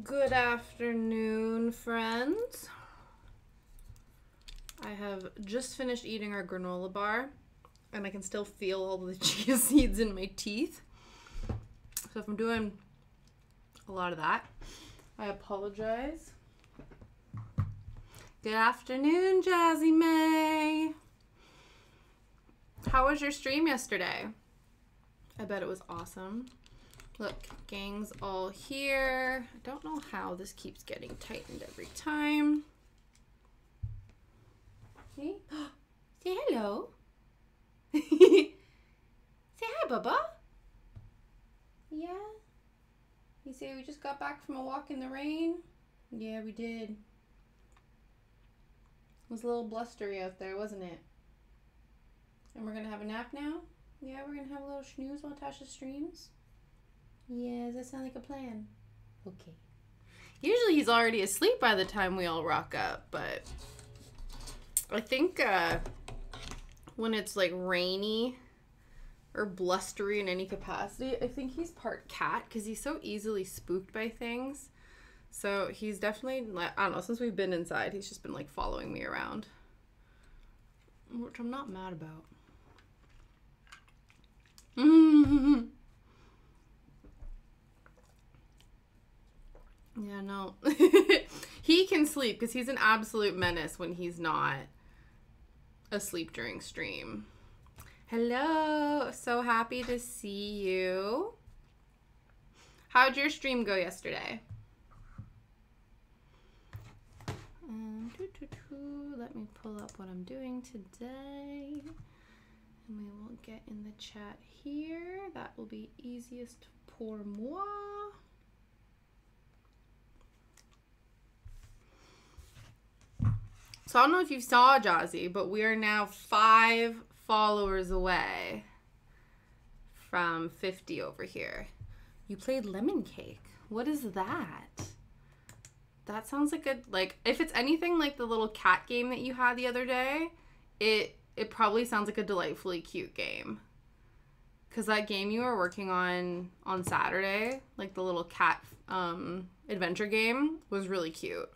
Good afternoon, friends. I have just finished eating our granola bar, and I can still feel all the chia seeds in my teeth. So if I'm doing a lot of that, I apologize. Good afternoon, Jazzy May. How was your stream yesterday? I bet it was awesome. Look, gang's all here. I don't know how this keeps getting tightened every time. Hey, say hello. Say hi, Bubba. Yeah. You say we just got back from a walk in the rain? Yeah, we did. It was a little blustery out there, wasn't it? And we're gonna have a nap now? Yeah, we're gonna have a little snooze while Tasha streams. Yeah, does that sound like a plan? Okay. Usually he's already asleep by the time we all rock up, but I think when it's like rainy or blustery in any capacity, I think he's part cat because he's so easily spooked by things. So he's definitely, I don't know, since we've been inside, he's just been like following me around, which I'm not mad about. Yeah, no. He can sleep because he's an absolute menace when he's not asleep during stream. Hello. So happy to see you. How'd your stream go yesterday? Let me pull up what I'm doing today. And we will get in the chat here. That will be easiest pour moi. So I don't know if you saw Jazzy, but we are now 5 followers away from 50 over here. You played Lemon Cake. What is that? That sounds like a, like, if it's anything like the little cat game that you had the other day, it probably sounds like a delightfully cute game. Because that game you were working on Saturday, like the little cat adventure game, was really cute.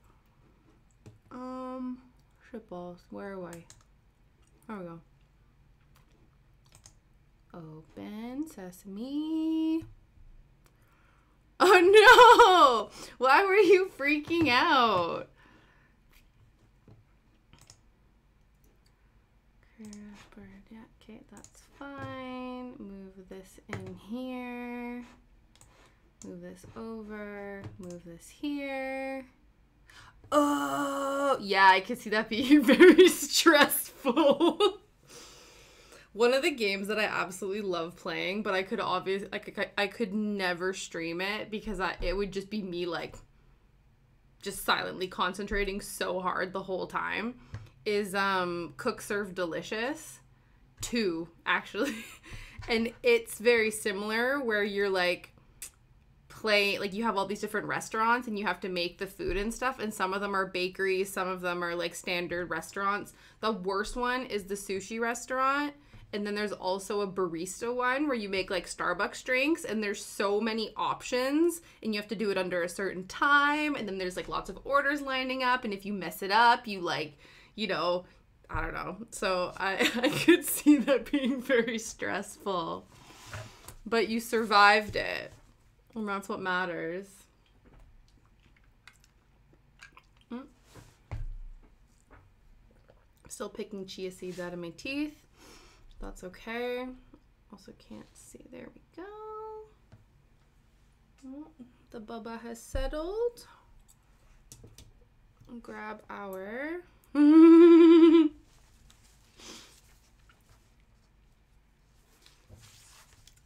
Shitballs. Where are we? There we go. Open sesame. Oh no! Why were you freaking out? Yeah, okay, that's fine. Move this in here. Move this over. Move this here. Oh, yeah, I could see that being very stressful. One of the games that I absolutely love playing, but I could obviously, I could never stream it because it would just be me, like, just silently concentrating so hard the whole time, is Cook Serve Delicious 2, actually. And it's very similar where you're, like, like you have all these different restaurants and you have to make the food and stuff, and some of them are bakeries, some of them are like standard restaurants. The worst one is the sushi restaurant, and then there's also a barista one where you make like Starbucks drinks, and there's so many options and you have to do it under a certain time, and then there's like lots of orders lining up, and if you mess it up, you like, you know, I don't know. So I could see that being very stressful, but you survived it. And that's what matters. Still picking chia seeds out of my teeth. That's okay. Also can't see. There we go. Oh, the bubba has settled. I'll grab our...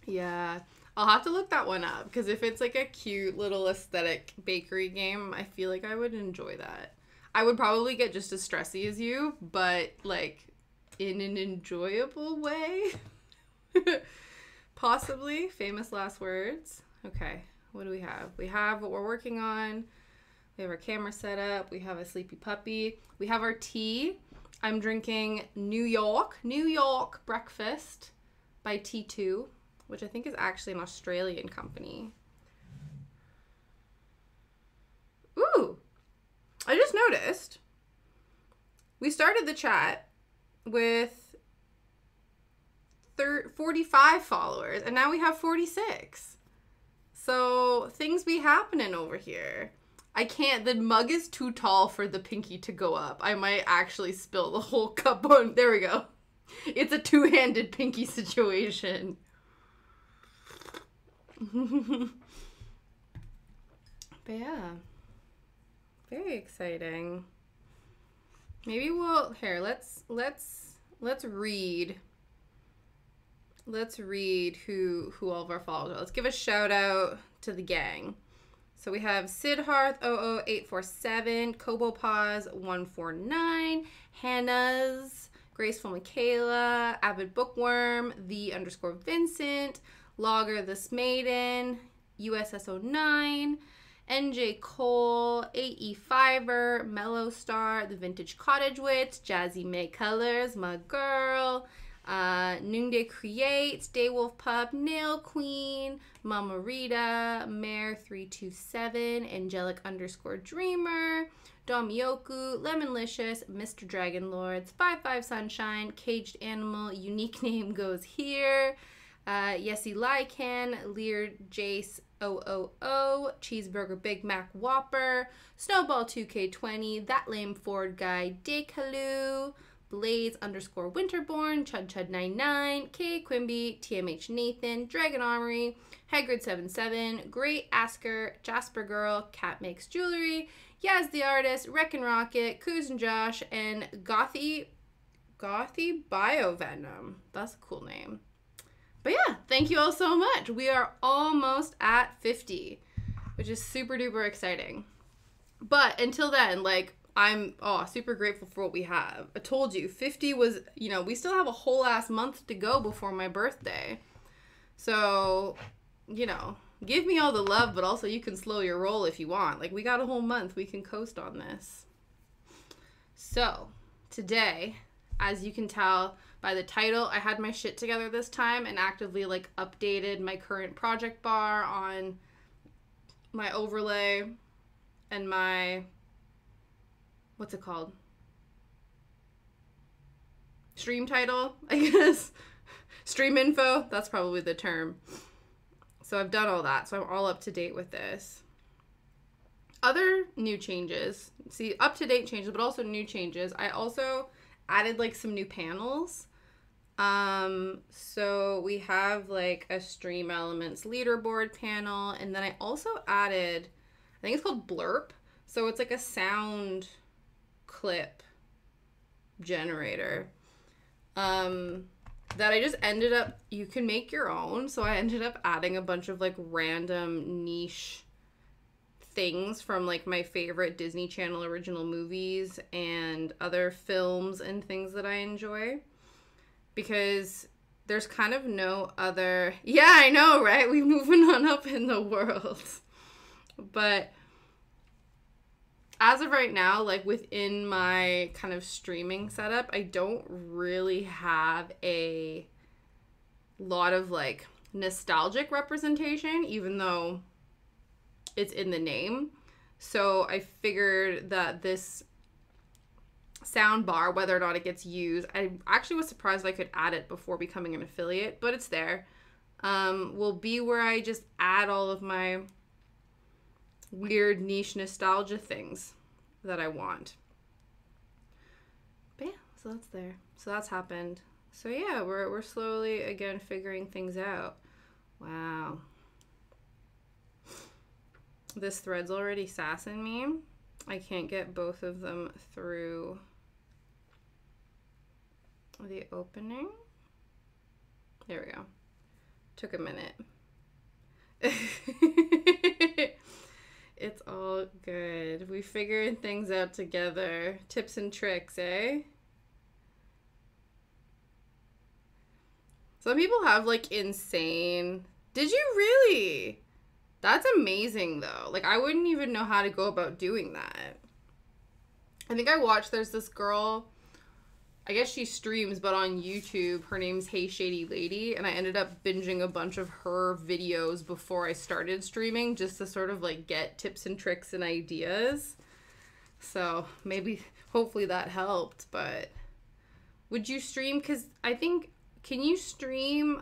Yeah. I'll have to look that one up, because if it's like a cute little aesthetic bakery game, I feel like I would enjoy that. I would probably get just as stressy as you, but like in an enjoyable way. Possibly. Famous last words. Okay, what do we have? We have what we're working on. We have our camera set up. We have a sleepy puppy. We have our tea. I'm drinking New York breakfast by T2. which I think is actually an Australian company. Ooh, I just noticed we started the chat with 45 followers, and now we have 46. So things be happening over here. I can't, the mug is too tall for the pinky to go up. I might actually spill the whole cup on, there we go. It's a two-handed pinky situation. But yeah, very exciting. Maybe we'll, here, let's read. Let's read who all of our followers are. Let's give a shout out to the gang. So we have Sidharth 00847, Kobo Paws 149, Hannah's, Graceful Michaela, Avid Bookworm, _Vincent, Logger this Maiden, USS09, NJ Cole, AE Fiver, Mellow Star, The Vintage Cottage Witch, Jazzy May Colors, my girl, Noonday Creates, Daywolf Pup, Nail Queen, Mama Rita, Mare 327, Angelic _Dreamer, Domyoku, Lemonlicious, Mr. Dragon Lords, 55 Sunshine, Caged Animal, Unique Name Goes Here, Yessie Lycan, Lear Jace 000, Cheeseburger Big Mac Whopper, Snowball 2K20, That Lame Ford Guy, Dekalu, Blaze _Winterborn, Chud99, K Quimby, TMH Nathan, Dragon Armory, Hagrid77, Great Asker, Jasper Girl, Cat Makes Jewelry, Yaz the Artist, Wreck and Rocket, Coos and Josh, and Gothy Biovenom. That's a cool name. But yeah, thank you all so much. We are almost at 50, which is super duper exciting. But until then, like, I'm super grateful for what we have. I told you, 50 was, you know, we still have a whole ass month to go before my birthday. So, you know, give me all the love, but also you can slow your roll if you want. Like, we got a whole month. We can coast on this. So, today, as you can tell by the title, I had my shit together this time and actively, like, updated my current project bar on my overlay and my... what's it called? Stream title, I guess. Stream info, that's probably the term. So I've done all that, so I'm all up to date with this. Other new changes, see, up to date changes, but also new changes. I also added like some new panels. So we have like a Stream Elements leaderboard panel, and then I also added, I think it's called Blurp. So it's like a sound clip generator that I just ended up, you can make your own, so I ended up adding a bunch of like random niche things from like my favorite Disney Channel original movies and other films and things that I enjoy, because there's kind of no other, yeah, I know, right? We're moving on up in the world. But as of right now, like within my kind of streaming setup, I don't really have a lot of like nostalgic representation, even though it's in the name. So I figured that this sound bar, whether or not it gets used, I actually was surprised I could add it before becoming an affiliate, but it's there, will be where I just add all of my weird niche nostalgia things that I want. But yeah, so that's there. So that's happened. So yeah, we're slowly again figuring things out. Wow. This thread's already sassing me. I can't get both of them through the opening. There we go. Took a minute. It's all good. We figured things out together. Tips and tricks, eh? Some people have like insane... Did you really? That's amazing though. Like I wouldn't even know how to go about doing that. I think I watched, there's this girl I guess she streams, but on YouTube, her name's Hey Shady Lady, and I ended up binging a bunch of her videos before I started streaming, just to sort of, like, get tips and tricks and ideas. So, maybe, hopefully that helped, but would you stream? Because I think, can you stream,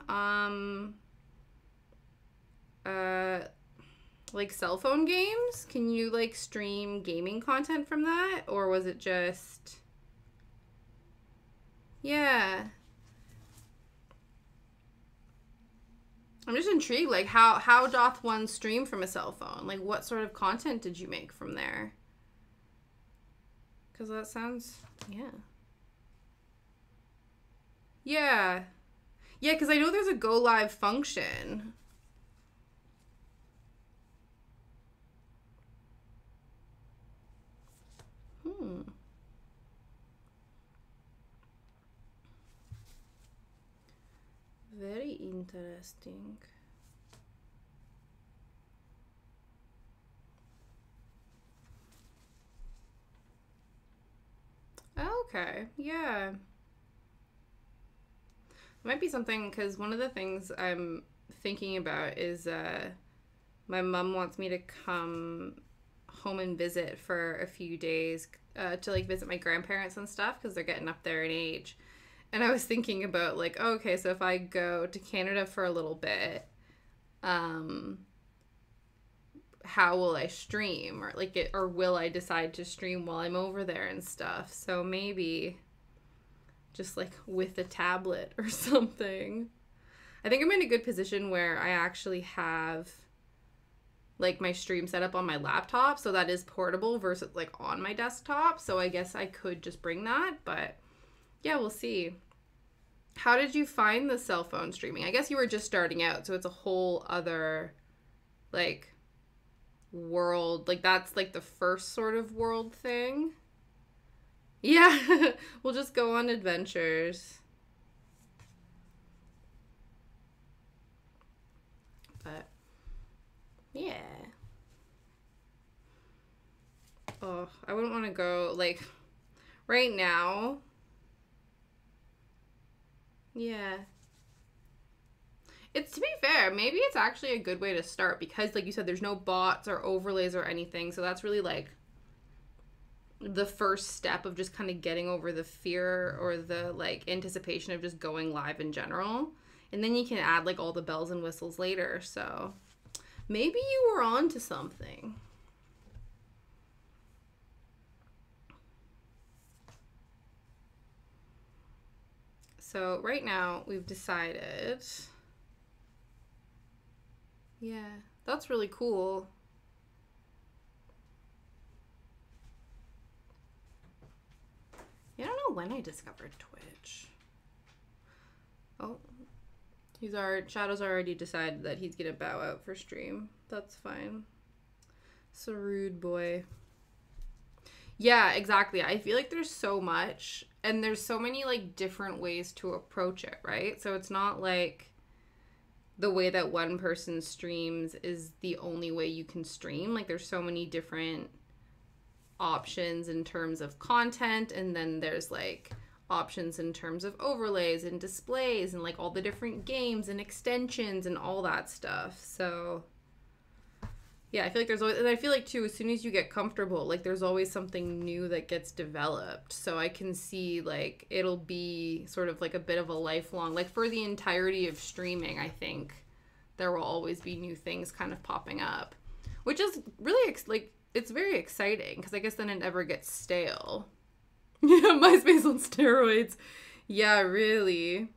like, cell phone games? Can you, like, stream gaming content from that? Or was it just... Yeah. I'm just intrigued, like, how doth one stream from a cell phone? Like, what sort of content did you make from there? Because that sounds... Yeah. Yeah. Yeah, because I know there's a go live function. Very interesting. Okay, yeah. Might be something, because one of the things I'm thinking about is my mom wants me to come home and visit for a few days to, like, visit my grandparents and stuff, because they're getting up there in age. And I was thinking about, like, oh, okay, so if I go to Canada for a little bit, how will I stream? Or, like, or will I decide to stream while I'm over there and stuff? So maybe just, like, with a tablet or something. I think I'm in a good position where I actually have, like, my stream set up on my laptop, so that is portable versus, like, on my desktop. So I guess I could just bring that, but... Yeah, we'll see. How did you find the cell phone streaming? I guess you were just starting out, so it's a whole other, like, world. Like, that's, like, the first sort of world thing. Yeah, we'll just go on adventures. But, yeah. Oh, I wouldn't want to go, like, right now... Yeah. It's, to be fair, maybe it's actually a good way to start because, like you said, there's no bots or overlays or anything. So that's really, like, the first step of just kind of getting over the fear or the, like, anticipation of just going live in general. And then you can add, like, all the bells and whistles later. So maybe you were on to something. So right now we've decided, yeah, that's really cool. Yeah, I don't know when I discovered Twitch. Oh, Shadow's already decided that he's gonna bow out for stream. That's fine. So rude, boy. Yeah, exactly. I feel like there's so much, and there's so many, like, different ways to approach it, right? So it's not like the way that one person streams is the only way you can stream. Like, there's so many different options in terms of content, and then there's, like, options in terms of overlays and displays and, like, all the different games and extensions and all that stuff. So... yeah, I feel like there's always, and I feel like, too, as soon as you get comfortable, like, there's always something new that gets developed. So I can see, like, it'll be sort of, like, a bit of a lifelong, like, for the entirety of streaming, I think there will always be new things kind of popping up. Which is really, like, it's very exciting, because I guess then it never gets stale. Yeah, MySpace on steroids. Yeah, really.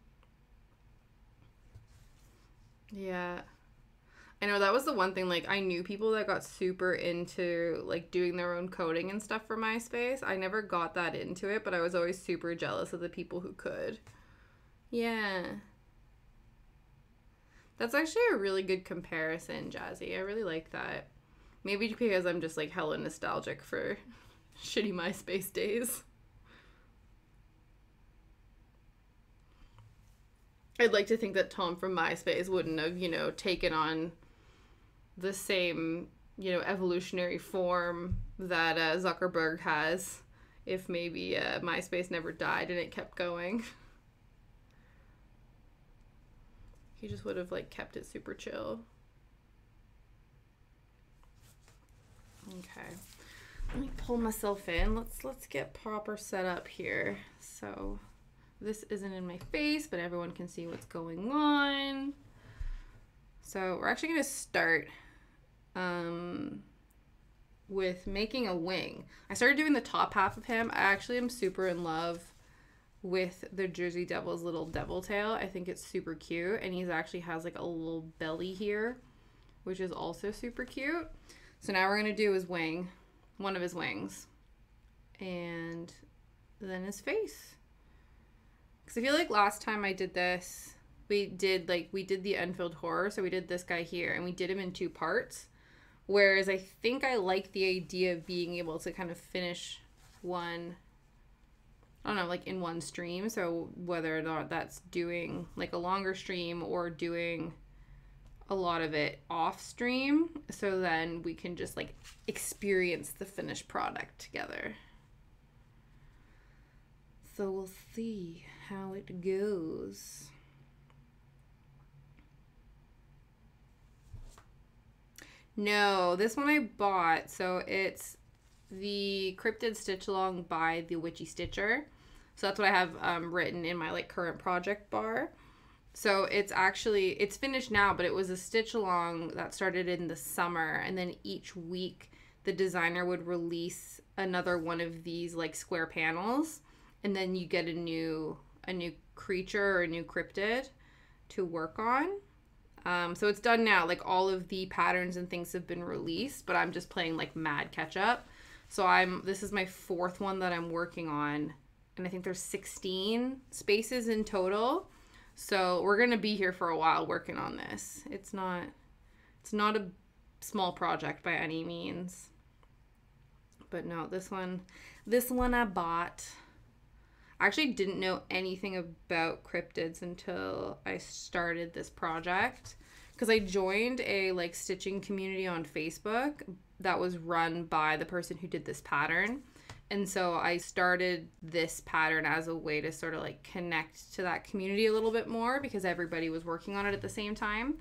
Yeah. I know that was the one thing, like, I knew people that got super into, like, doing their own coding and stuff for MySpace. I never got that into it, but I was always super jealous of the people who could. Yeah. That's actually a really good comparison, Jazzy. I really like that. Maybe because I'm just, like, hella nostalgic for shitty MySpace days. I'd like to think that Tom from MySpace wouldn't have, you know, taken on the same, you know, evolutionary form that Zuckerberg has if maybe MySpace never died and it kept going. He just would have like kept it super chill. Okay. Let me pull myself in. Let's get proper set up here. So this isn't in my face, but everyone can see what's going on. So we're actually going to start with making a wing. I started doing the top half of him. I actually am super in love with the Jersey Devil's little devil tail. I think it's super cute, and he actually has like a little belly here, which is also super cute. So now we're going to do his wing, one of his wings, and then his face. Because I feel like last time I did this, we did the Enfield Horror, so we did this guy here, and we did him in 2 parts. Whereas I think I like the idea of being able to kind of finish one, I don't know, like in one stream. So whether or not that's doing like a longer stream or doing a lot of it off stream, so then we can just like experience the finished product together. So we'll see how it goes. No, this one I bought. So it's the Cryptid Stitch Along by the Witchy Stitcher. So that's what I have written in my like current project bar. So it's finished now, but it was a stitch along that started in the summer, and then each week the designer would release another one of these like square panels, and then you get a new creature or a new cryptid to work on. So it's done now. Like all of the patterns and things have been released, but I'm just playing like mad catch up. So this is my 4th one that I'm working on, and I think there's 16 spaces in total. So we're going to be here for a while working on this. It's not a small project by any means. But no, this one I bought. I actually didn't know anything about cryptids until I started this project, because I joined a like stitching community on Facebook that was run by the person who did this pattern. And so I started this pattern as a way to sort of like connect to that community a little bit more, because everybody was working on it at the same time.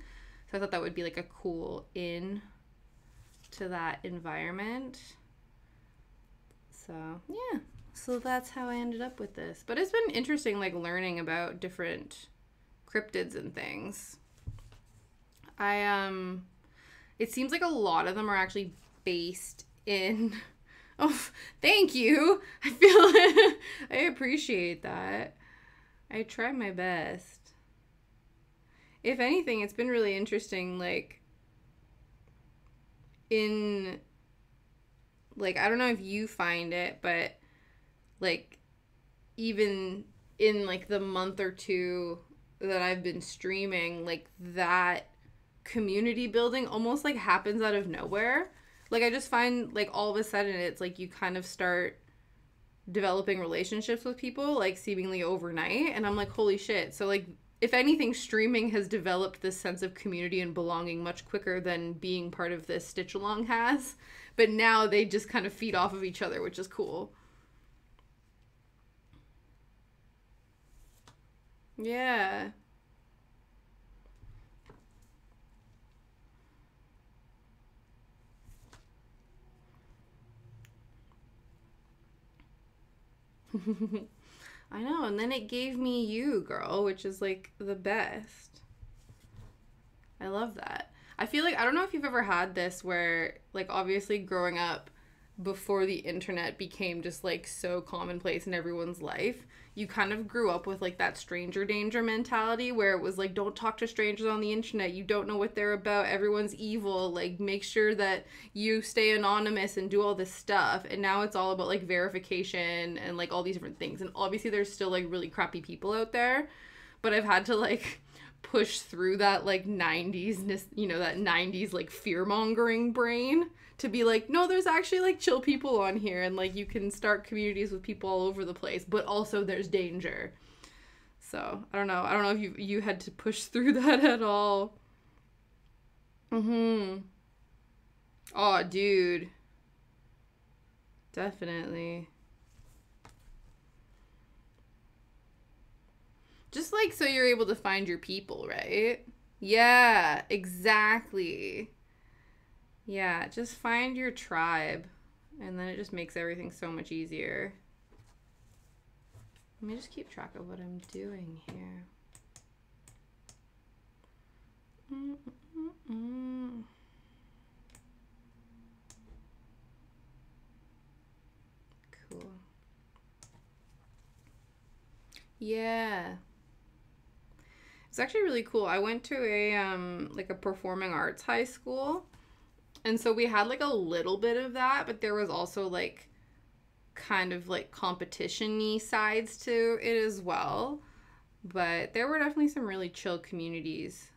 So I thought that would be like a cool in to that environment. So yeah, so that's how I ended up with this. But it's been interesting like learning about different cryptids and things. It seems like a lot of them are actually based in... Oh, thank you. I feel I appreciate that. I try my best. If anything, it's been really interesting, like, I don't know if you find it, but, like, even in, like, the month or 2 that I've been streaming, like, that community building almost, like, happens out of nowhere. Like, I just find, like, all of a sudden, it's, like, you kind of start developing relationships with people, like, seemingly overnight. And I'm like, holy shit. So, like, if anything, streaming has developed this sense of community and belonging much quicker than being part of this stitch along has. But now they just kind of feed off of each other, which is cool. Yeah. I know, and then it gave me you, girl, which is like the best. I love that. I feel like, I don't know if you've ever had this where, like, obviously growing up before the internet became just like so commonplace in everyone's life, you kind of grew up with like that stranger danger mentality where it was like, don't talk to strangers on the internet, you don't know what they're about, everyone's evil, like make sure that you stay anonymous and do all this stuff. And now it's all about like verification and like all these different things, and obviously there's still like really crappy people out there, but I've had to like push through that like 90s, you know, that 90s like fear-mongering brain to be like, no, there's actually like chill people on here, and like you can start communities with people all over the place, but also there's danger. So I don't know if you had to push through that at all. Oh, dude, definitely. Just like so you're able to find your people, right? Yeah, exactly. Yeah, just find your tribe. And then it just makes everything so much easier. Let me just keep track of what I'm doing here. Cool. Yeah. It's actually really cool. I went to a like a performing arts high school. And so we had like a little bit of that, but there was also like kind of like competition-y sides to it as well. But there were definitely some really chill communities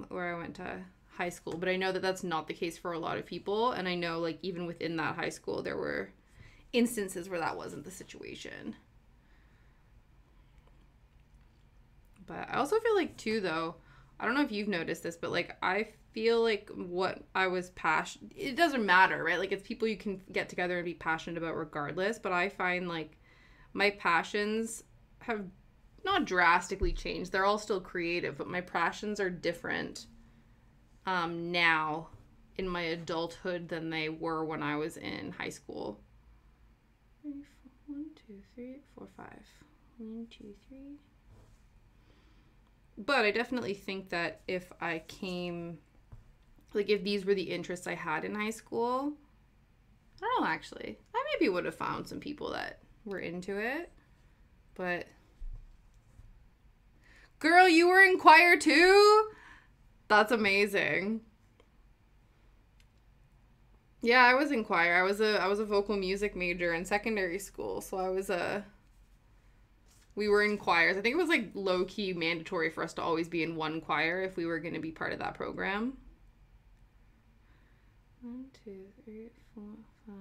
where I went to high school. But I know that that's not the case for a lot of people. And I know like even within that high school, there were instances where that wasn't the situation. But I also feel like too, though, I don't know if you've noticed this, but like I feel like what I was passionate, it doesn't matter, right? Like it's people you can get together and be passionate about regardless. But I find like my passions have not drastically changed. They're all still creative, but my passions are different now in my adulthood than they were when I was in high school. 1, 2, 3, 4, 5. 1, 2, 3. But I definitely think that if I came, like if these were the interests I had in high school, I don't know actually. I maybe would have found some people that were into it. But girl, you were in choir too? That's amazing. Yeah, I was in choir. I was a vocal music major in secondary school, so we were in choirs. I think it was like low-key mandatory for us to always be in one choir if we were going to be part of that program. 1, 2, 3, 4, 5.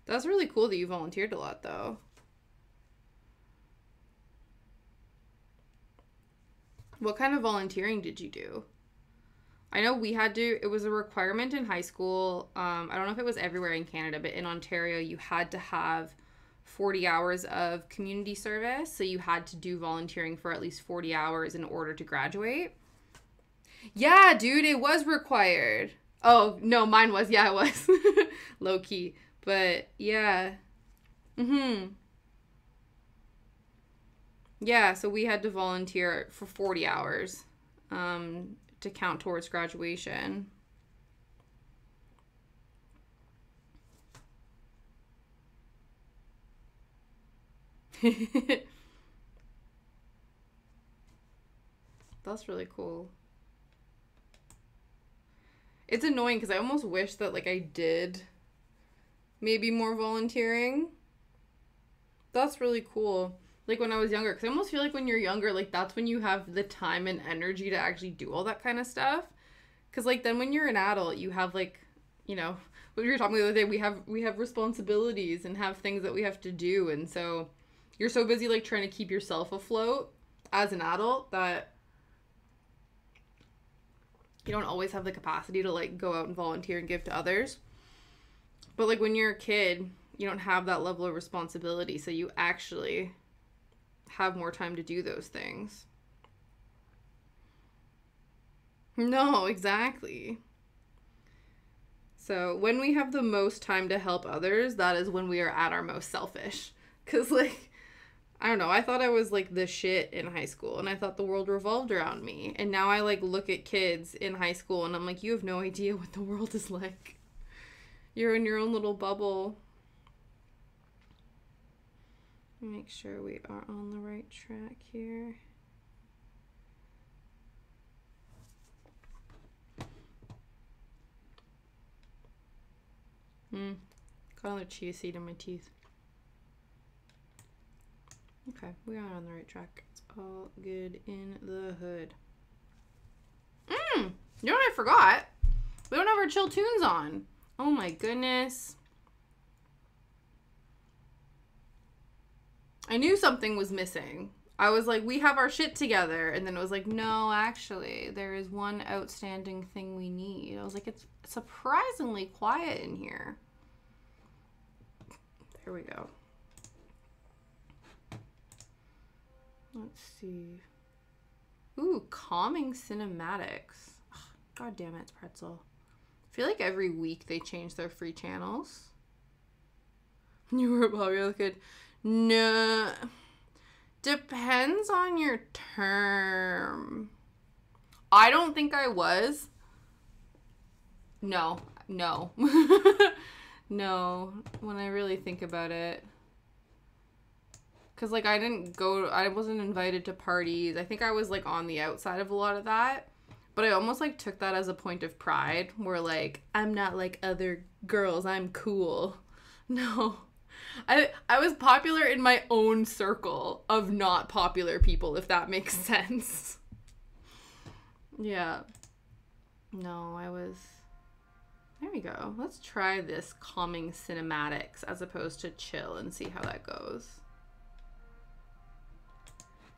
That's really cool that you volunteered a lot, though. What kind of volunteering did you do? I know we had to, it was a requirement in high school. I don't know if it was everywhere in Canada, but in Ontario, you had to have 40 hours of community service. So you had to do volunteering for at least 40 hours in order to graduate. Yeah, dude, it was required. Oh, no, mine was. Yeah, it was. Low key. But yeah. Yeah, so we had to volunteer for 40 hours to count towards graduation. That's really cool. It's annoying because I almost wish that like I did maybe more volunteering. That's really cool. Like when I was younger, because I almost feel like when you're younger, like that's when you have the time and energy to actually do all that kind of stuff. Because like then when you're an adult, you have like, you know, what we were talking the other day, we have responsibilities and have things that we have to do, and so you're so busy like trying to keep yourself afloat as an adult that you don't always have the capacity to like go out and volunteer and give to others. But like when you're a kid, you don't have that level of responsibility, so you actually have more time to do those things. No, exactly. So when we have the most time to help others, that is when we are at our most selfish. Because like, I don't know, I thought I was like the shit in high school and I thought the world revolved around me. And now I like look at kids in high school and I'm like, you have no idea what the world is like. You're in your own little bubble. Make sure we are on the right track here. Got another chia seed in my teeth. Okay, we are on the right track. It's all good in the hood. You know what I forgot? We don't have our chill tunes on. Oh my goodness. I knew something was missing. I was like, we have our shit together. And then it was like, no, actually, there is one outstanding thing we need. I was like, it's surprisingly quiet in here. There we go. Let's see. Ooh, calming cinematics. Ugh, God damn it, it's Pretzel. I feel like every week they change their free channels. You were a popular kid. No. Depends on your term. I don't think I was. No. No. No. When I really think about it. Because, like, I wasn't invited to parties. I think I was, like, on the outside of a lot of that. But I almost, like, took that as a point of pride. Where, like, I'm not like other girls. I'm cool. No. I was popular in my own circle of not popular people, if that makes sense. Yeah. No, I was... There we go. Let's try this calming cinematics as opposed to chill and see how that goes.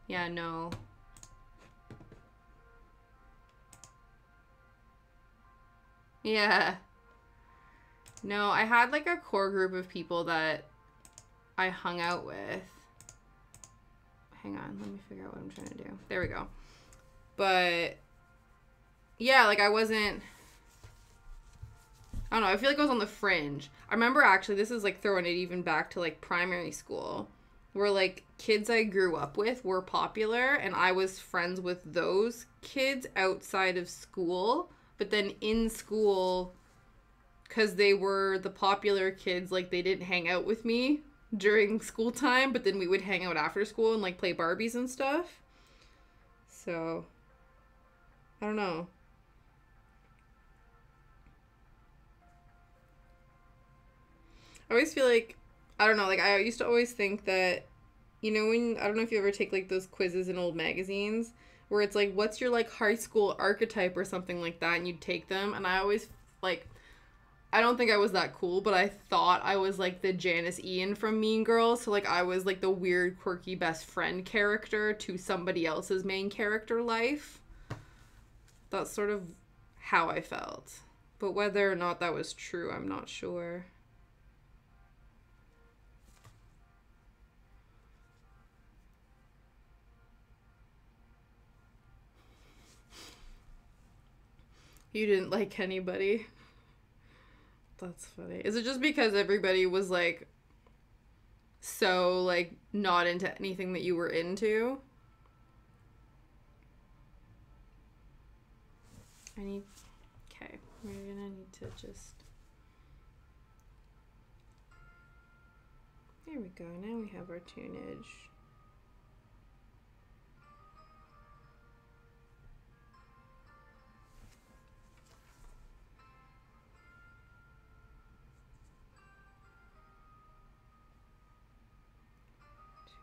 Yeah, no. Yeah. No, I had like a core group of people that I hung out with. Hang on, let me figure out what I'm trying to do. There we go. But yeah, like I wasn't... I don't know, I feel like I was on the fringe. I remember actually, this is like throwing it even back to like primary school, where like kids I grew up with were popular and I was friends with those kids outside of school. But then in school, because they were the popular kids, like they didn't hang out with me during school time, but then we would hang out after school and like play Barbies and stuff. So, I don't know. I always feel like, I don't know, like I used to always think that, you know, when, I don't know if you ever take like those quizzes in old magazines where it's like, what's your like high school archetype or something like that, and you'd take them, and I always like, I don't think I was that cool, but I thought I was like the Janice Ian from Mean Girls, so like I was like the weird quirky best friend character to somebody else's main character life. That's sort of how I felt, but whether or not that was true, I'm not sure. You didn't like anybody? That's funny. Is it just because everybody was, like, so, like, not into anything that you were into? Okay, we're gonna need to just... There we go, now we have our tunage.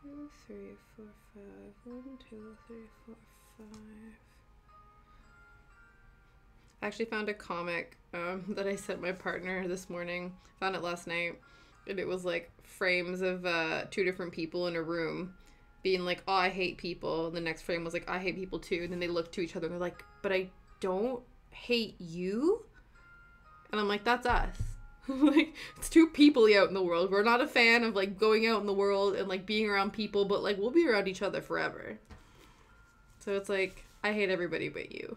Two, three, four, five. 1, 2, 3, 4, 5. I actually found a comic that I sent my partner this morning. Found it last night. And it was like frames of 2 different people in a room being like, oh, I hate people. And the next frame was like, I hate people too. And then they look to each other and they're like, but I don't hate you. And I'm like, that's us. Like, it's 2 people out in the world. We're not a fan of like going out in the world and like being around people, but like we'll be around each other forever. So it's like, I hate everybody but you.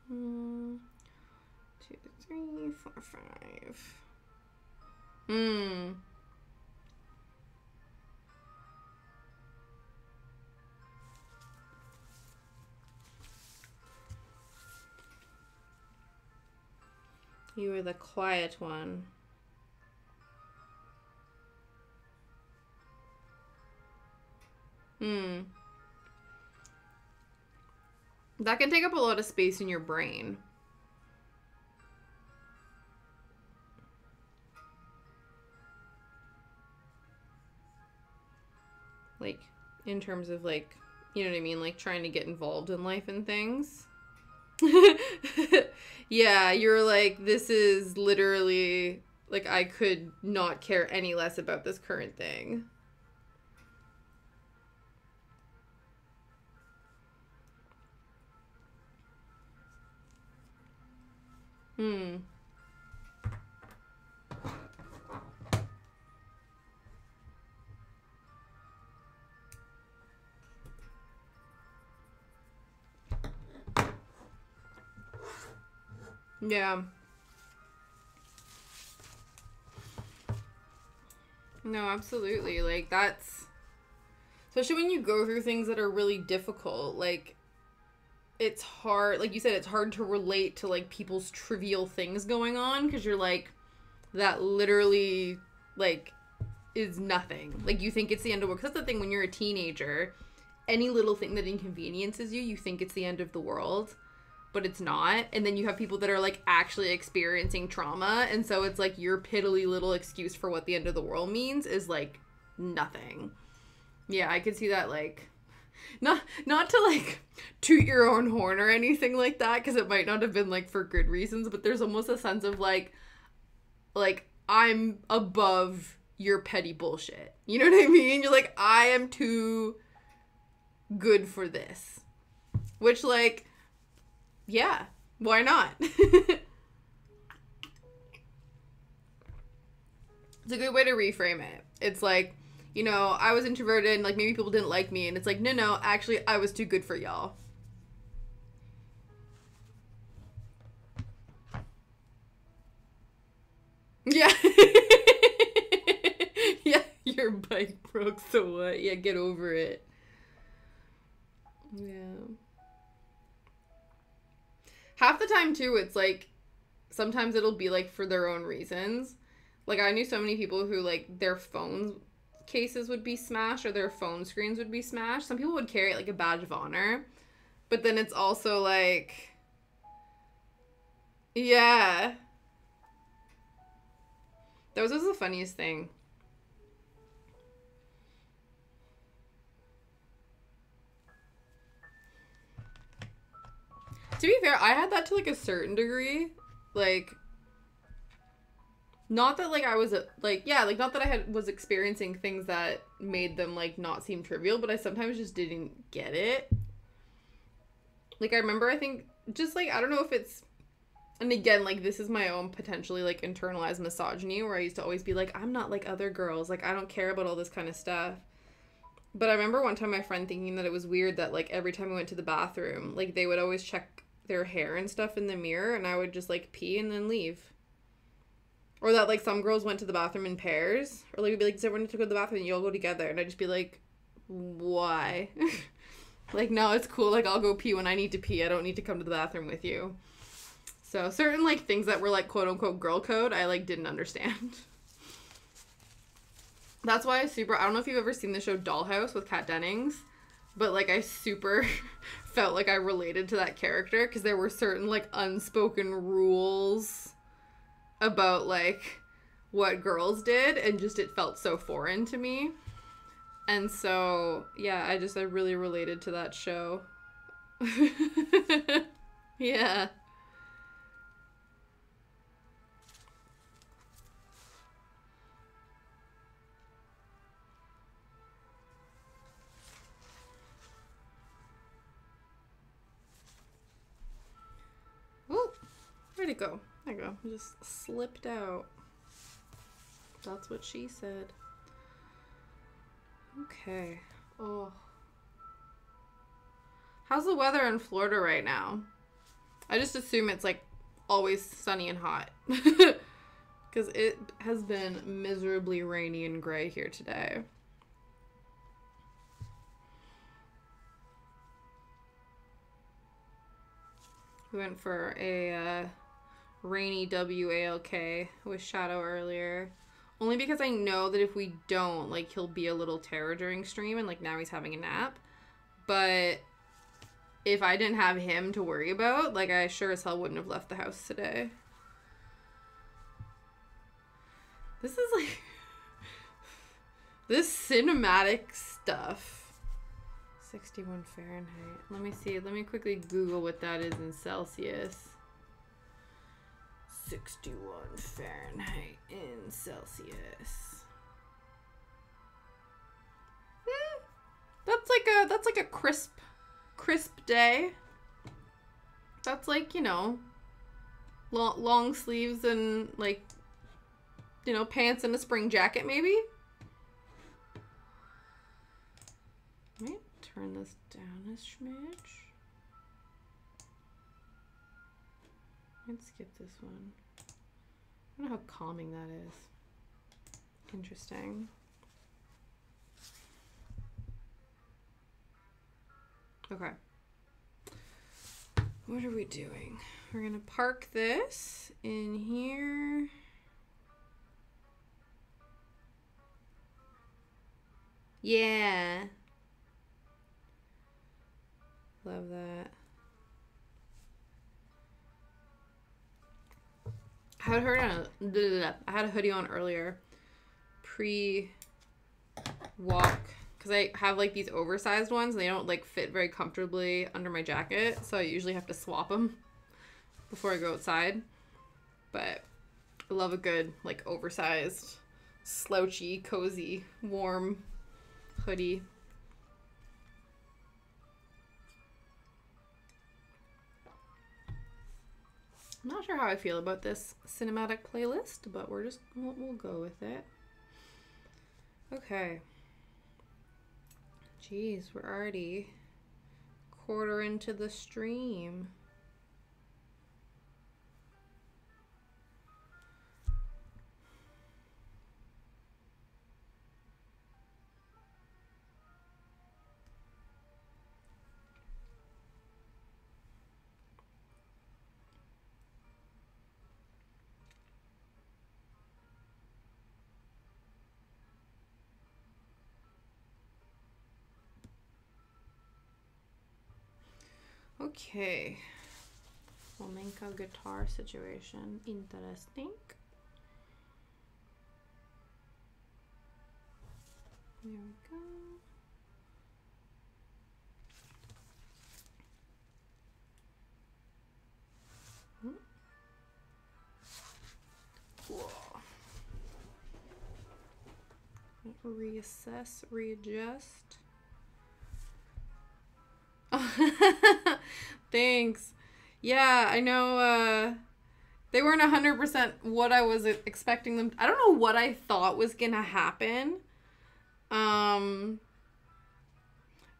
2, 3, 4, 5. You were the quiet one. That can take up a lot of space in your brain. Like, in terms of, like, you know what I mean? Like, trying to get involved in life and things. Yeah, you're like, this is literally, like, I could not care any less about this current thing. Yeah. No, absolutely. Like, that's... Especially when you go through things that are really difficult. Like, it's hard... Like you said, it's hard to relate to, like, people's trivial things going on. Because you're like, that literally, like, is nothing. Like, you think it's the end of the world. Because that's the thing, when you're a teenager, any little thing that inconveniences you, you think it's the end of the world. But it's not. And then you have people that are, like, actually experiencing trauma. And so it's, like, your piddly little excuse for what the end of the world means is, like, nothing. Yeah, I could see that, like... Not to, like, toot your own horn or anything like that, because it might not have been, like, for good reasons. But there's almost a sense of, like, I'm above your petty bullshit. You know what I mean? You're like, I am too good for this. Which, like... Yeah, why not? It's a good way to reframe it. It's like, you know, I was introverted and, like, maybe people didn't like me. And it's like, no, actually, I was too good for y'all. Yeah. Yeah, your bike broke, so what? Yeah, get over it. Yeah. Half the time, too, it's, like, sometimes it'll be, like, for their own reasons. Like, I knew so many people who, like, their phone cases would be smashed or their phone screens would be smashed. Some people would carry it like a badge of honor. But then it's also, like... Yeah. That was the funniest thing. To be fair, I had that to, like, a certain degree. Like, not that, like, I was, like, yeah, like, not that I was experiencing things that made them, like, not seem trivial, but I sometimes just didn't get it. Like, I remember, I think, just, like, I don't know if it's, and again, like, this is my own potentially, like, internalized misogyny, where I used to always be like, I'm not like other girls, like, I don't care about all this kind of stuff. But I remember one time my friend thinking that it was weird that, like, every time we went to the bathroom, like, they would always check their hair and stuff in the mirror, and I would just, like, pee and then leave. Or that, like, some girls went to the bathroom in pairs, or, like, it'd be like, does everyone need to go to the bathroom and you all go together? And I'd just be like, why? Like, no, it's cool, like, I'll go pee when I need to pee, I don't need to come to the bathroom with you. So, certain, like, things that were, like, quote-unquote girl code, I, like, didn't understand. That's why I don't know if you've ever seen the show Dollhouse with Kat Dennings, but, like, I super felt like I related to that character, because there were certain, like, unspoken rules about, like, what girls did, and just it felt so foreign to me. And so, yeah, I really related to that show. Yeah. Oh, where'd it go? There you go. It just slipped out. That's what she said. Okay. Oh. How's the weather in Florida right now? I just assume it's, like, always sunny and hot. Because it has been miserably rainy and gray here today. We went for a rainy WALK with Shadow earlier. Only because I know that if we don't, like, he'll be a little terror during stream, and, like, now he's having a nap. But if I didn't have him to worry about, like, I sure as hell wouldn't have left the house today. This is, like, this cinematic stuff. 61 Fahrenheit. Let me see. Let me quickly Google what that is in Celsius. 61 Fahrenheit in Celsius. That's like a crisp day. That's like, you know, long sleeves and, like, you know, pants and a spring jacket maybe. Right, turn this down a smidge. Let's skip this one. I don't know how calming that is. Interesting. Okay. What are we doing? We're gonna park this in here. Yeah. Love that. I had a hoodie on earlier, pre-walk, because I have like these oversized ones and they don't like fit very comfortably under my jacket, so I usually have to swap them before I go outside. But I love a good like oversized, slouchy, cozy, warm hoodie. I'm not sure how I feel about this cinematic playlist, but we'll go with it. Okay. Jeez, we're already quarter into the stream. Okay, flamenco guitar situation, interesting. There we go. Cool. Reassess, readjust. Thanks. Yeah, I know they weren't 100% what I was expecting them. I don't know what I thought was gonna happen.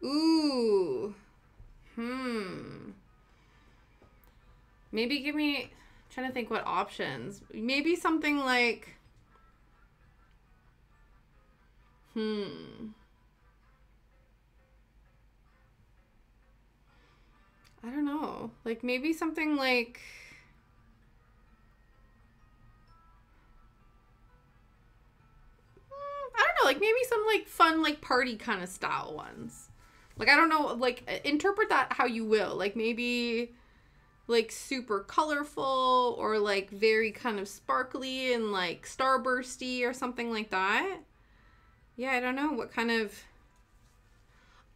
Ooh. Maybe give me, I'm trying to think what options. Maybe something like I don't know. Like maybe something like I don't know, like maybe some like fun like party kind of style ones. Like I don't know, like interpret that how you will. Like maybe like super colorful or like very kind of sparkly and like starbursty or something like that. Yeah, I don't know what kind of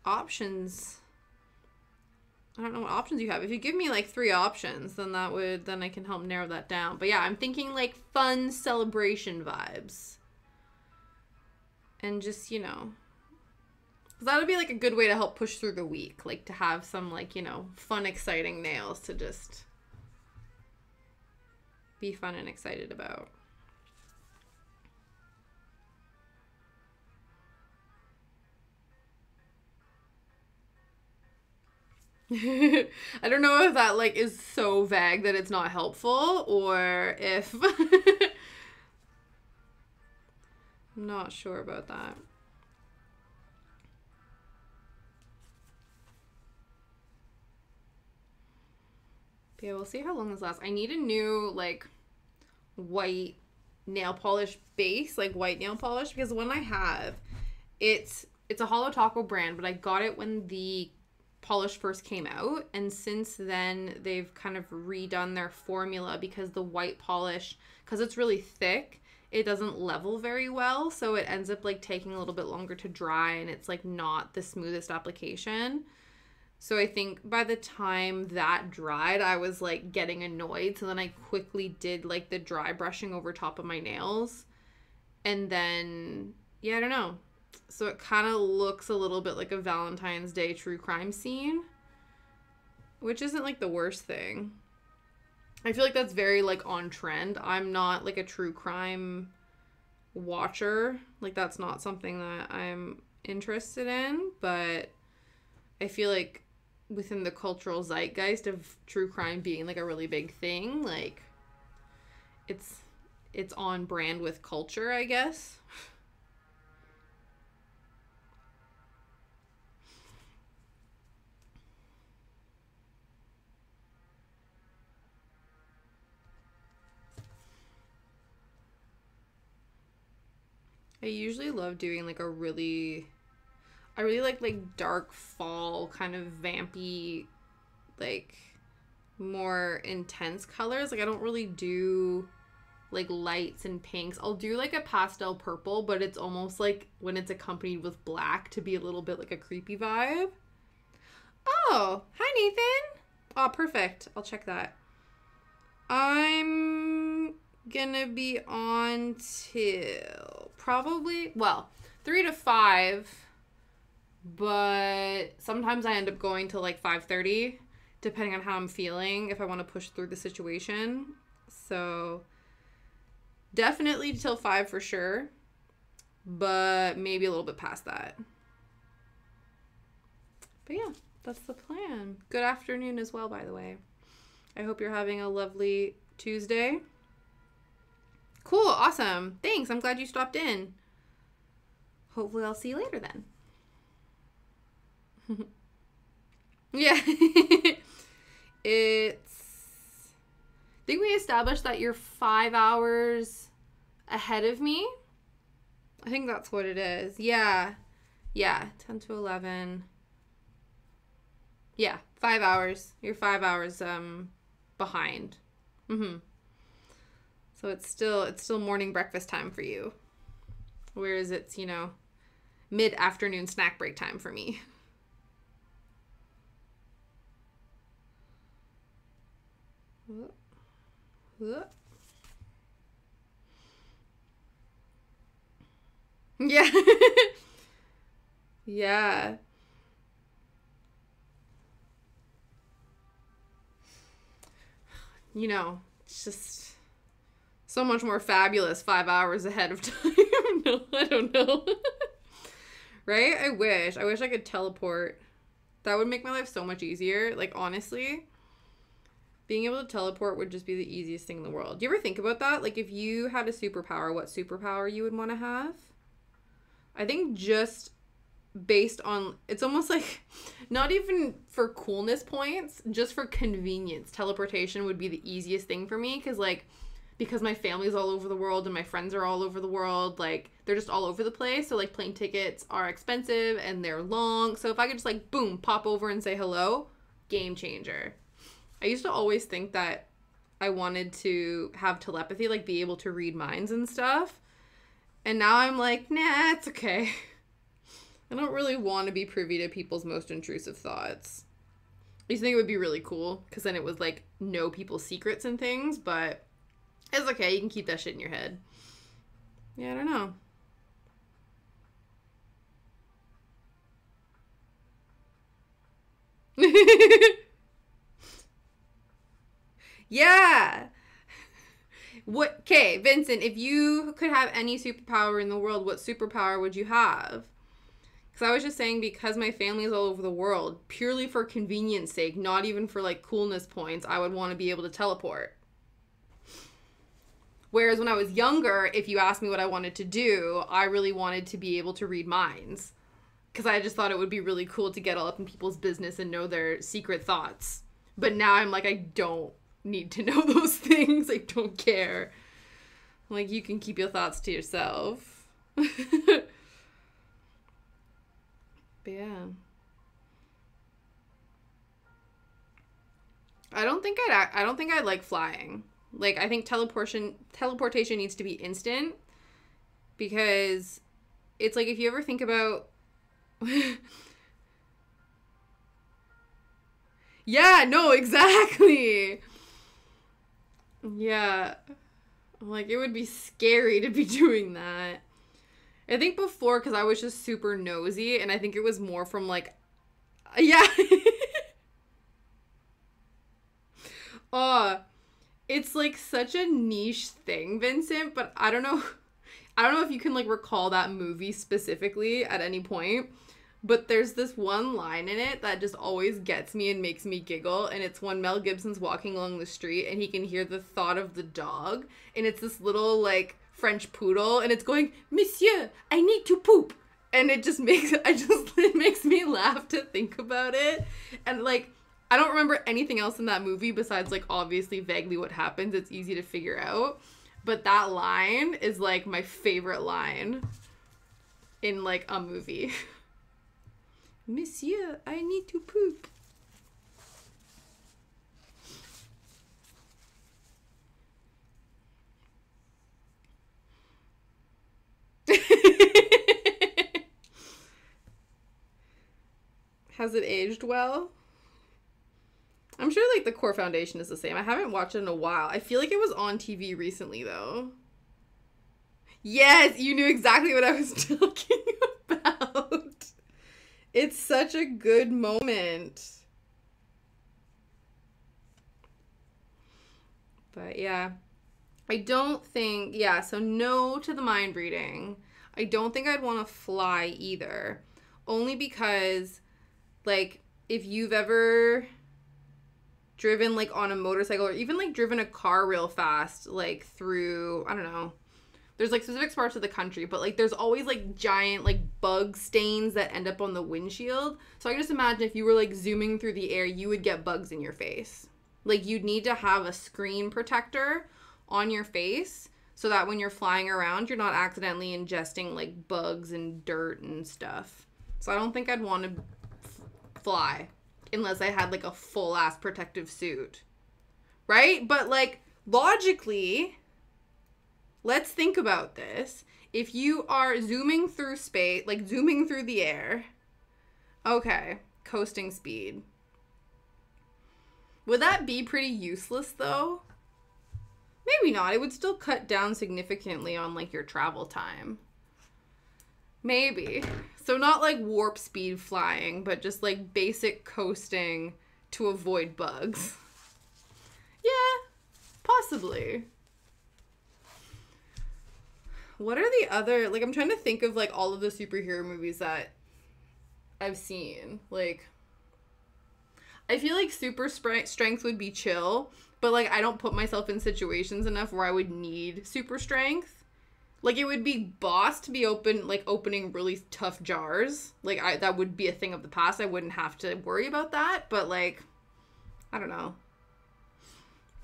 options. I don't know what options you have. If you give me like 3 options, then then I can help narrow that down. But yeah, I'm thinking like fun celebration vibes. And just, you know, because that would be like a good way to help push through the week. Like to have some like, you know, fun, exciting nails to just be fun and excited about. I don't know if that like is so vague that it's not helpful or if I'm not sure about that. But yeah, we'll see how long this lasts. I need a new like white nail polish base, like white nail polish, because the one I have, it's a Holo Taco brand, but I got it when the polish first came out, and since then they've kind of redone their formula because the white polish, because it's really thick, it doesn't level very well, so it ends up like taking a little bit longer to dry, and it's like not the smoothest application. So I think by the time that dried, I was like getting annoyed, so then I quickly did like the dry brushing over top of my nails, and then yeah, I don't know. So it kind of looks a little bit like a Valentine's Day true crime scene, which isn't like the worst thing. I feel like that's very like on trend. I'm not like a true crime watcher. Like that's not something that I'm interested in, but I feel like within the cultural zeitgeist of true crime being like a really big thing. Like it's on brand with culture, I guess. I usually love doing like I really like dark fall kind of vampy, like more intense colors. Like I don't really do like lights and pinks. I'll do like a pastel purple, but it's almost like when it's accompanied with black to be a little bit like a creepy vibe. Oh, hi Nathan. Oh, perfect. I'll check that. I'm gonna be on till probably, well, 3 to 5, but sometimes I end up going to like 5:30 depending on how I'm feeling, if I want to push through the situation. So definitely till 5 for sure, but maybe a little bit past that. But yeah, that's the plan. Good afternoon as well, by the way. I hope you're having a lovely Tuesday. Cool, awesome. Thanks, I'm glad you stopped in. Hopefully I'll see you later then. Yeah. I think we established that you're 5 hours ahead of me. I think that's what it is. Yeah. Yeah, 10 to 11. Yeah, 5 hours. You're 5 hours behind. So it's still morning breakfast time for you. Whereas it's, you know, mid-afternoon snack break time for me. Yeah. Yeah. You know, it's just so much more fabulous 5 hours ahead of time. No, I don't know. Right? I wish I could teleport. That would make my life so much easier. Like, honestly, being able to teleport would just be the easiest thing in the world. Do you ever think about that? Like, if you had a superpower, what superpower you would want to have? I think just based on, it's almost like, not even for coolness points, just for convenience. Teleportation would be the easiest thing for me, because my family's all over the world and my friends are all over the world. Like, they're just all over the place. So, like, plane tickets are expensive and they're long. So if I could just, like, boom, pop over and say hello, game changer. I used to always think that I wanted to have telepathy, like, be able to read minds and stuff. And now I'm like, nah, it's okay. I don't really want to be privy to people's most intrusive thoughts. I used to think it would be really cool, because then it was, like, know people's secrets and things, but it's okay. You can keep that shit in your head. Yeah, I don't know. Yeah. Okay, Vincent, if you could have any superpower in the world, what superpower would you have? Because I was just saying, because my family is all over the world, purely for convenience sake, not even for, like, coolness points, I would want to be able to teleport. Whereas when I was younger, if you asked me what I wanted to do, I really wanted to be able to read minds. Because I just thought it would be really cool to get all up in people's business and know their secret thoughts. But now I'm like, I don't need to know those things. I don't care. Like, you can keep your thoughts to yourself. But yeah. I don't think I'd like flying. Like, I think teleportation needs to be instant, because it's like, if you ever think about yeah, no, exactly. Yeah. Like, it would be scary to be doing that. I think before, because I was just super nosy, and I think it was more from, like, yeah. It's, like, such a niche thing, Vincent, but I don't know if you can, like, recall that movie specifically at any point, But there's this one line in it that just always gets me and makes me giggle, and it's when Mel Gibson's walking along the street and he can hear the thought of the dog, and it's this little, like, French poodle, and it's going, "Monsieur, I need to poop." And it just makes, it makes me laugh to think about it. And, like, I don't remember anything else in that movie besides, like, obviously vaguely what happens. It's easy to figure out. But that line is, like, my favorite line in, like, a movie. "Monsieur, I need to poop." Has it aged well? I'm sure, like, the core foundation is the same. I haven't watched it in a while. I feel like it was on TV recently, though. Yes, you knew exactly what I was talking about. It's such a good moment. But, yeah. I don't think... Yeah, so no to the mind reading. I don't think I'd want to fly either. Only because, like, if you've ever driven, like, on a motorcycle or even, like, driven a car real fast, like, through, I don't know, there's, like, specific parts of the country, but, like, there's always, like, giant, like, bug stains that end up on the windshield. So I can just imagine if you were, like, zooming through the air, you would get bugs in your face. Like, you'd need to have a screen protector on your face so that when you're flying around, you're not accidentally ingesting, like, bugs and dirt and stuff. So I don't think I'd want to fly unless I had, like, a full-ass protective suit. Right? But, like, logically, let's think about this. If you are zooming through space, like, zooming through the air, okay, coasting speed. Would that be pretty useless, though? Maybe not. It would still cut down significantly on, like, your travel time. Maybe. So not, like, warp speed flying, but just, like, basic coasting to avoid bugs. Yeah, possibly. What are the other... Like, I'm trying to think of, like, all of the superhero movies that I've seen. Like, I feel like super strength would be chill, but, like, I don't put myself in situations enough where I would need super strength. Like, it would be boss to be opening really tough jars. Like, that would be a thing of the past. I wouldn't have to worry about that. But, like, I don't know.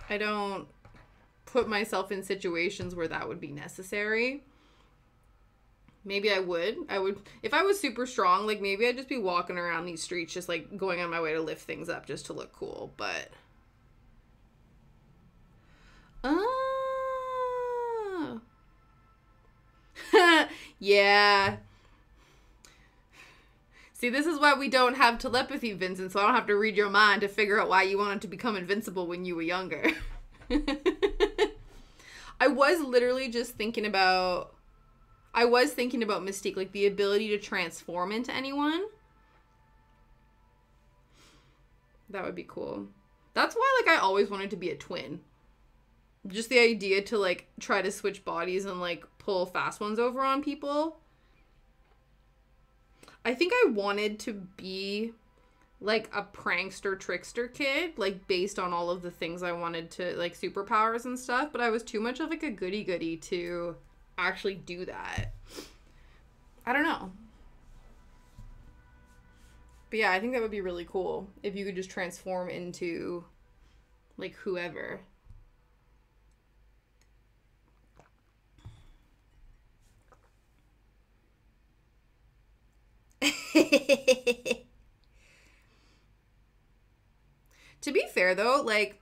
I don't put myself in situations where that would be necessary. Maybe I would. If I was super strong, like, maybe I'd just be walking around these streets just, like, going on my way to lift things up just to look cool. But... Yeah. See, this is why we don't have telepathy, Vincent, so I don't have to read your mind to figure out why you wanted to become invincible when you were younger. I was literally just thinking about... Mystique, like, the ability to transform into anyone. That would be cool. That's why, like, I always wanted to be a twin. Just the idea to, like, try to switch bodies and, like, pull fast ones over on people. I think I wanted to be, like, a prankster trickster kid, like, based on all of the things I wanted to, like, superpowers and stuff, but I was too much of, like, a goody-goody to actually do that. I don't know. But yeah, I think that would be really cool if you could just transform into, like, whoever. To be fair, though, like,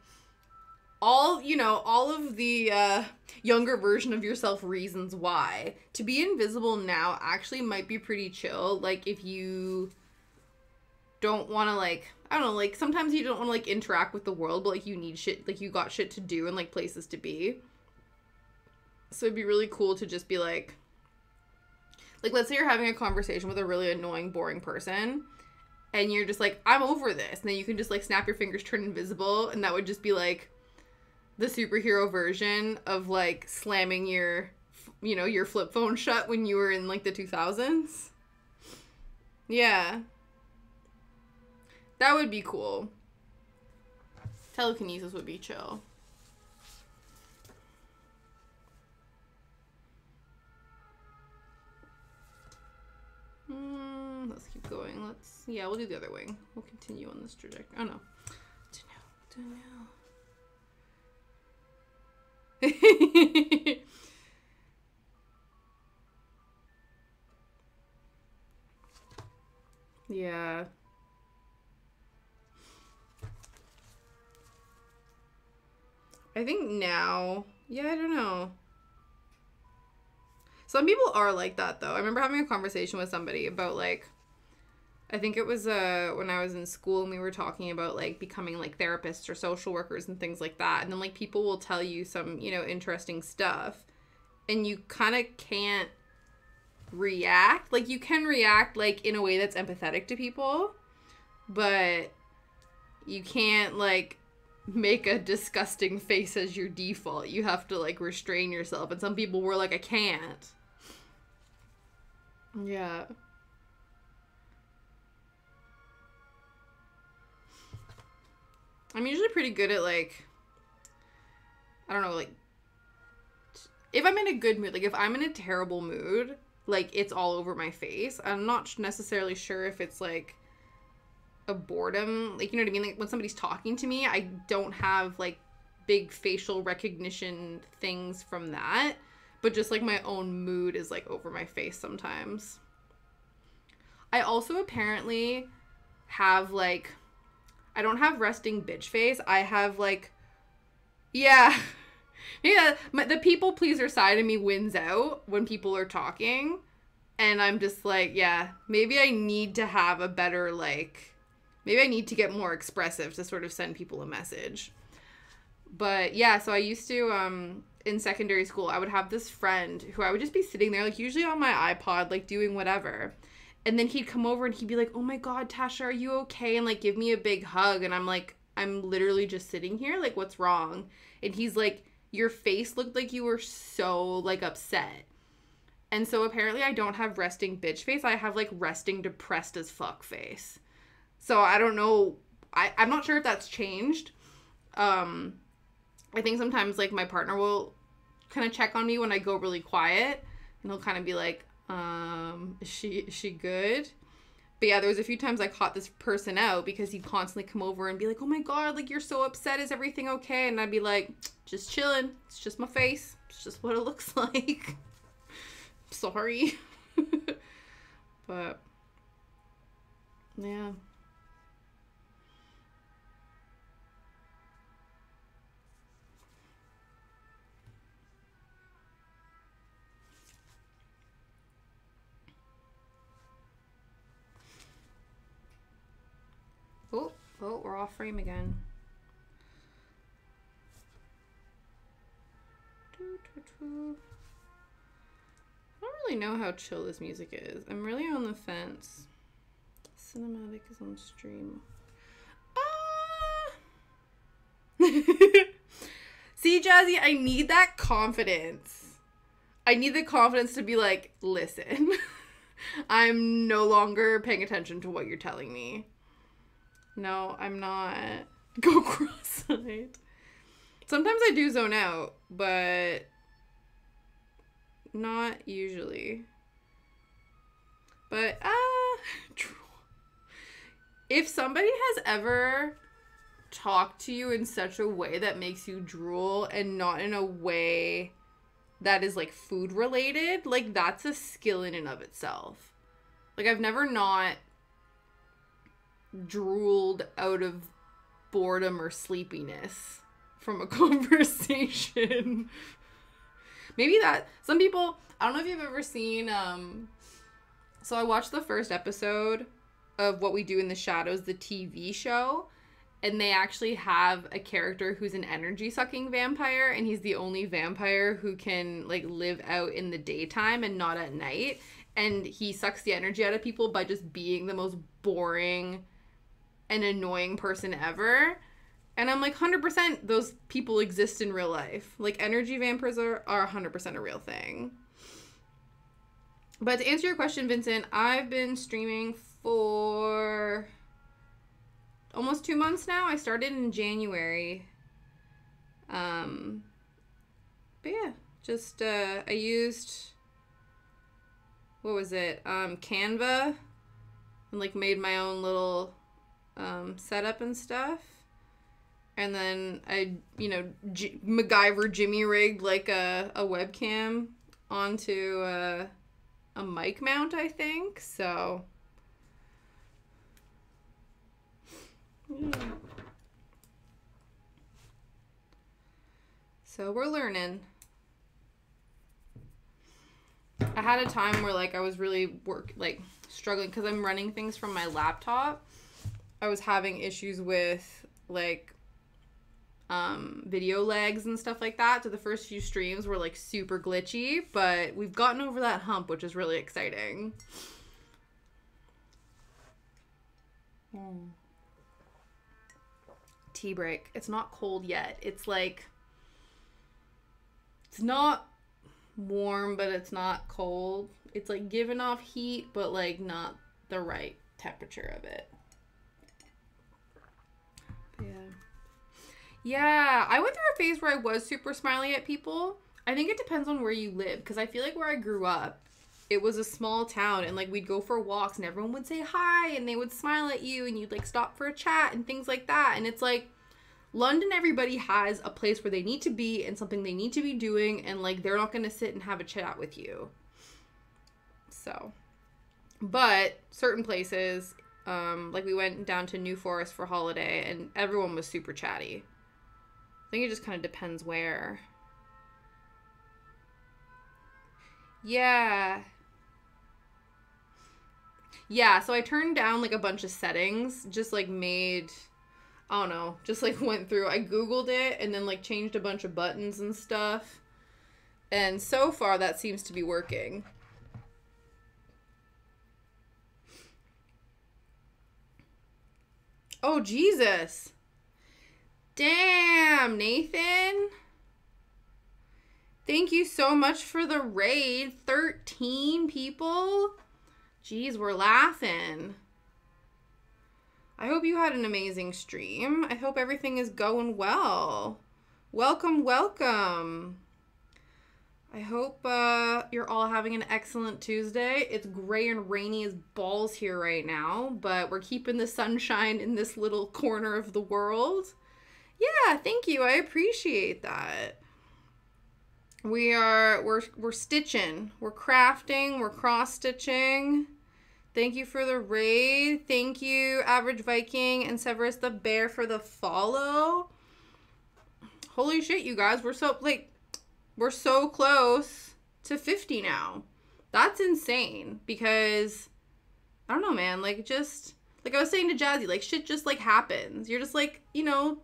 all of the younger version of yourself reasons why. To be invisible now actually might be pretty chill. Like, if you don't want to, like, I don't know, like, sometimes you don't want to, like, interact with the world, but, like, you need shit, like, you got shit to do and, like, places to be. So it'd be really cool to just be, like, let's say you're having a conversation with a really annoying, boring person, and you're just like, I'm over this. And then you can just, like, snap your fingers, turn invisible, and that would just be, like, the superhero version of, like, slamming your flip phone shut when you were in, like, the 2000s. Yeah. That would be cool. Telekinesis would be chill. Let's keep going. Yeah, we'll do the other wing. We'll continue on this trajectory. Oh, no. Yeah. I think now, yeah, I don't know. Some people are like that, though. I remember having a conversation with somebody about, like, I think it was when I was in school and we were talking about, like, becoming, like, therapists or social workers and things like that. And then, like, people will tell you some, you know, interesting stuff. And you kind of can't react. Like, you can react, like, in a way that's empathetic to people. But you can't, like, make a disgusting face as your default. You have to, like, restrain yourself. And some people were like, I can't. Yeah. I'm usually pretty good at, like, I don't know, like, if I'm in a good mood, like, if I'm in a terrible mood, like, it's all over my face. I'm not necessarily sure if it's, like, a boredom, like, you know what I mean? Like, when somebody's talking to me, I don't have, like, big facial recognition things from that, but just, like, my own mood is, like, over my face sometimes. I also apparently have, like, I don't have resting bitch face. I have, like, yeah. Yeah, the people pleaser side of me wins out when people are talking. And I'm just like, yeah, maybe I need to have a better, like, maybe I need to get more expressive to sort of send people a message. But, yeah, so I used to, in secondary school, I would have this friend who I would just be sitting there, like, usually on my iPod, like, doing whatever. And then he'd come over and he'd be like, oh my God, Tasha, are you okay? And, like, give me a big hug. And I'm like, I'm literally just sitting here. Like, what's wrong? And he's like, your face looked like you were so, like, upset. And so apparently I don't have resting bitch face. I have, like, resting depressed as fuck face. So I don't know. I'm not sure if that's changed. I think sometimes, like, my partner will kind of check on me when I go really quiet. And he'll kind of be like, is she good? But yeah, there was a few times I caught this person out because he'd constantly come over and be like, oh my God, like, you're so upset. Is everything okay? And I'd be like, just chilling. It's just my face. It's just what it looks like. Sorry. But yeah. Oh, we're off frame again. I don't really know how chill this music is. I'm really on the fence. Cinematic is on stream. See, Jazzy, I need that confidence. I need the confidence to be like, listen, I'm no longer paying attention to what you're telling me. No, I'm not. Go cross-eyed. Sometimes I do zone out, but not usually. But, if somebody has ever talked to you in such a way that makes you drool and not in a way that is, like, food related, like, that's a skill in and of itself. Like, I've never not drooled out of boredom or sleepiness from a conversation. Maybe that, some people, I don't know if you've ever seen, so I watched the first episode of What We Do in the Shadows, the TV show, and they actually have a character who's an energy-sucking vampire, and he's the only vampire who can, like, live out in the daytime and not at night, and he sucks the energy out of people by just being the most boring and annoying person ever. And I'm like, 100% those people exist in real life. Like, energy vampires are 100% a real thing. But to answer your question, Vincent, I've been streaming for almost 2 months now. I started in January. But yeah, just, I used, what was it? Canva, and like made my own little, setup and stuff. And then I, you know, MacGyver Jimmy rigged like a webcam onto a mic mount, I think. So, yeah. So we're learning. I had a time where like I was really struggling because I'm running things from my laptop. I was having issues with like video lags and stuff like that. So the first few streams were like super glitchy, but we've gotten over that hump, which is really exciting. Tea break. It's not cold yet. It's like, it's not warm, but it's not cold. It's like giving off heat, but like not the right temperature of it. Yeah. Yeah, I went through a phase where I was super smiley at people. I think it depends on where you live, because I feel like where I grew up, it was a small town, and like we'd go for walks and everyone would say hi and they would smile at you and you'd like stop for a chat and things like that. And it's like London, everybody has a place where they need to be and something they need to be doing, and like they're not going to sit and have a chat with you. So, but certain places, like we went down to New Forest for holiday and everyone was super chatty. I think it just kind of depends where. Yeah. Yeah, so I turned down like a bunch of settings, just like made, I don't know, just like went through, I Googled it and then like changed a bunch of buttons and stuff. And so far that seems to be working. Oh, Jesus. Damn, Nathan. Thank you so much for the raid. 13 people. Jeez, we're laughing. I hope you had an amazing stream. I hope everything is going well. Welcome, welcome. I hope you're all having an excellent Tuesday. It's gray and rainy as balls here right now, but we're keeping the sunshine in this little corner of the world. Yeah, thank you. I appreciate that. We're stitching. We're crafting. We're cross-stitching. Thank you for the raid. Thank you, Average Viking and Severus the Bear, for the follow. Holy shit, you guys. We're so close to 50 now. That's insane because, I don't know, man. Like, just, like I was saying to Jazzy, like, shit just, like, happens. You're just, like, you know,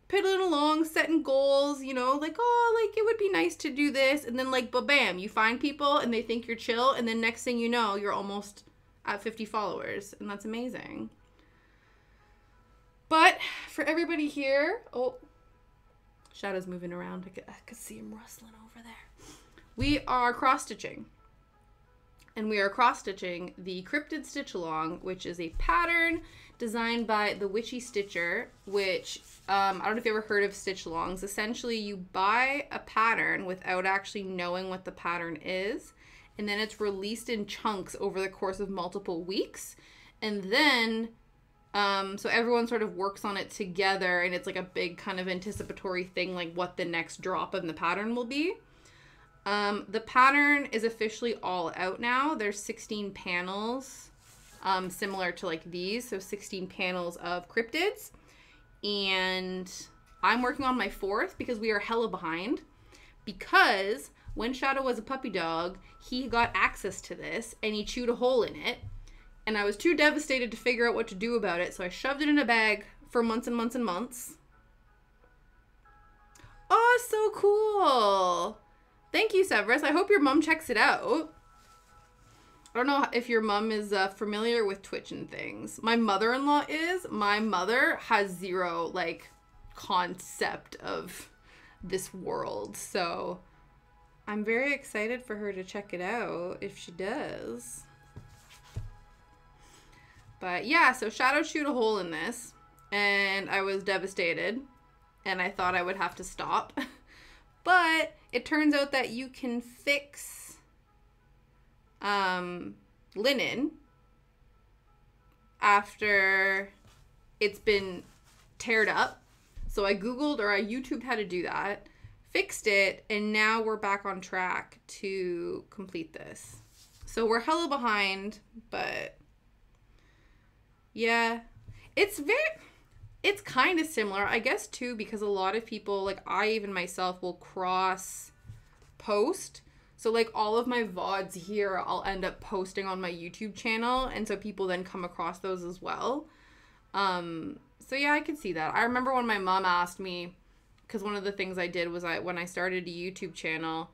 piddling along, setting goals, you know, like, oh, like, it would be nice to do this. And then, like, bam, you find people and they think you're chill. And then next thing you know, you're almost at 50 followers. And that's amazing. But for everybody here, oh, Shadow's moving around. I could see him rustling over there. We are cross-stitching. And we are cross-stitching the Cryptid Stitch Along, which is a pattern designed by the Witchy Stitcher, which, I don't know if you ever heard of Stitch Alongs. Essentially, you buy a pattern without actually knowing what the pattern is, and then it's released in chunks over the course of multiple weeks. And then, so everyone sort of works on it together, and it's like a big kind of anticipatory thing, like what the next drop in the pattern will be. The pattern is officially all out now. There's 16 panels, similar to like these. So 16 panels of cryptids. And I'm working on my 4th because we are hella behind. Because when Shadow was a puppy dog, he got access to this and he chewed a hole in it. And I was too devastated to figure out what to do about it. So I shoved it in a bag for months and months and months. Oh, so cool. Thank you, Severus. I hope your mom checks it out. I don't know if your mom is familiar with Twitch and things. My mother-in-law is. My mother has zero, like, concept of this world. So I'm very excited for her to check it out if she does. But yeah, so Shadow chewed a hole in this, and I was devastated, and I thought I would have to stop. But it turns out that you can fix linen after it's been teared up. So I Googled or I YouTubed how to do that, fixed it, and now we're back on track to complete this. So we're hella behind, but yeah, it's kind of similar, I guess, too, because a lot of people, like I even myself, will cross post. So like all of my VODs here, I'll end up posting on my YouTube channel, and so people then come across those as well. So yeah, I could see that. I remember when my mom asked me, because one of the things I did was when I started a YouTube channel,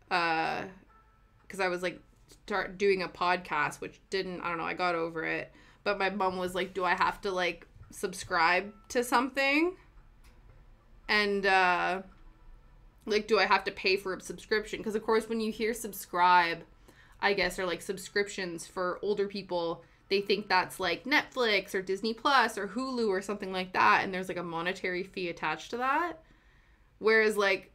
because I was like start doing a podcast, which didn't, I don't know, I got over it. But my mom was like, do I have to like subscribe to something? And like, do I have to pay for a subscription? Because of course when you hear subscribe, I guess, or like subscriptions for older people, they think that's like Netflix or Disney Plus or Hulu or something like that, and there's like a monetary fee attached to that. Whereas like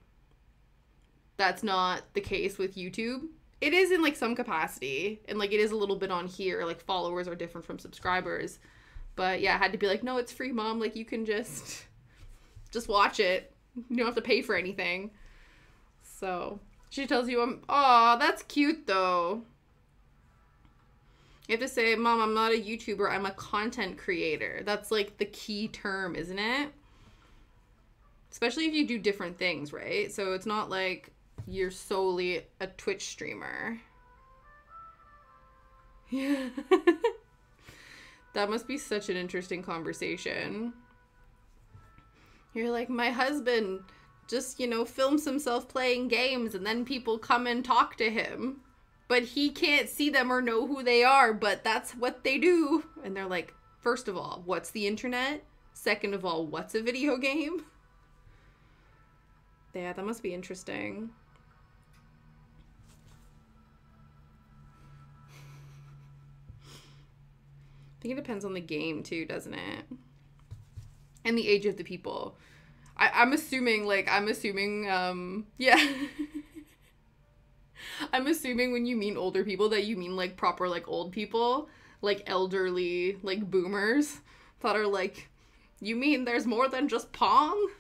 that's not the case with YouTube. It is in like some capacity, and like it is a little bit on here, like followers are different from subscribers. But yeah, I had to be like, no, it's free, Mom. Like you can just watch it. You don't have to pay for anything. So she tells you, "Aw, that's cute though." You have to say, Mom, I'm not a YouTuber, I'm a content creator. That's like the key term, isn't it? Especially if you do different things, right? So it's not like you're solely a Twitch streamer. Yeah. That must be such an interesting conversation. You're like, my husband just, films himself playing games, and then people come and talk to him. But he can't see them or know who they are, but that's what they do. And they're like, first of all, what's the internet? Second of all, what's a video game? Yeah, that must be interesting. I think it depends on the game too, doesn't it? And the age of the people. I'm assuming, yeah. I'm assuming when you mean older people that you mean like proper like old people, like elderly, like boomers that are like, you mean there's more than just Pong?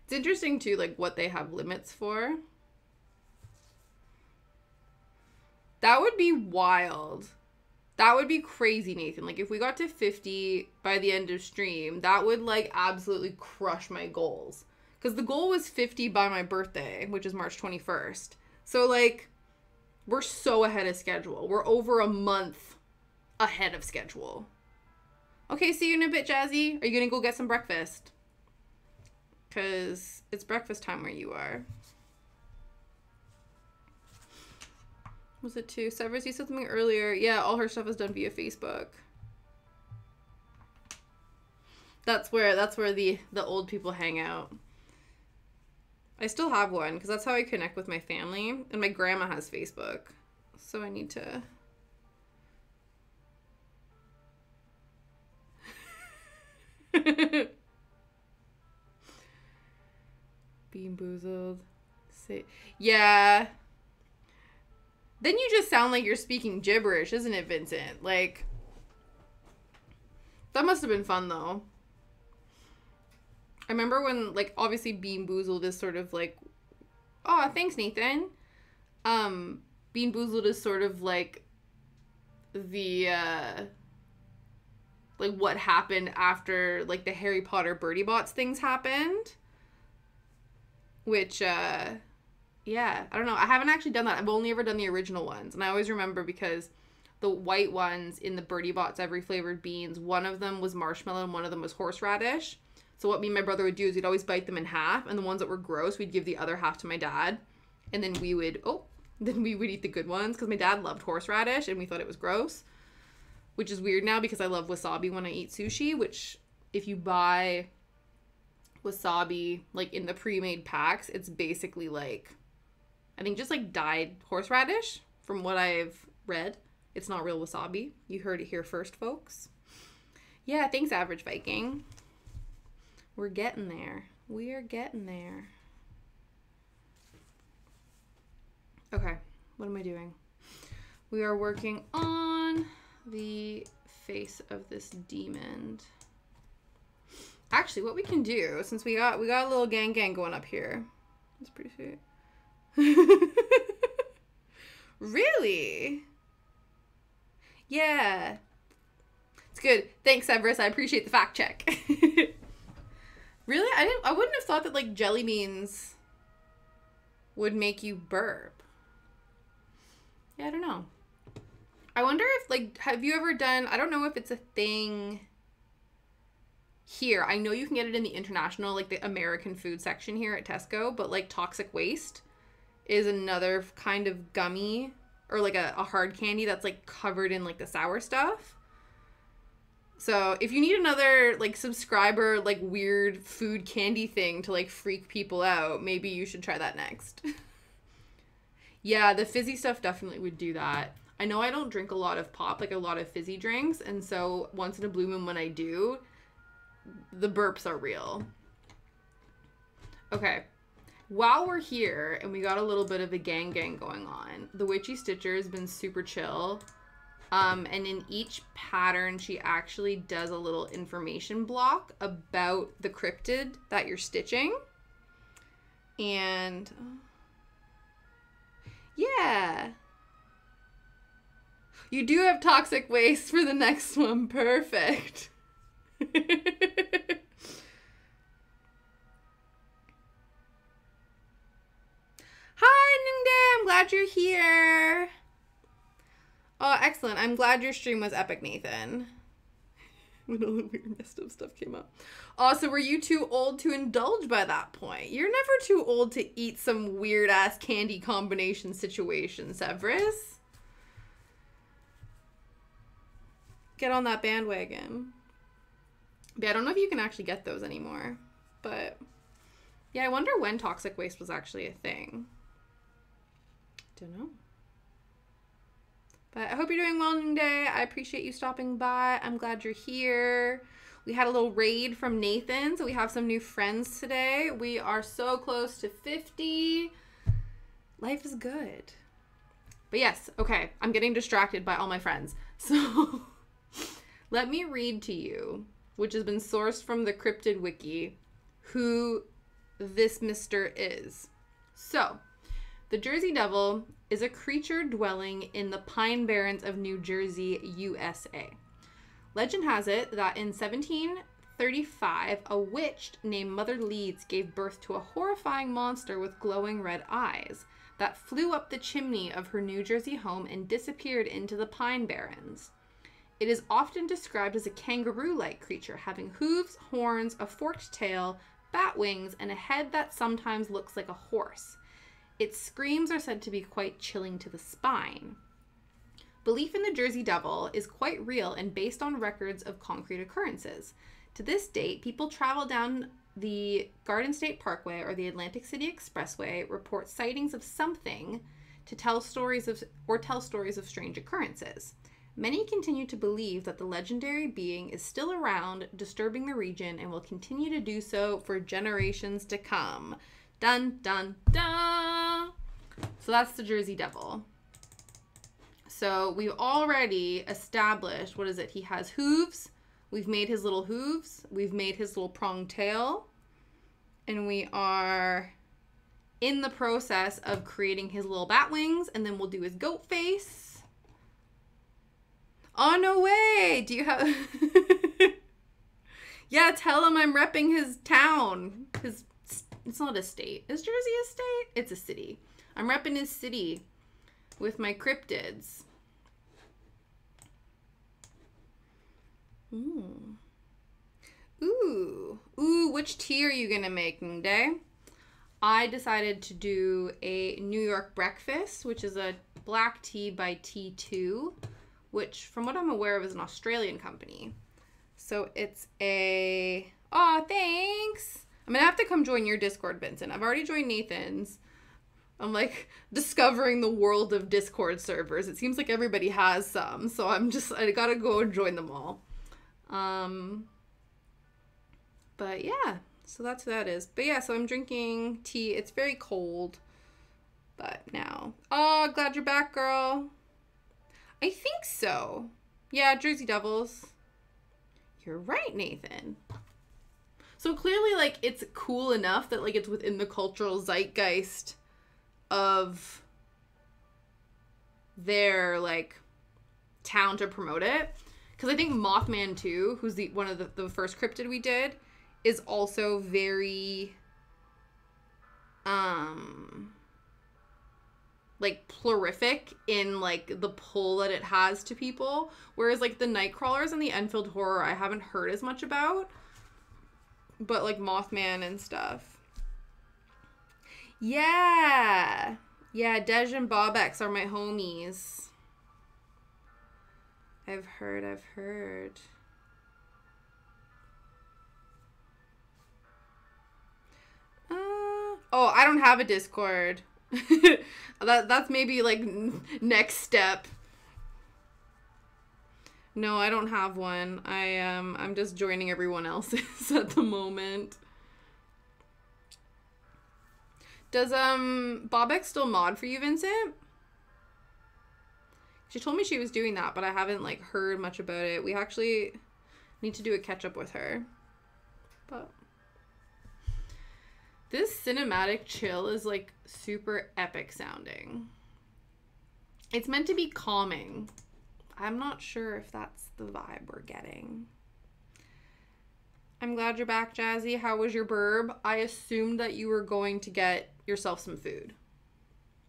It's interesting too, like what they have limits for. That would be wild. That would be crazy, Nathan. Like if we got to 50 by the end of stream, that would like absolutely crush my goals. Because the goal was 50 by my birthday, which is March 21st. So, like, we're so ahead of schedule. We're over a month ahead of schedule. Okay, see you in a bit, Jazzy. Are you going to go get some breakfast? Because it's breakfast time where you are. Was it too? Severus, you said something earlier. Yeah, all her stuff is done via Facebook. That's where the old people hang out. I still have one because that's how I connect with my family, and my grandma has Facebook, so I need to. Bean boozled. Say, yeah. Then you just sound like you're speaking gibberish, isn't it, Vincent? Like, that must have been fun though. I remember when, like, obviously Bean Boozled is sort of like, oh, thanks, Nathan. Bean Boozled is sort of like the, like, what happened after, like, the Harry Potter Birdie Bots things happened. Which, yeah, I don't know. I haven't actually done that. I've only ever done the original ones. And I always remember because the white ones in the Birdie Bots Every Flavored Beans, one of them was marshmallow and one of them was horseradish. So what me and my brother would do is we'd always bite them in half, and the ones that were gross, we'd give the other half to my dad. And then we would eat the good ones, because my dad loved horseradish, and we thought it was gross. Which is weird now, because I love wasabi when I eat sushi, which, if you buy wasabi, like, in the pre-made packs, it's basically, like, I think just, like, dyed horseradish, from what I've red. It's not real wasabi. You heard it here first, folks. Yeah, thanks, Average Viking. We're getting there. We are getting there. Okay, what am I doing? We are working on the face of this demon. Actually, what we can do, since we got a little gang going up here. That's pretty sweet. Really? Yeah. It's good. Thanks, Everest. I appreciate the fact check. Really? I wouldn't have thought that like jelly beans would make you burp. Yeah, I don't know. I wonder if like, have you ever done, I don't know if it's a thing here. I know you can get it in the international, like the American food section here at Tesco, but like toxic waste is another kind of gummy or like a hard candy that's like covered in like the sour stuff. So if you need another like subscriber, like weird food candy thing to like freak people out, maybe you should try that next. Yeah, the fizzy stuff definitely would do that. I know I don't drink a lot of pop, like a lot of fizzy drinks. And so once in a blue moon when I do, the burps are real. Okay. While we're here and we got a little bit of a gang going on, the Witchy Stitcher has been super chill. And in each pattern, she actually does a little information block about the cryptid that you're stitching. And yeah. You do have toxic waste for the next one. Perfect. Hi, Ningde. I'm glad you're here. Oh, excellent. I'm glad your stream was epic, Nathan. When all the weird messed up stuff came up. Oh, so were you too old to indulge by that point? You're never too old to eat some weird-ass candy combination situation, Severus. Get on that bandwagon. But I don't know if you can actually get those anymore. But yeah, I wonder when toxic waste was actually a thing. Don't know. But I hope you're doing well today. I appreciate you stopping by. I'm glad you're here. We had a little raid from Nathan, so we have some new friends today. We are so close to 50. Life is good. But yes, okay, I'm getting distracted by all my friends. So let me read to you, which has been sourced from the Cryptid Wiki, who this Mr. is. So, the Jersey Devil is a creature dwelling in the Pine Barrens of New Jersey, USA. Legend has it that in 1735, a witch named Mother Leeds gave birth to a horrifying monster with glowing red eyes that flew up the chimney of her New Jersey home and disappeared into the Pine Barrens. It is often described as a kangaroo-like creature, having hooves, horns, a forked tail, bat wings, and a head that sometimes looks like a horse. Its screams are said to be quite chilling to the spine. Belief in the Jersey Devil is quite real and based on records of concrete occurrences. To this date, people travel down the Garden State Parkway or the Atlantic City Expressway report sightings of something to tell stories of strange occurrences. Many continue to believe that the legendary being is still around, disturbing the region, and will continue to do so for generations to come. Dun, dun, dun! So that's the Jersey Devil. So we've already established, what is it? He has hooves. We've made his little hooves. We've made his little pronged tail. And we are in the process of creating his little bat wings. And then we'll do his goat face. Oh, no way! Do you have... Yeah, tell him I'm repping his town. It's not a state. Is Jersey a state? It's a city. I'm repping his city with my cryptids. Ooh. Ooh. Ooh, which tea are you going to make today? I decided to do a New York breakfast, which is a black tea by T2, which from what I'm aware of is an Australian company. So it's a... Aw, thanks! I'm going to have to come join your Discord, Vincent. I've already joined Nathan's. I'm like discovering the world of Discord servers. It seems like everybody has some, so I gotta go and join them all. But yeah, so that's who that is. But yeah, so I'm drinking tea. It's very cold, but now. Oh, glad you're back, girl. I think so. Yeah, Jersey Devils. You're right, Nathan. So clearly, like, it's cool enough that, like, it's within the cultural zeitgeist of their, like, town to promote it. Because I think Mothman 2, who's one of the first cryptid we did, is also very, like, plurific in, like, the pull that it has to people. Whereas, like, the Nightcrawlers and the Enfield Horror I haven't heard as much about. But, like, Mothman and stuff. Yeah. Yeah, Dej and Bobex are my homies. I've heard. Oh, I don't have a Discord. That's maybe, like, next step. No, I don't have one. I'm just joining everyone else's at the moment. Does Bobex still mod for you, Vincent? She told me she was doing that, but I haven't, like, heard much about it. We actually need to do a catch up with her. But this cinematic chill is, like, super epic sounding. It's meant to be calming. I'm not sure if that's the vibe we're getting. I'm glad you're back, Jazzy. How was your burb? I assumed that you were going to get yourself some food.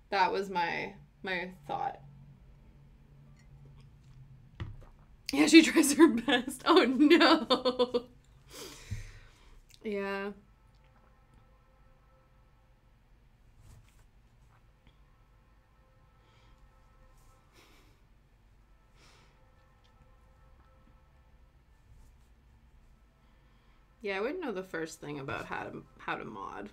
That was my thought. Yeah, she tries her best. Oh, no. Yeah. Yeah, I wouldn't know the first thing about how to mod.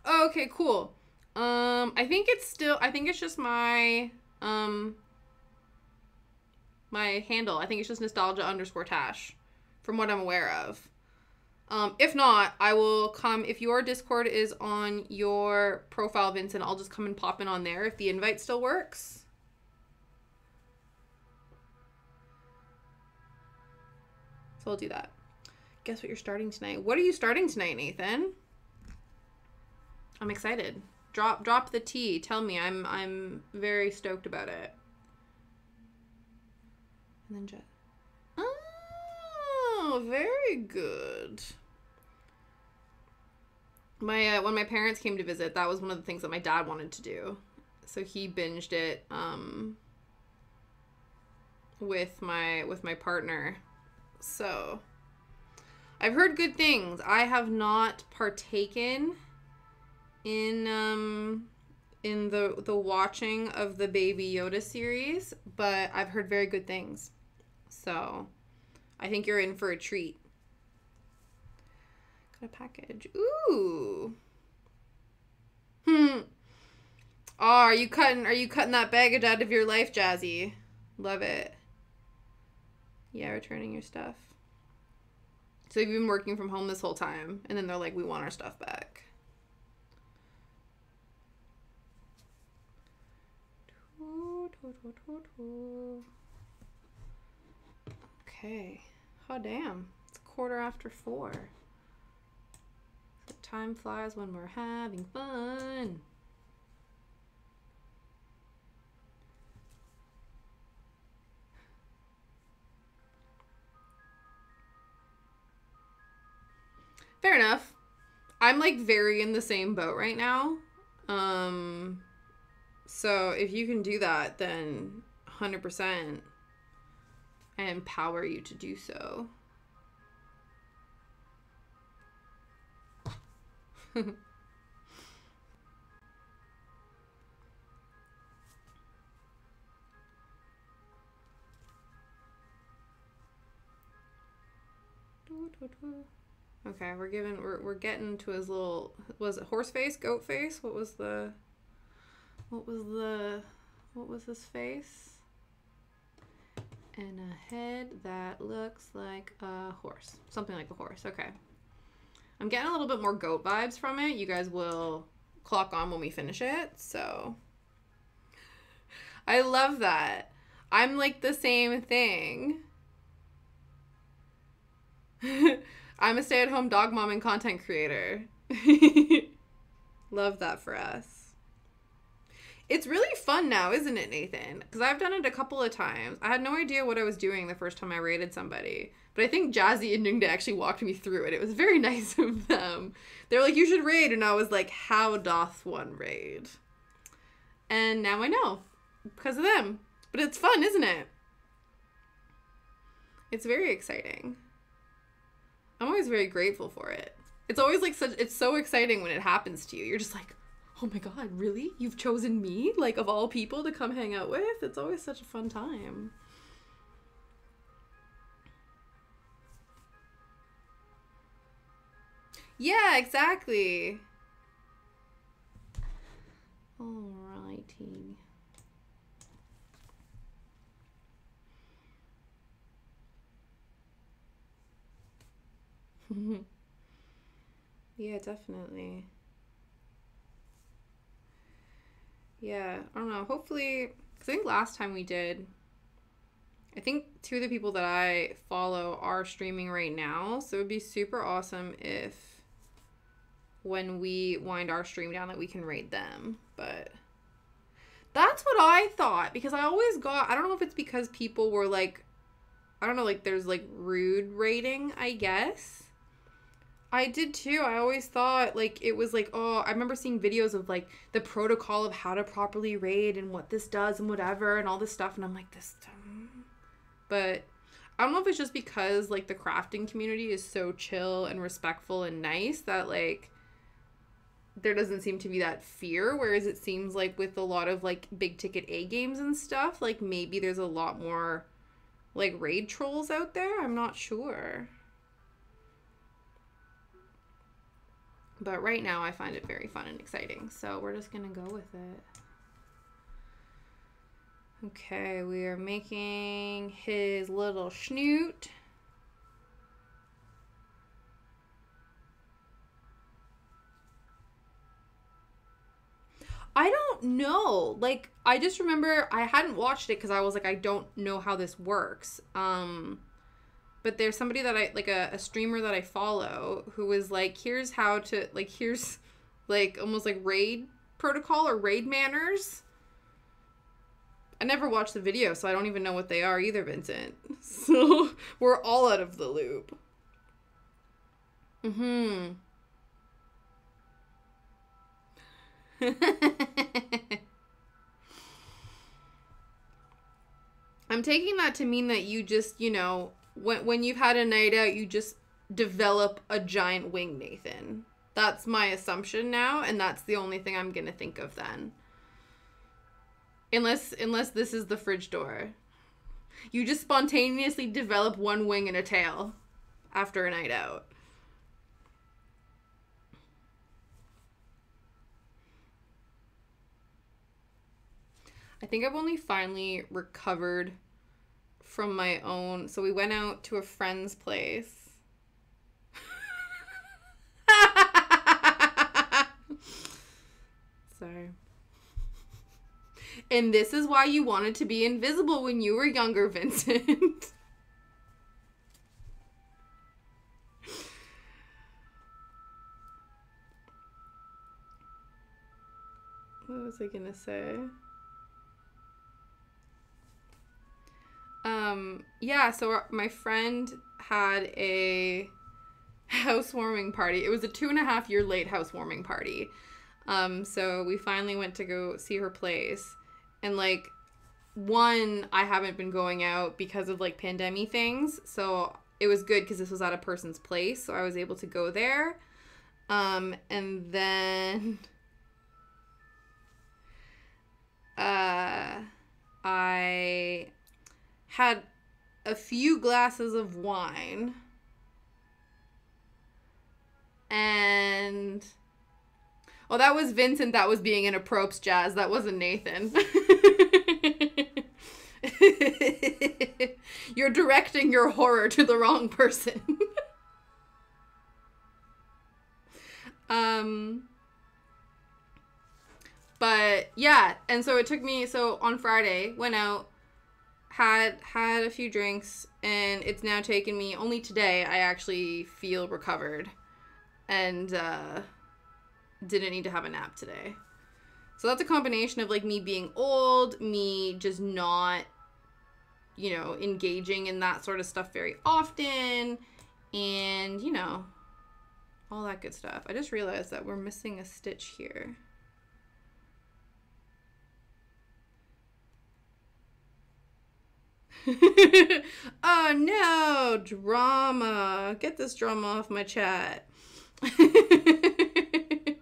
Oh, okay, cool. I think it's just my my handle. I think it's just nostalgia_tash from what I'm aware of. If not, I will come, if your Discord is on your profile, Vincent, I'll just come and pop in on there if the invite still works. So I'll do that. Guess what you're starting tonight? What are you starting tonight, Nathan? I'm excited. Drop the tea. Tell me. I'm very stoked about it. And then just... Oh, very good. My when my parents came to visit, that was one of the things that my dad wanted to do. So he binged it with my partner. So I've heard good things. I have not partaken in the watching of the Baby Yoda series, but I've heard very good things. So I think you're in for a treat. Got a package. Ooh. Oh, are you cutting that baggage out of your life, Jazzy? Love it. Yeah, returning your stuff. So you've been working from home this whole time, and then they're like, we want our stuff back. Okay. Oh, damn. It's 4:15. The time flies when we're having fun. Fair enough. I'm, like, very in the same boat right now. So if you can do that, then 100% I empower you to do so. Okay, we're getting to his little, was it horse face, goat face? What was his face? And a head that looks like a horse. Something like a horse. Okay. I'm getting a little bit more goat vibes from it. You guys will clock on when we finish it. So I love that. I'm like the same thing. I'm a stay-at-home dog mom and content creator. Love that for us. It's really fun now, isn't it, Nathan? Because I've done it a couple of times. I had no idea what I was doing the first time I raided somebody. But I think Jazzy and Ningda actually walked me through it. It was very nice of them. They were like, you should raid. And I was like, how doth one raid? And now I know. Because of them. But it's fun, isn't it? It's very exciting. I'm always very grateful for it. It's always like it's so exciting when it happens to you. You're just like, oh my God, really? You've chosen me, like, of all people to come hang out with? It's always such a fun time. Yeah, exactly. Alrighty. Yeah, definitely. Yeah, I don't know. Hopefully, because I think last time we did, I think 2 of the people that I follow are streaming right now. So it would be super awesome if when we wind our stream down that we can raid them. But that's what I thought, because I always got, I don't know if it's because people were like, I don't know, like there's like rude raiding, I guess. I did too. I always thought like it was like, oh, I remember seeing videos of like the protocol of how to properly raid and what this does and whatever and all this stuff. And I'm like, this. But I don't know if it's just because like the crafting community is so chill and respectful and nice that like there doesn't seem to be that fear. Whereas it seems like with a lot of like big ticket A games and stuff, like maybe there's a lot more like raid trolls out there. I'm not sure. But right now, I find it very fun and exciting. So we're just going to go with it. Okay, we are making his little snoot. I don't know. Like, I just remember I hadn't watched it because I was like, I don't know how this works. But there's somebody that I, like a streamer that I follow who was like, here's how to, like, here's like almost like raid protocol or raid manners. I never watched the video, so I don't even know what they are either, Vincent. So we're all out of the loop. Mm-hmm. I'm taking that to mean that you just, you know, when you've had a night out, you just develop a giant wing, Nathan. That's my assumption now, and that's the only thing I'm gonna think of then. Unless this is the fridge door. You just spontaneously develop one wing and a tail after a night out. I think I've only finally recovered from my own. So we went out to a friend's place. Sorry. And this is why you wanted to be invisible when you were younger, Vincent. What was I gonna say? Yeah, so my friend had a housewarming party. It was a 2.5 year late housewarming party. So we finally went to go see her place. And, like, one, I haven't been going out because of, like, pandemic things. So it was good because this was at a person's place. So I was able to go there. And then I had a few glasses of wine. And... Oh, that was Vincent that was being inappropriate, Jazz. That wasn't Nathan. You're directing your horror to the wrong person. But yeah, and so it took me, so on Friday, went out, had a few drinks, and it's now taken me, only today I actually feel recovered, and didn't need to have a nap today. So that's a combination of like me being old, me just not, you know, engaging in that sort of stuff very often, and, you know, all that good stuff. I just realized that we're missing a stitch here. Oh no, drama. Get this drama off my chat. It's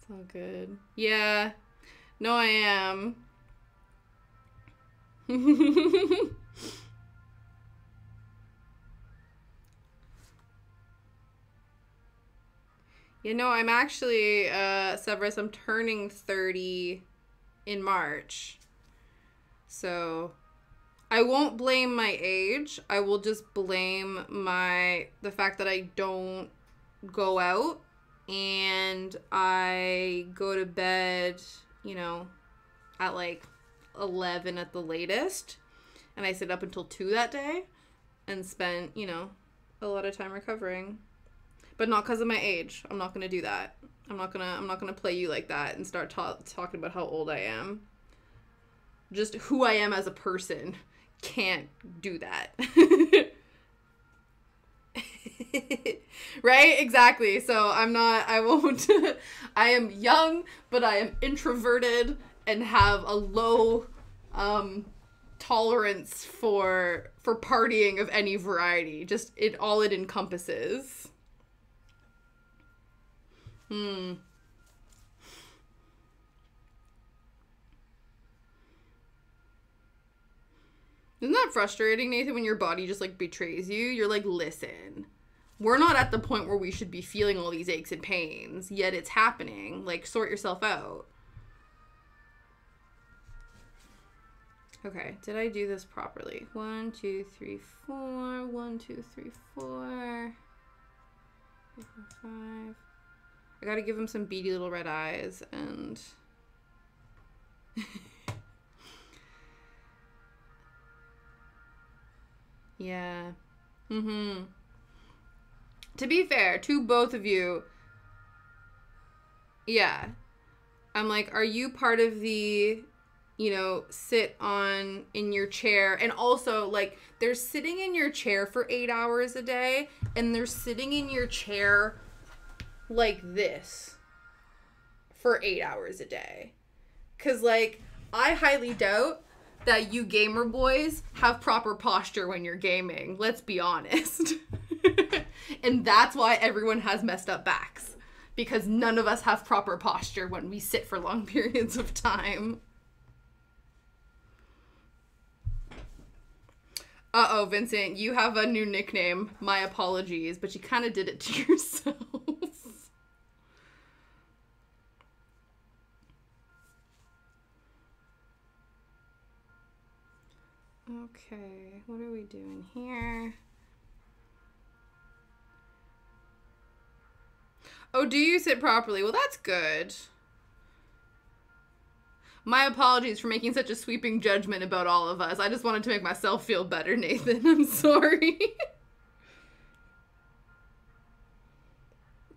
all good. Yeah. No, I am. You know, I'm actually, Severus, I'm turning 30 in March. So, I won't blame my age. I will just blame the fact that I don't go out and I go to bed, you know, at like 11 at the latest, and I sit up until 2 that day and spent, you know, a lot of time recovering. But not because of my age. I'm not gonna do that. I'm not gonna play you like that and start talking about how old I am. Just who I am as a person can't do that. Right? Exactly. So I won't. I am young, but I am introverted and have a low tolerance for partying of any variety. Just all it encompasses. Isn't that frustrating, Nathan, when your body just like betrays you? You're like, listen, we're not at the point where we should be feeling all these aches and pains, yet it's happening. Like, sort yourself out. Okay, did I do this properly? 1, 2, 3, 4. 1, 2, 3, 4. 3, 4, 5. I gotta give him some beady little red eyes and... Yeah. To be fair, to both of you, yeah. I'm like, are you part of the, you know, sit in your chair? And also, like, they're sitting in your chair for 8 hours a day, and they're sitting in your chair like this for 8 hours a day. 'Cause, like, I highly doubt that you gamer boys have proper posture when you're gaming. Let's be honest. And that's why everyone has messed up backs. Because none of us have proper posture when we sit for long periods of time. Uh-oh, Vincent, you have a new nickname. My apologies, but you kind of did it to yourself. Okay, what are we doing here? Oh, do you sit properly? Well, that's good. My apologies for making such a sweeping judgment about all of us. I just wanted to make myself feel better, Nathan. I'm sorry.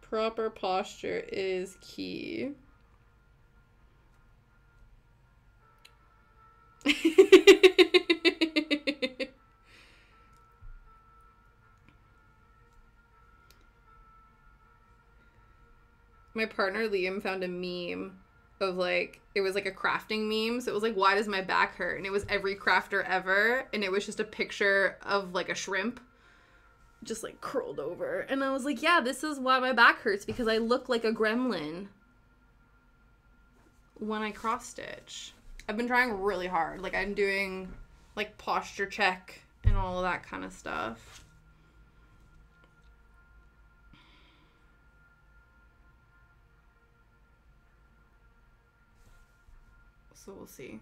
Proper posture is key. My partner Liam found a meme of like, it was like a crafting meme. So it was like, why does my back hurt? And it was every crafter ever. And it was just a picture of like a shrimp. just like curled over. And I was like, yeah, this is why my back hurts, because I look like a gremlin when I cross stitch. I've been trying really hard. Like, I'm doing like posture check and all of that kind of stuff. So we'll see.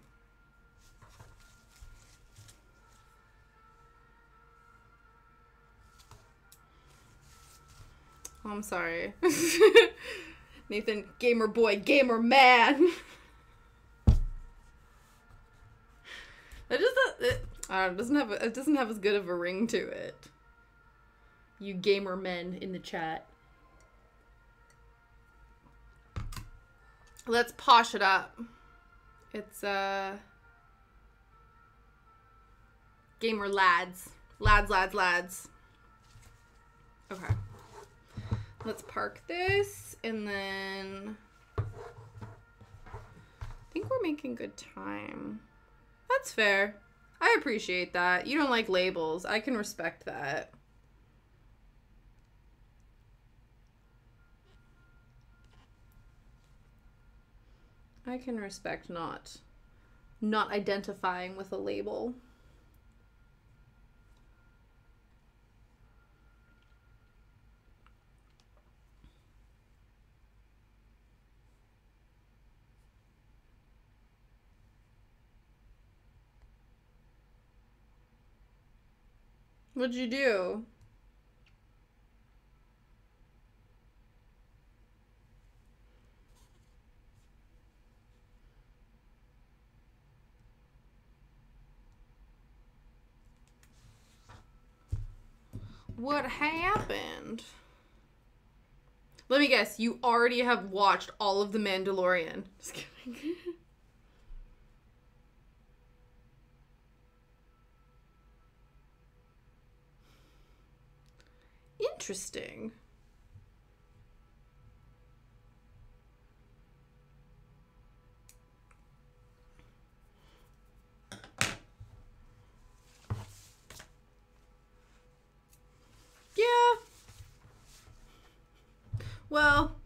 Oh, I'm sorry. Nathan, gamer boy, gamer man. That just it doesn't have as good of a ring to it. You gamer men in the chat. Let's posh it up. It's gamer lads. Lads. Okay. Let's park this, and then I think we're making good time. That's fair. I appreciate that. You don't like labels. I can respect that. I can respect not identifying with a label. What'd you do? What happened? Let me guess, you already have watched all of The Mandalorian. Just kidding. Interesting. Yeah. Well,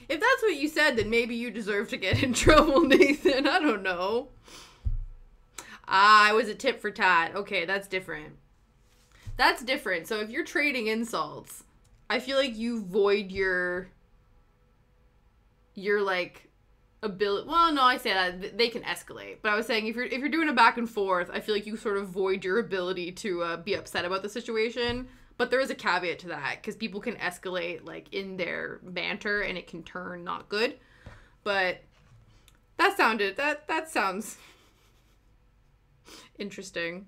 if that's what you said, then maybe you deserve to get in trouble, Nathan. I don't know. Ah, it was a tit for tat. Okay, that's different. That's different. So if you're trading insults, I feel like you void your like ability. Well, no, I say that they can escalate. But I was saying if you're doing a back and forth, I feel like you sort of void your ability to be upset about the situation. But there is a caveat to that, because people can escalate like in their banter and it can turn not good. But that sounds interesting.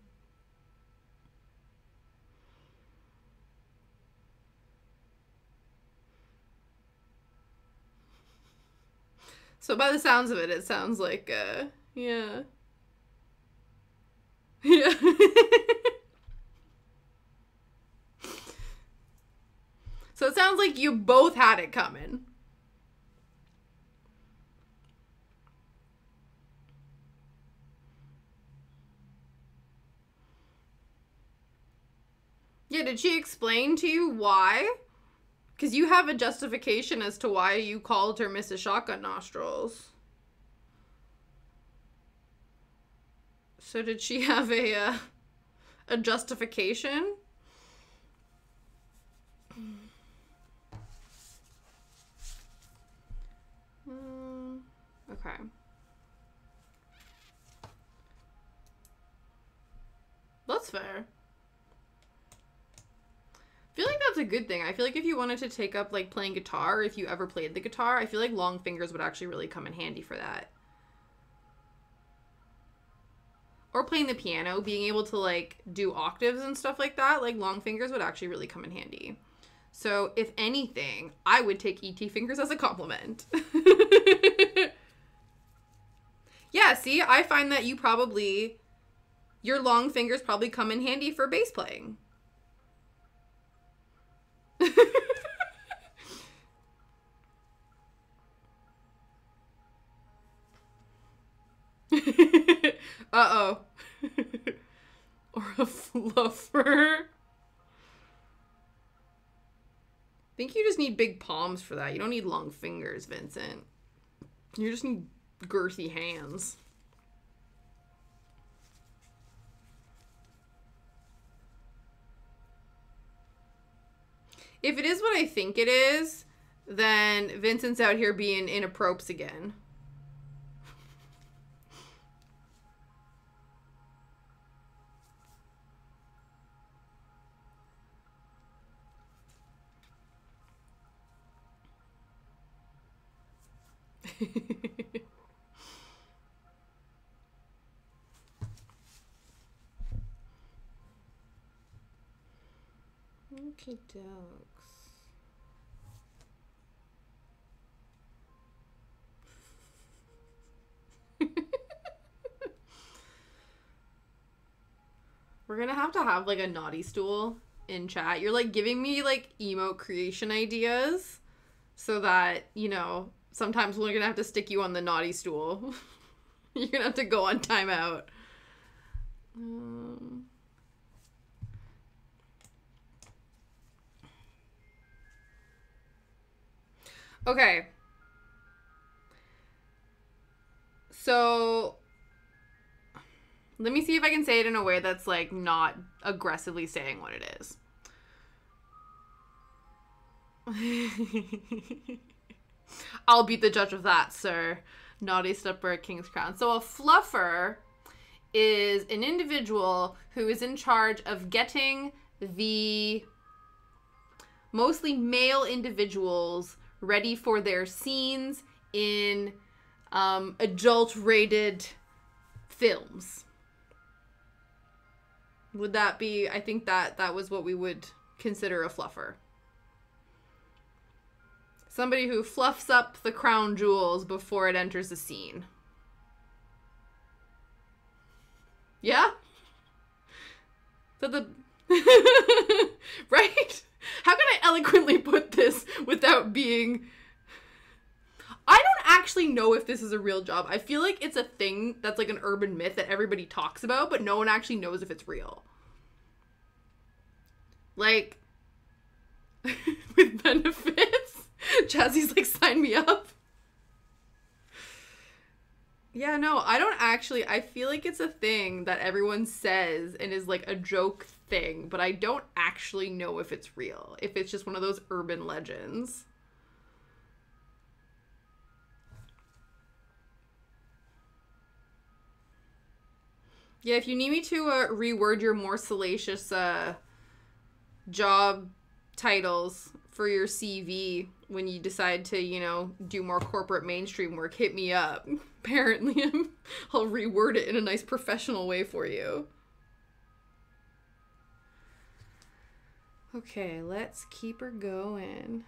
So by the sounds of it, it sounds like, yeah. Yeah. So it sounds like you both had it coming. Yeah, did she explain to you why? Because you have a justification as to why you called her Mrs. Shotgun Nostrils. So did she have a justification? Okay. That's fair. I feel like that's a good thing. I feel like if you wanted to take up like playing guitar, if you ever played the guitar, I feel like long fingers would actually really come in handy for that. Or playing the piano, being able to like do octaves and stuff like that, like long fingers would actually really come in handy. So if anything, I would take ET fingers as a compliment. Yeah, see, I find that your long fingers probably come in handy for bass playing. Uh-oh. Or a fluffer. think you just need big palms for that. You don't need long fingers, Vincent. You just need girthy hands. If it is what I think it is, then Vincent's out here being inappropriate again. Okay, dokes. We're gonna have to have like a naughty stool in chat. You're like giving me like emote creation ideas so that, you know, sometimes we're gonna have to stick you on the naughty stool. You're gonna have to go on timeout. Okay. So let me see if I can say it in a way that's like not aggressively saying what it is. I'll be the judge of that, sir. Naughty stepper at King's Crown. So a fluffer is an individual who is in charge of getting the mostly male individuals ready for their scenes in adult-rated films. Would that be, I think that was what we would consider a fluffer. Somebody who fluffs up the crown jewels before it enters the scene. Yeah? So the... Right? How can I eloquently put this without being... I don't actually know if this is a real job. I feel like it's a thing that's like an urban myth that everybody talks about, but no one actually knows if it's real. Like, with benefits? Jazzy's like, sign me up. Yeah, no, I don't actually, I feel like it's a thing that everyone says and is like a joke thing, but I don't actually know if it's real. If it's just one of those urban legends. Yeah, if you need me to reword your more salacious job titles for your CV when you decide to, you know, do more corporate mainstream work, hit me up. Apparently, I'll reword it in a nice professional way for you. Okay, let's keep her going.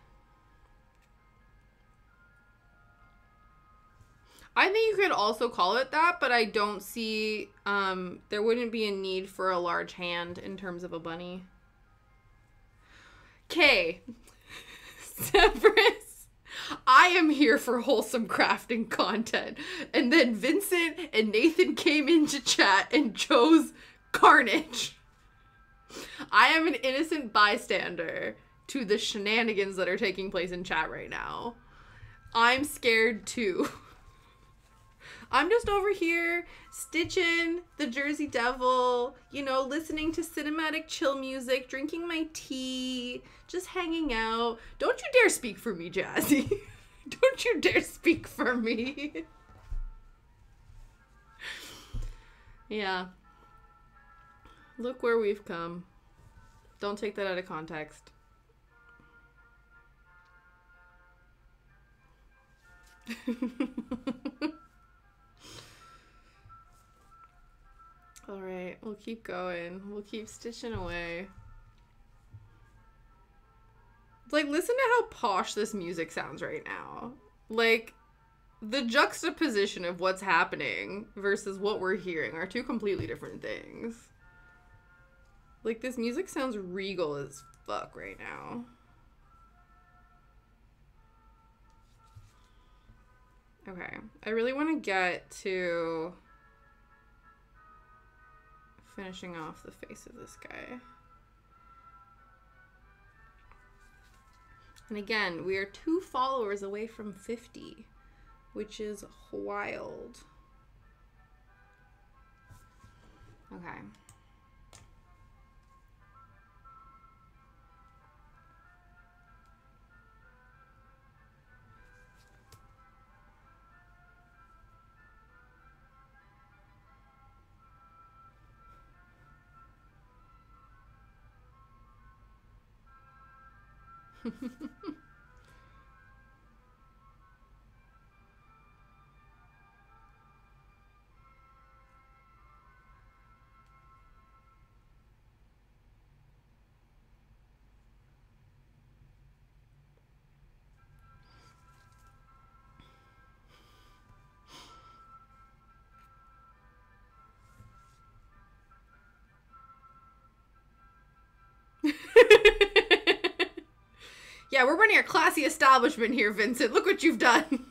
I think you could also call it that, but I don't see, there wouldn't be a need for a large hand in terms of a bunny. Okay. Severus, I am here for wholesome crafting content. And then Vincent and Nathan came into chat and chose carnage. I am an innocent bystander to the shenanigans that are taking place in chat right now. I'm scared too. I'm just over here stitching the Jersey Devil, you know, listening to cinematic chill music, drinking my tea, just hanging out. Don't you dare speak for me, Jazzy. Don't you dare speak for me. Yeah. Look where we've come. Don't take that out of context. Alright, we'll keep going. We'll keep stitching away. Like, listen to how posh this music sounds right now. Like, the juxtaposition of what's happening versus what we're hearing are two completely different things. Like, this music sounds regal as fuck right now. Okay, I really want to get to finishing off the face of this guy. And again, we are 2 followers away from 50, which is wild. Okay. Yeah, we're running a classy establishment here, Vincent. Look what you've done.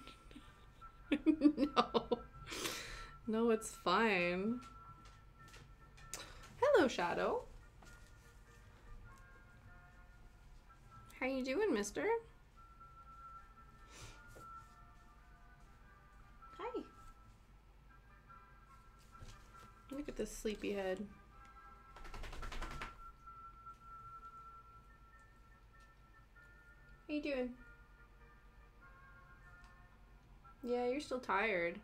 No. No, it's fine. Hello, Shadow. How you doing, mister? Hi. Look at this sleepy head. How you doing? Yeah, you're still tired.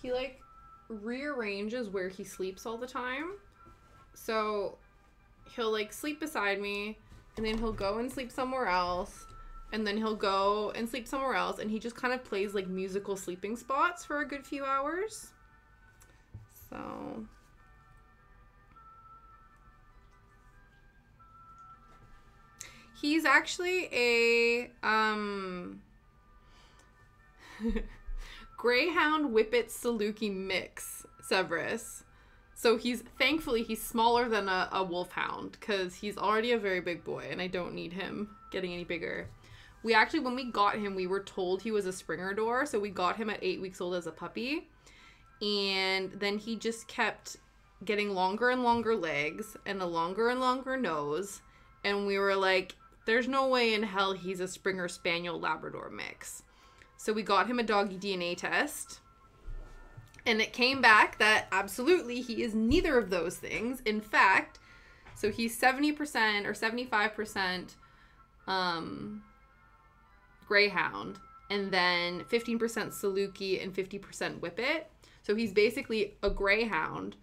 He like rearranges where he sleeps all the time. So he'll like sleep beside me and then he'll go and sleep somewhere else and then he'll go and sleep somewhere else and he just kind of plays like musical sleeping spots for a good few hours. So he's actually a Greyhound Whippet Saluki mix, Severus. So thankfully he's smaller than a wolfhound because he's already a very big boy and I don't need him getting any bigger. We actually, when we got him, we were told he was a Springer door. So we got him at 8 weeks old as a puppy. And then he just kept getting longer and longer legs and a longer and longer nose. And we were like, there's no way in hell he's a Springer Spaniel Labrador mix. So we got him a doggy DNA test. And it came back that absolutely he is neither of those things. In fact, so he's 70% or 75% Greyhound. And then 15% Saluki and 50% Whippet. So he's basically a Greyhound,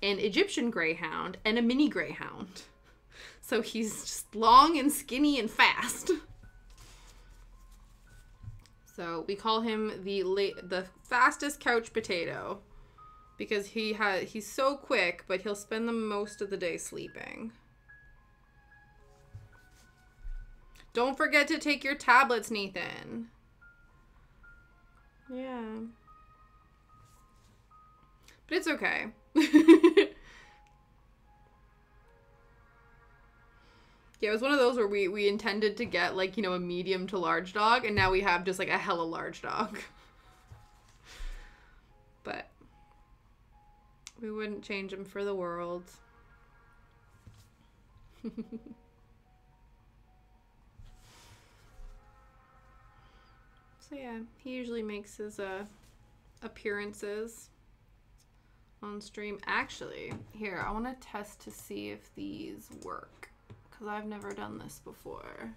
an Egyptian Greyhound, and a mini Greyhound. So he's just long and skinny and fast. So we call him the fastest couch potato because he's so quick, but he'll spend the most of the day sleeping. Don't forget to take your tablets, Nathan. Yeah. But it's okay. Yeah, it was one of those where we intended to get, like, you know, a medium to large dog, and now we have just, like, a hella large dog. But we wouldn't change him for the world. So, yeah, he usually makes his appearances on stream. Actually, here, I want to test to see if these work. Because I've never done this before.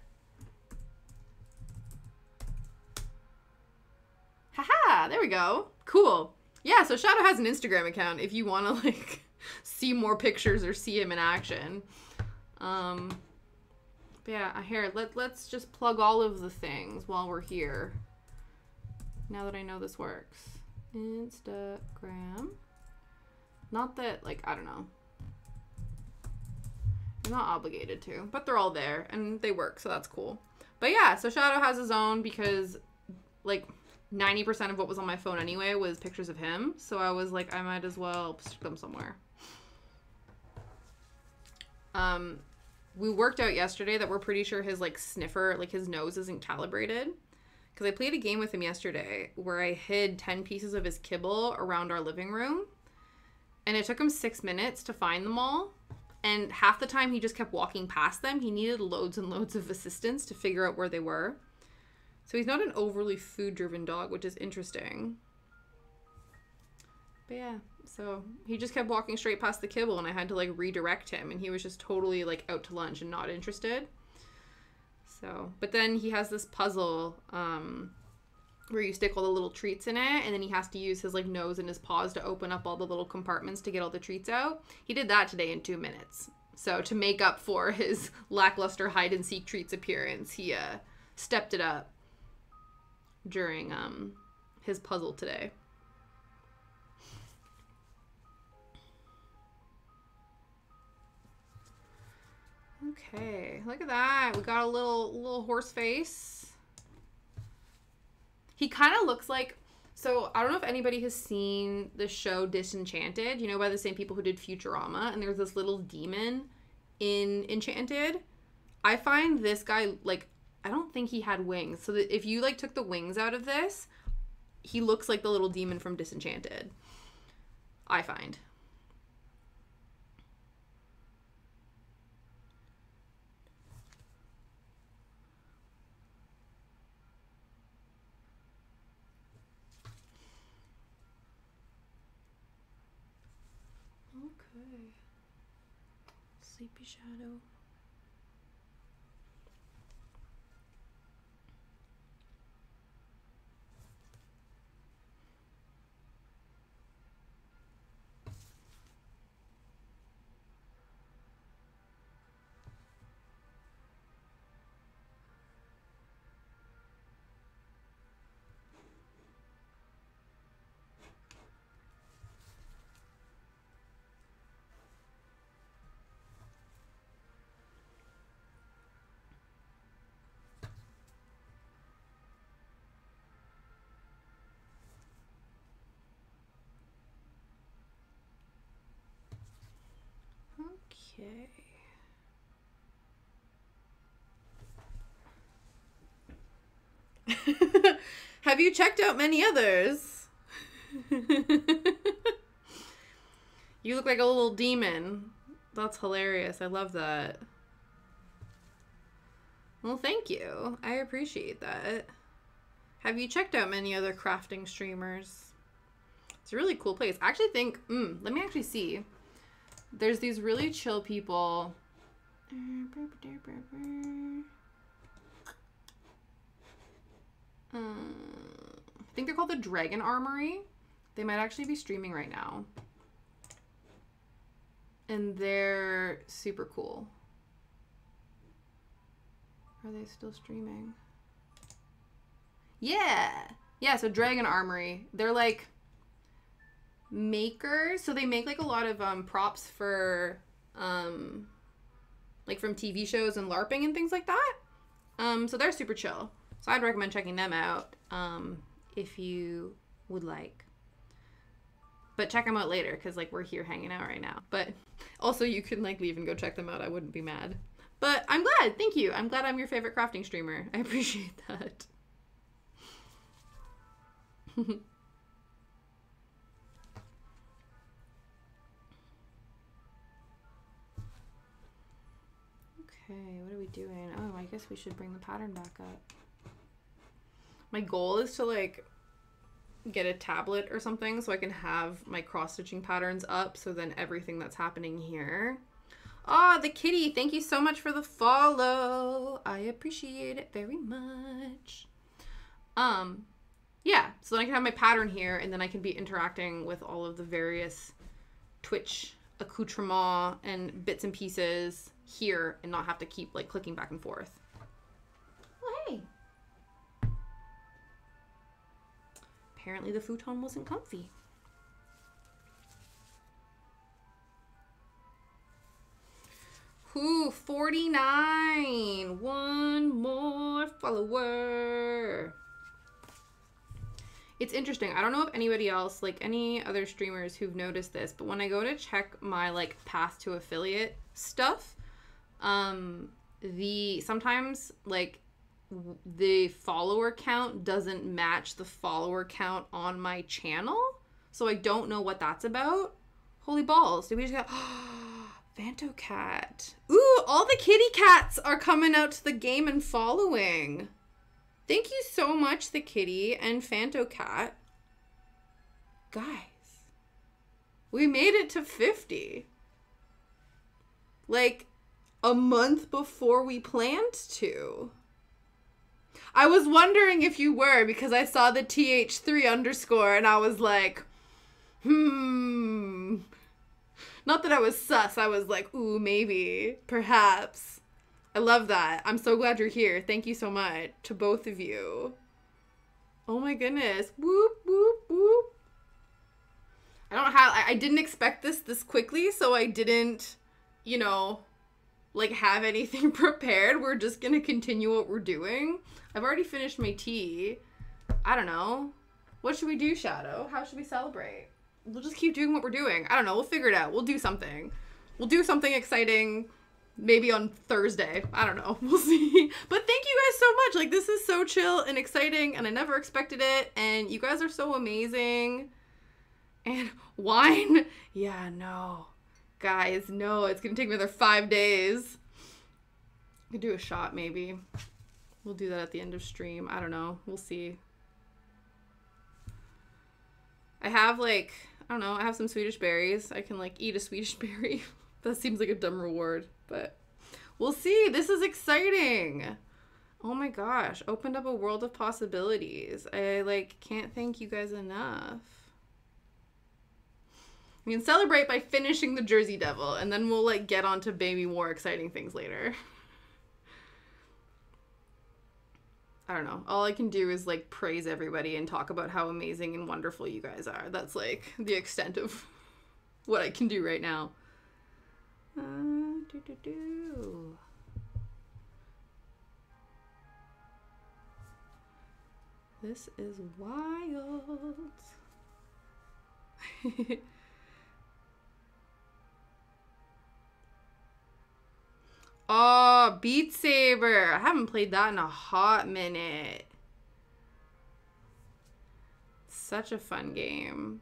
Haha, there we go. Cool. Yeah, so Shadow has an Instagram account if you want to, like, see more pictures or see him in action. But yeah, here, let's just plug all of the things while we're here. Now that I know this works. Instagram. Not that, like, I don't know. I'm not obligated to, but they're all there and they work, so that's cool. But yeah, so Shadow has his own because like 90% of what was on my phone anyway was pictures of him. So I was like, I might as well stick them somewhere. We worked out yesterday that we're pretty sure his like sniffer, like his nose isn't calibrated. Because I played a game with him yesterday where I hid 10 pieces of his kibble around our living room. And it took him 6 minutes to find them all. And half the time he just kept walking past them. He needed loads and loads of assistance to figure out where they were. So he's not an overly food-driven dog, which is interesting. But yeah, so he just kept walking straight past the kibble, and I had to like redirect him, and he was just totally like out to lunch and not interested. So, but then he has this puzzle where you stick all the little treats in it, and then he has to use his like nose and his paws to open up all the little compartments to get all the treats out. He did that today in 2 minutes. So to make up for his lackluster hide and seek treats appearance, he stepped it up during his puzzle today. Okay, look at that. We got a little horse face. He kind of looks like, so I don't know if anybody has seen the show Disenchanted, you know, by the same people who did Futurama, and there's this little demon in Enchanted. I find this guy, like, I don't think he had wings. So that if you like took the wings out of this, he looks like the little demon from Disenchanted, I find. Okay. Sleepy shadow. Okay. Have you checked out many others? You look like a little demon. That's hilarious. I love that. Well, thank you. I appreciate that. Have you checked out many other crafting streamers? It's a really cool place. I actually think, let me actually see. There's these really chill people. I think they're called the Dragon Armory. They might actually be streaming right now. And they're super cool. Are they still streaming? Yeah. Yeah, so Dragon Armory. They're like makers. So they make like a lot of props for like from TV shows and LARPing and things like that. So they're super chill. So I'd recommend checking them out if you would like. But check them out later because like we're here hanging out right now. But also you can like leave and go check them out. I wouldn't be mad. But I'm glad. Thank you. I'm glad I'm your favorite crafting streamer. I appreciate that. Okay, what are we doing? Oh, I guess we should bring the pattern back up. My goal is to like get a tablet or something so I can have my cross-stitching patterns up, so then everything that's happening here. Oh, the kitty, thank you so much for the follow. I appreciate it very much. Yeah, so then I can have my pattern here, and then I can be interacting with all of the various Twitch accoutrements and bits and pieces here and not have to keep like clicking back and forth. Oh, hey. Apparently the futon wasn't comfy. Ooh, 49. One more follower. It's interesting. I don't know if anybody else, like any other streamers who've noticed this, but when I go to check my like path to affiliate stuff, sometimes like the follower count doesn't match the follower count on my channel. So I don't know what that's about. Holy balls. Did we just get Fanto Cat. Ooh, all the kitty cats are coming out to the game and following. Thank you so much, the kitty and Fanto Cat. Guys, we made it to 50. Like, a month before we planned to. I was wondering if you were, because I saw the TH3 underscore and I was like, Not that I was sus. I was like, ooh, maybe, perhaps. I love that. I'm so glad you're here. Thank you so much to both of you. Oh my goodness. Whoop, whoop, whoop. I didn't expect this quickly, so I didn't, you know, like have anything prepared. We're just gonna continue what we're doing. I've already finished my tea. I don't know. What should we do, Shadow? How should we celebrate? We'll just keep doing what we're doing. I don't know. We'll figure it out. We'll do something. We'll do something exciting maybe on Thursday. I don't know. We'll see. But thank you guys so much. Like, this is so chill and exciting, and I never expected it, and you guys are so amazing. And wine? Yeah, no. Guys, no. It's going to take me another 5 days. I could do a shot, maybe. We'll do that at the end of stream. I don't know. We'll see. I have, like, I don't know. I have some Swedish berries. I can, like, eat a Swedish berry. That seems like a dumb reward, but we'll see. This is exciting. Oh my gosh. Opened up a world of possibilities. I, like, can't thank you guys enough. We can celebrate by finishing the Jersey Devil, and then we'll, like, get on to maybe more exciting things later. I don't know. All I can do is, like, praise everybody and talk about how amazing and wonderful you guys are. That's, like, the extent of what I can do right now. This is wild. Oh, Beat Saber. I haven't played that in a hot minute. Such a fun game.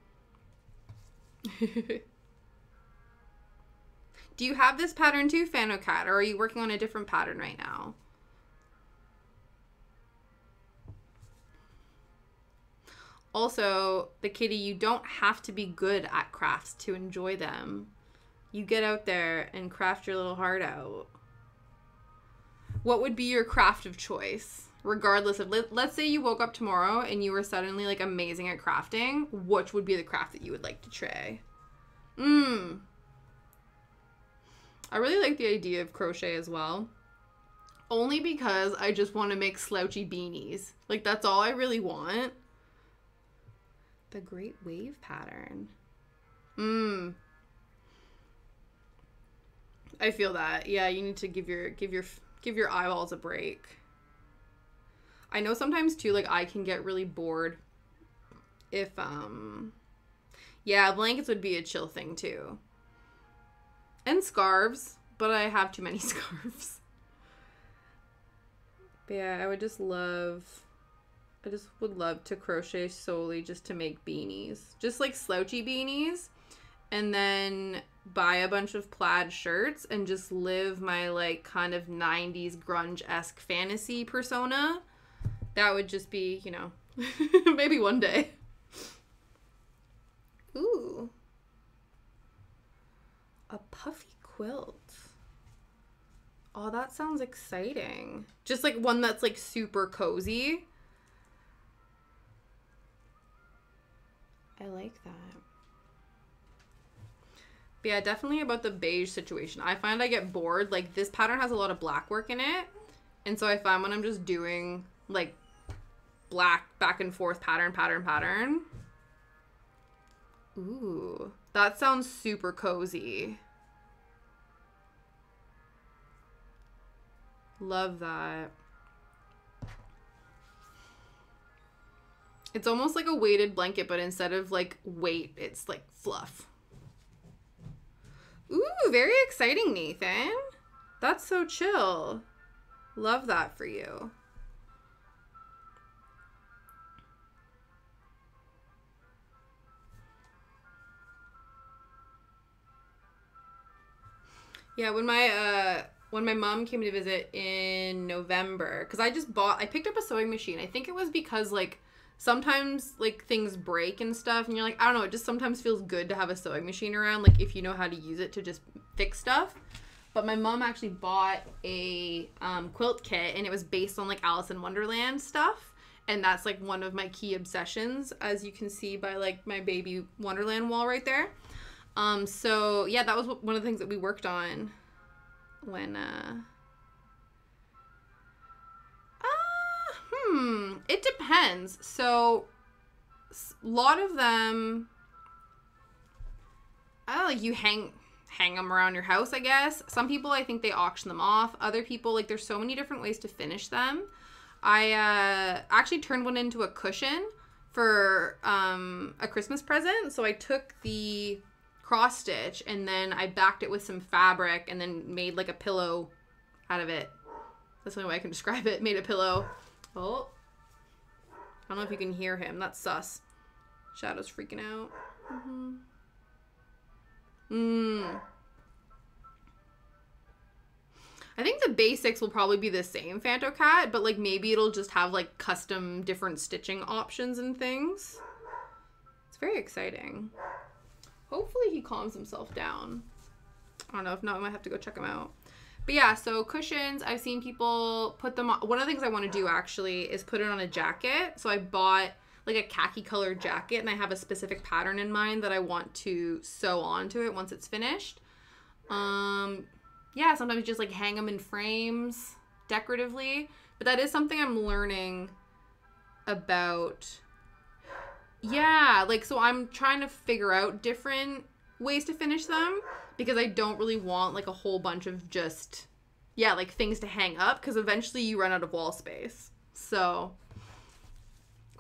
Do you have this pattern too, Fanocat, or are you working on a different pattern right now? Also, the kitty, you don't have to be good at crafts to enjoy them. You get out there and craft your little heart out. What would be your craft of choice? Regardless of, let's say you woke up tomorrow and you were suddenly, like, amazing at crafting. Which would be the craft that you would like to try? I really like the idea of crochet as well. Only because I just want to make slouchy beanies. Like, that's all I really want. The Great Wave pattern. I feel that. Yeah, you need to give your eyeballs a break. I know sometimes too, like, I can get really bored if yeah, blankets would be a chill thing too. And scarves, but I have too many scarves. But yeah, I would just I just would love to crochet solely just to make beanies. Just like slouchy beanies. And then buy a bunch of plaid shirts and just live my, like, kind of 90s grunge-esque fantasy persona. That would just be, you know, maybe one day. Ooh. A puffy quilt. Oh, that sounds exciting. Just, like, one that's, like, super cozy. I like that. But yeah, definitely about the beige situation. I find I get bored. Like, this pattern has a lot of black work in it. And so I find when I'm just doing, like, black back and forth pattern. Ooh, that sounds super cozy. Love that. It's almost like a weighted blanket, but instead of, like, weight, it's, like, fluff. Ooh, very exciting, Nathan. That's so chill. Love that for you. Yeah, when my mom came to visit in November, because I picked up a sewing machine. I think it was because like sometimes like things break and stuff, and you're like, I don't know, it just sometimes feels good to have a sewing machine around, like if you know how to use it to just fix stuff. But my mom actually bought a quilt kit, and it was based on like Alice in Wonderland stuff. And that's like one of my key obsessions, as you can see by like my baby Wonderland wall right there. So yeah, that was one of the things that we worked on when, it depends. So a lot of them, like you hang them around your house, I guess. Some people, I think they auction them off. Other people, like there's so many different ways to finish them. I actually turned one into a cushion for a Christmas present. So I took the cross stitch and then I backed it with some fabric and then made like a pillow out of it. That's the only way I can describe it. Made a pillow. Oh, I don't know if you can hear him. That's sus. Shadow's freaking out. I think the basics will probably be the same Fanto Cat, but like maybe it'll just have like custom different stitching options and things. It's very exciting. Hopefully he calms himself down. I don't know, if not, I might have to go check him out. But yeah, so cushions, I've seen people put them on. One of the things I want to do actually is put it on a jacket. So I bought like a khaki colored jacket and I have a specific pattern in mind that I want to sew onto it once it's finished. Yeah, sometimes just like hang them in frames decoratively. But that is something I'm learning about. Yeah, like, so I'm trying to figure out different ways to finish them because I don't really want like a whole bunch of just, yeah, like things to hang up because eventually you run out of wall space. So,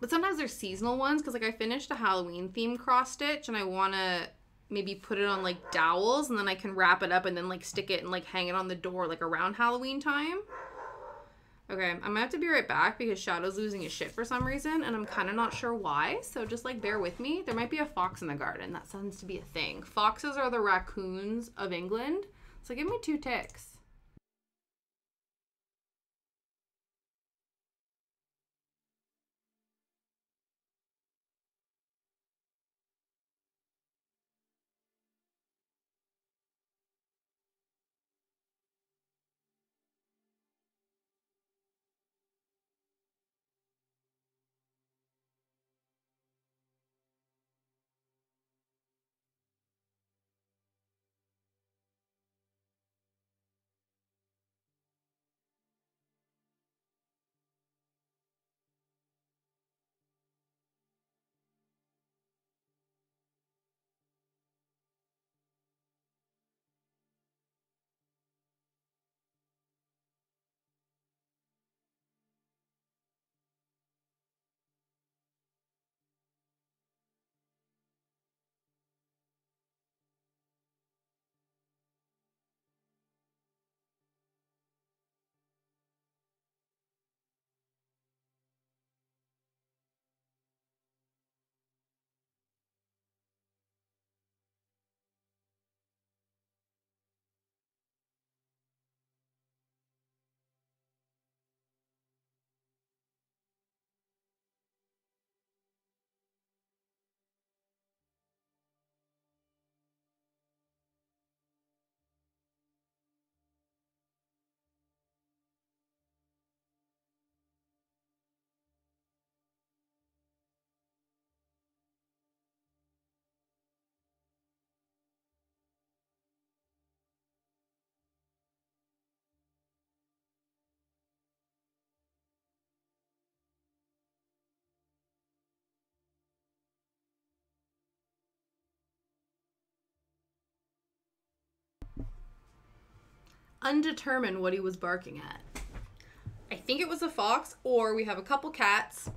but sometimes there's seasonal ones because like I finished a Halloween themed cross stitch and I want to maybe put it on like dowels and then I can wrap it up and then like stick it and like hang it on the door like around Halloween time. Okay, I'm gonna have to be right back because Shadow's losing his shit for some reason and I'm kind of not sure why, so just like bear with me. There might be a fox in the garden. That tends to be a thing. Foxes are the raccoons of England, so give me 2 ticks. Undetermined what he was barking at. I think it was a fox, or we have a couple cats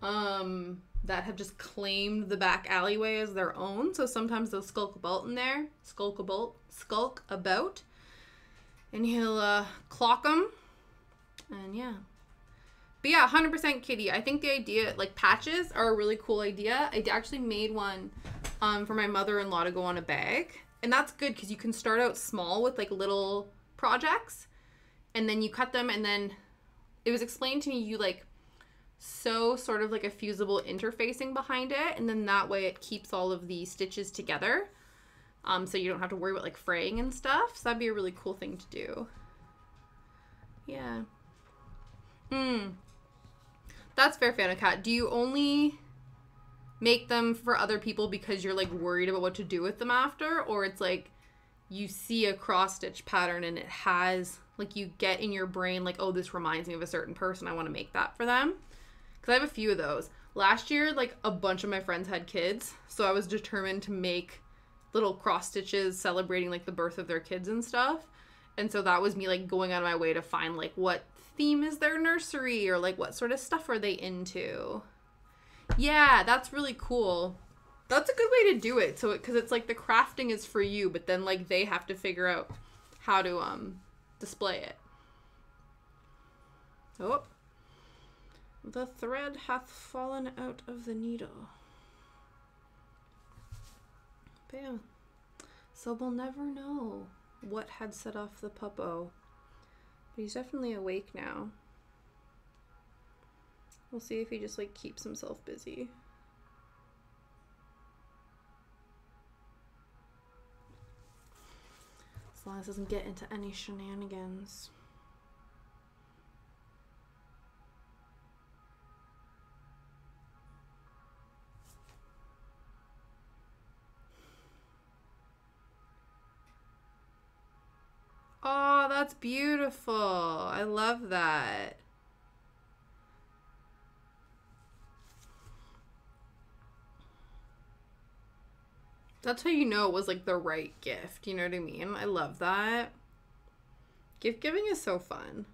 that have just claimed the back alleyway as their own. So sometimes they'll skulk about in there, skulk about, and he'll clock them. And yeah. But yeah, 100% kitty. I think the idea, like patches are a really cool idea. I actually made one for my mother-in-law to go on a bag. And that's good because you can start out small with like little projects and then you cut them, and then it was explained to me you like sew sort of like a fusible interfacing behind it, and then that way it keeps all of the stitches together, so you don't have to worry about like fraying and stuff. So that'd be a really cool thing to do. Yeah. That's fair, Fanacat. Do you only make them for other people because you're like worried about what to do with them after, or it's like you see a cross stitch pattern and it has like, you get in your brain like, oh, this reminds me of a certain person, I want to make that for them? Because I have a few of those. Last year, like, a bunch of my friends had kids, so I was determined to make little cross stitches celebrating like the birth of their kids and stuff. And so that was me like going out of my way to find like what theme is their nursery, or like what sort of stuff are they into. Yeah, that's really cool. That's a good way to do it. So because it's like the crafting is for you, but then like they have to figure out how to display it. Oh, the thread hath fallen out of the needle. Bam. So we'll never know what had set off the puppo. But he's definitely awake now. We'll see if he just like keeps himself busy. As long as he doesn't get into any shenanigans. Oh, that's beautiful. I love that. That's how you know it was like the right gift. You know what I mean? I love that. Gift giving is so fun.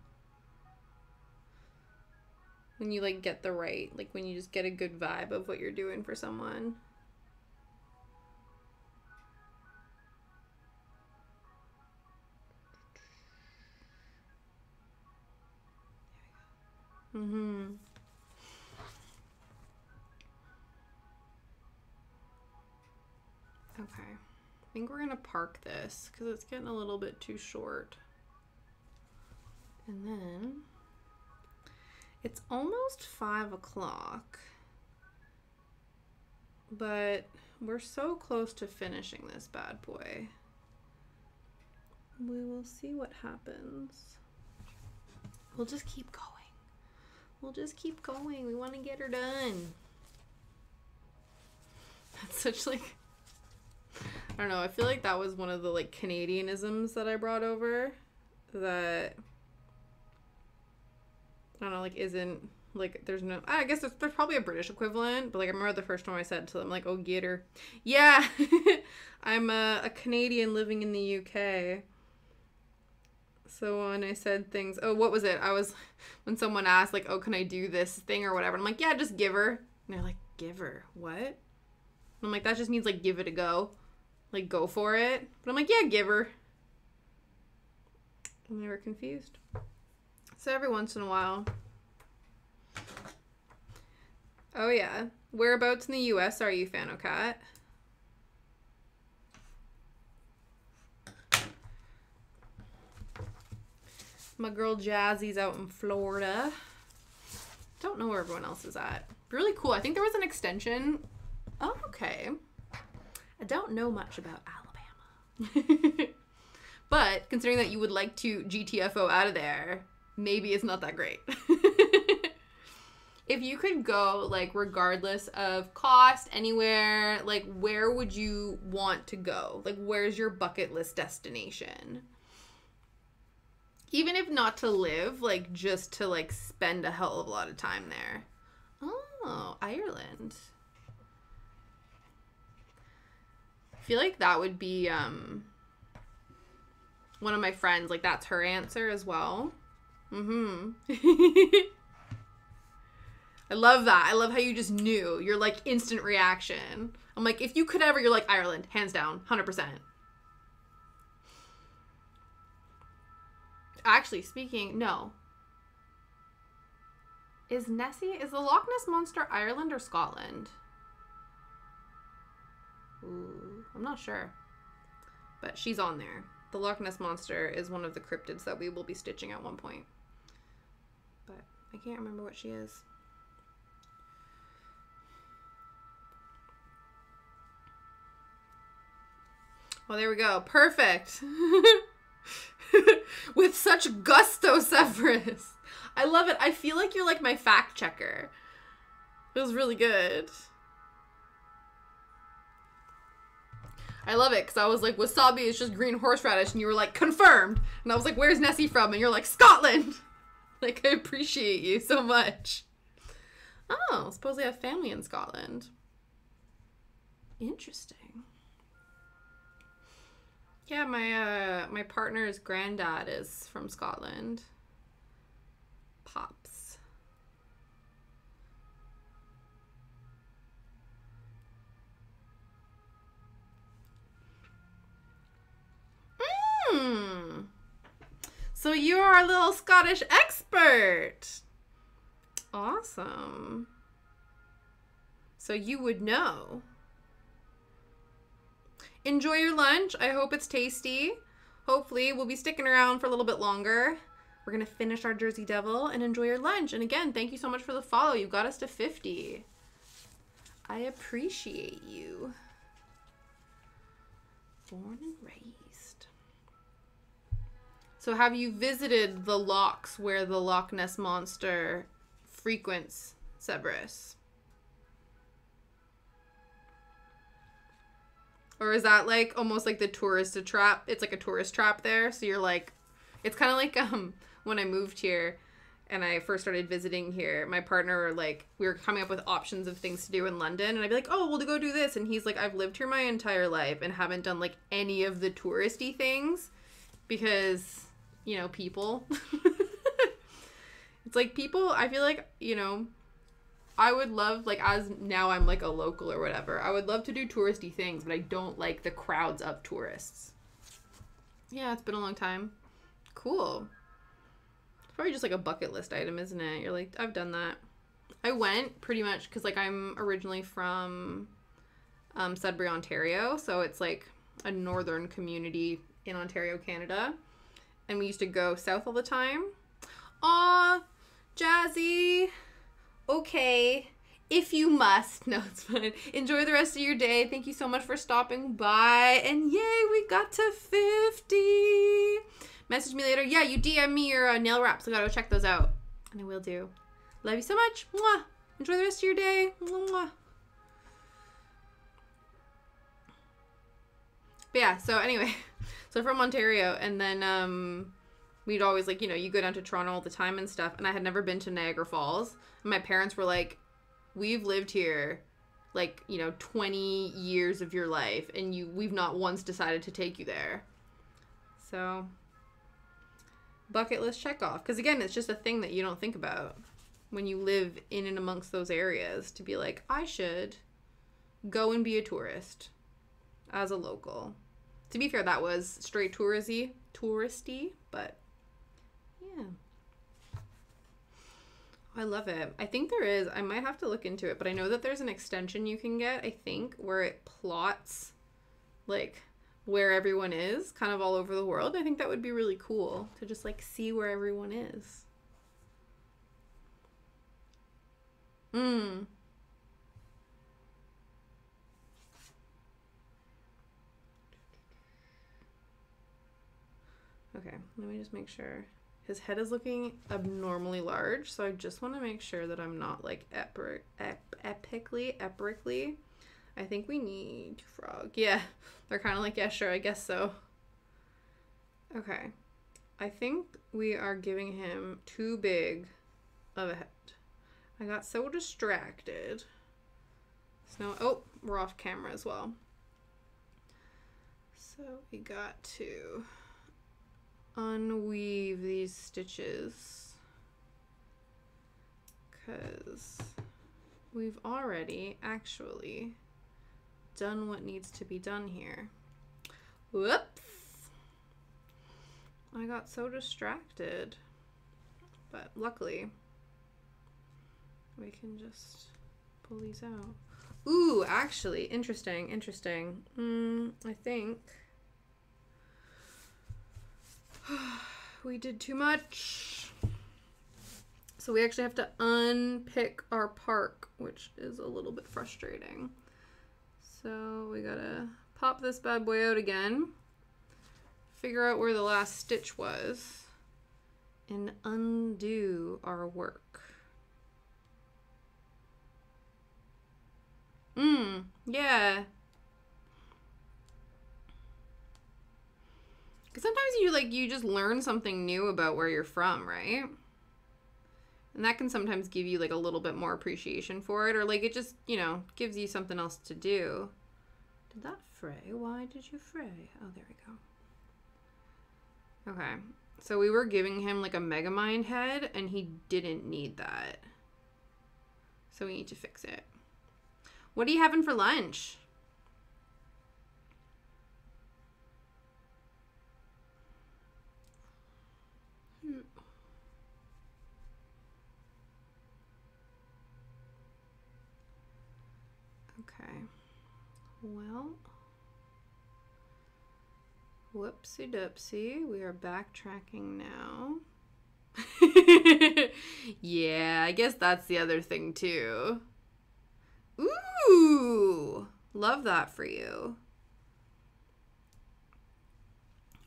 When you like get the right, like when you just get a good vibe of what you're doing for someone. Mm-hmm. Okay. I think we're gonna park this because it's getting a little bit too short. And then it's almost 5 o'clock, but we're so close to finishing this bad boy. We will see what happens. We'll just keep going. We'll just keep going. We want to get her done. That's such like, I don't know. I feel like that was one of the like Canadianisms that I brought over that, I don't know, like isn't like, there's no, I guess there's probably a British equivalent, but like I remember the first time I said to them like, oh, get her. Yeah. I'm a Canadian living in the UK. So when I said things, oh, what was it? When someone asked like, oh, can I do this thing or whatever? I'm like, yeah, just give her. And they're like, give her? What? And I'm like, that just means like, give it a go. Like, go for it. But I'm like, yeah, give her. And they were confused. So every once in a while. Oh, yeah. Whereabouts in the US are you, Fanocat? My girl Jazzy's out in Florida. Don't know where everyone else is at. Really cool. I think there was an extension. Oh, okay. I don't know much about Alabama. But considering that you would like to GTFO out of there, maybe it's not that great. If you could go, like, regardless of cost, anywhere, like, where would you want to go? Like, where's your bucket list destination? Even if not to live, like, just to, like, spend a hell of a lot of time there. Oh, Ireland. I feel like that would be, one of my friends, like, that's her answer as well. Mm-hmm. I love that. I love how you just knew. Your, like, instant reaction. I'm like, if you could ever, you're like, Ireland. Hands down. 100%. Actually, speaking, no. Is the Loch Ness Monster Ireland or Scotland? Ooh, I'm not sure. But she's on there. The Loch Ness Monster is one of the cryptids that we will be stitching at one point. But I can't remember what she is. Well, there we go. Perfect. With such gusto, Severus. I love it. I feel like you're like my fact checker. It was really good. I love it because I was like, wasabi is just green horseradish, and you were like, confirmed. And I was like, where's Nessie from? And you're like, Scotland. Like, I appreciate you so much. Oh, I suppose they have family in Scotland. Interesting. Yeah, my partner's granddad is from Scotland. Pops. So you are a little Scottish expert. Awesome. So you would know. Enjoy your lunch. I hope it's tasty. Hopefully we'll be sticking around for a little bit longer. We're going to finish our Jersey Devil and enjoy your lunch. And again, thank you so much for the follow. You got us to 50. I appreciate you. Born and raised. So have you visited the lochs where the Loch Ness Monster frequents, Severus? Or is that like almost like the tourist trap? It's like a tourist trap there. So you're like, it's kind of like when I moved here and I first started visiting here, my partner, like, we were coming up with options of things to do in London. And I'd be like, oh, we'll go do this. And he's like, I've lived here my entire life and haven't done like any of the touristy things because, you know, people. It's like people, I feel like, you know, I would love, like, as now I'm like a local or whatever, I would love to do touristy things, but I don't like the crowds of tourists. Yeah, it's been a long time. Cool. It's probably just like a bucket list item, isn't it? You're like, I've done that. I went pretty much because, like, I'm originally from Sudbury, Ontario, so it's like a northern community in Ontario, Canada, and we used to go south all the time. Aw, Jazzy. Okay, if you must. No, it's fine. Enjoy the rest of your day. Thank you so much for stopping by. And yay, we got to 50. Message me later. Yeah, you DM me your nail wraps. I gotta go check those out. And I will do. Love you so much. Mwah. Enjoy the rest of your day. Mwah. But yeah, so anyway. So from Ontario, and then we'd always, like, you know, you go down to Toronto all the time and stuff, and I had never been to Niagara Falls. And my parents were like, we've lived here, like, you know, 20 years of your life, and we've not once decided to take you there. So, bucket list check off. Because, again, it's just a thing that you don't think about when you live in and amongst those areas, to be like, I should go and be a tourist as a local. To be fair, that was straight touristy, but yeah. I love it. I think there is. I might have to look into it, but I know that there's an extension you can get, I think, where it plots, like, where everyone is, kind of all over the world. I think that would be really cool to just, like, see where everyone is. Okay, let me just make sure. His head is looking abnormally large, so I just want to make sure that I'm not, like, epically. I think we need frog. Yeah, they're kind of like, yeah, sure, I guess so. Okay, I think we are giving him too big of a head. I got so distracted. So, oh, we're off camera as well. So we got to unweave these stitches because we've already actually done what needs to be done here. Whoops! I got so distracted, but luckily we can just pull these out. Ooh, actually, interesting. I think We did too much. So we actually have to unpick our park, which is a little bit frustrating. So we gotta pop this bad boy out again, figure out where the last stitch was, and undo our work. Yeah. Because sometimes you just learn something new about where you're from, right? And that can sometimes give you like a little bit more appreciation for it, or like it just, gives you something else to do. Did that fray? Why did you fray? Oh, there we go. Okay. So we were giving him like a Megamind head, and he didn't need that. So we need to fix it. What are you having for lunch? Okay. Well, whoopsie doopsie. We are backtracking now. Yeah, I guess that's the other thing too. Ooh, love that for you.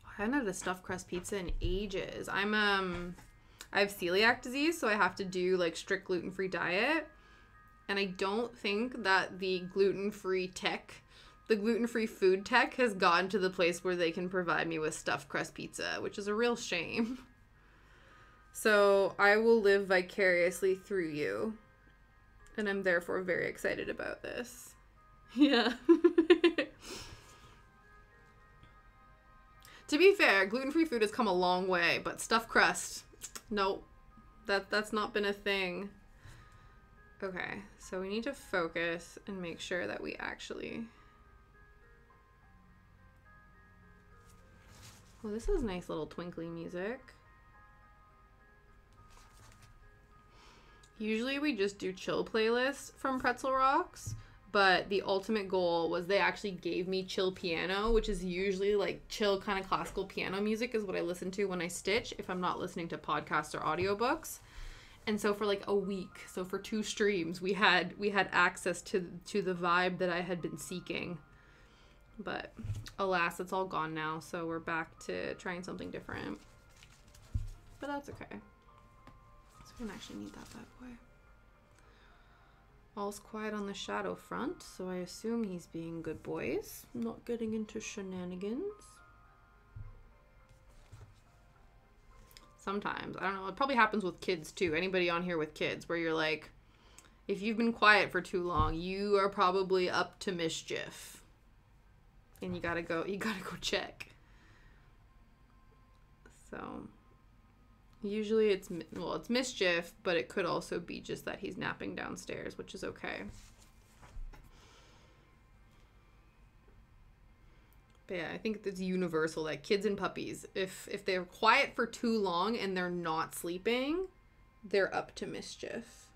I haven't had a stuffed crust pizza in ages. I have celiac disease, so I have to do like strict gluten-free diet. And I don't think that the gluten-free food tech has gotten to the place where they can provide me with stuffed crust pizza, which is a real shame. So I will live vicariously through you. And I'm therefore very excited about this. Yeah. To be fair, gluten-free food has come a long way, but stuffed crust, nope. That's not been a thing. Okay, so we need to focus and make sure that we actually... Well, this is nice little twinkly music. Usually we just do chill playlists from Pretzel Rocks, but the ultimate goal was they actually gave me chill piano, which is usually like chill kind of classical piano music is what I listen to when I stitch if I'm not listening to podcasts or audiobooks. And so for like a week, so for 2 streams, we had access to the vibe that I had been seeking. But alas, it's all gone now, so we're back to trying something different. But that's okay. So we don't actually need that bad boy. All's quiet on the shadow front, so I assume he's being good boys, not getting into shenanigans. Sometimes. I don't know. It probably happens with kids too. Anybody on here with kids where you're like, if you've been quiet for too long, you are probably up to mischief. And you gotta go check. So usually it's mischief, but it could also be just that he's napping downstairs, which is okay. But yeah, I think it's universal that kids and puppies, if they're quiet for too long and they're not sleeping, they're up to mischief.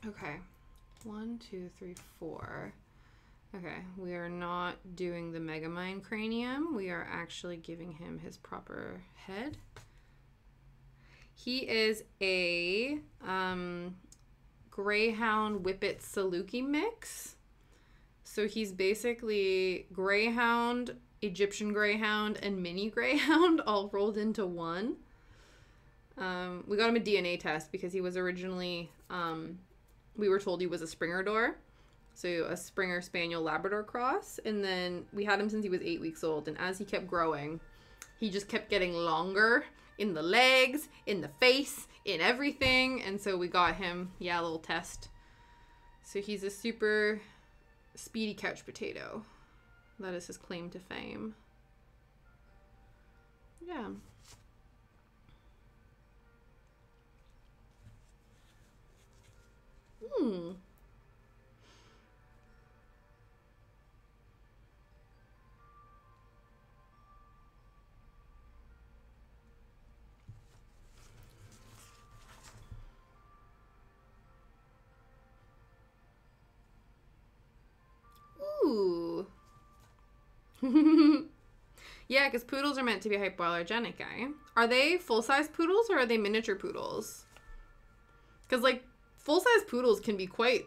Okay. 1, 2, 3, 4. Okay, we are not doing the Megamind cranium. We are actually giving him his proper head. He is a Greyhound Whippet Saluki mix. So he's basically Greyhound, Egyptian Greyhound, and Mini Greyhound all rolled into one. We got him a DNA test because he was originally, we were told he was a Springer Door. So a Springer Spaniel Labrador cross. And then we had him since he was 8 weeks old. And as he kept growing, he just kept getting longer in the legs, in the face, in everything. And so we got him, a little test. So he's a super speedy couch potato. That is his claim to fame. Yeah. Ooh. Yeah, because poodles are meant to be hypoallergenic, eh? Are they full-size poodles or are they miniature poodles? Because, like, full-size poodles can be quite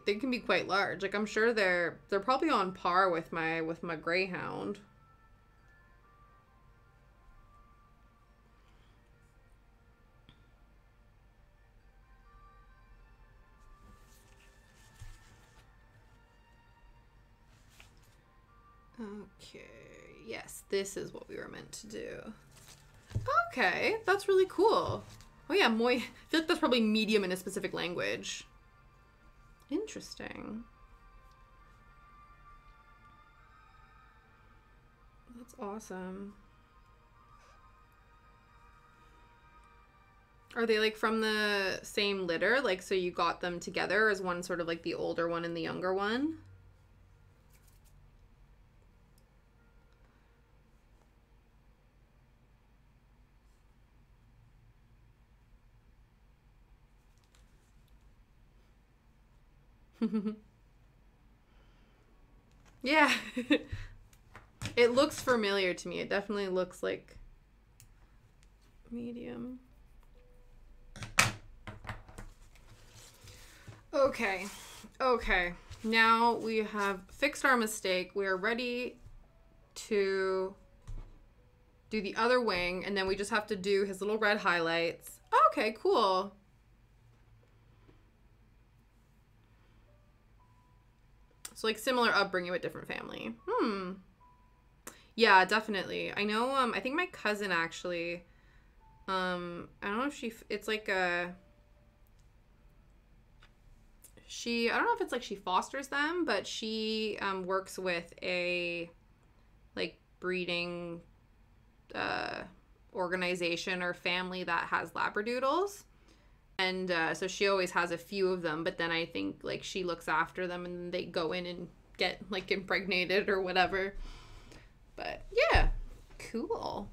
large. Like, I'm sure they're probably on par with my greyhound. Okay, yes, this is what we were meant to do. Okay, that's really cool. Oh yeah, I feel like that's probably medium in a specific language. Interesting. That's awesome. Are they like from the same litter? Like, so you got them together, or is one sort of like the older one and the younger one? Yeah. It looks familiar to me. It definitely looks like medium. Okay. Okay. Now we have fixed our mistake. We are ready to do the other wing, and then we just have to do his little red highlights. Okay, cool. So, like, similar upbringing with different family. Yeah, definitely. I know, I think my cousin actually, I don't know if it's like I don't know if it's like she fosters them, but she, works with a, like, breeding, organization or family that has Labradoodles. And so she always has a few of them, but then I think like she looks after them and they go in and get like impregnated or whatever. But yeah, cool.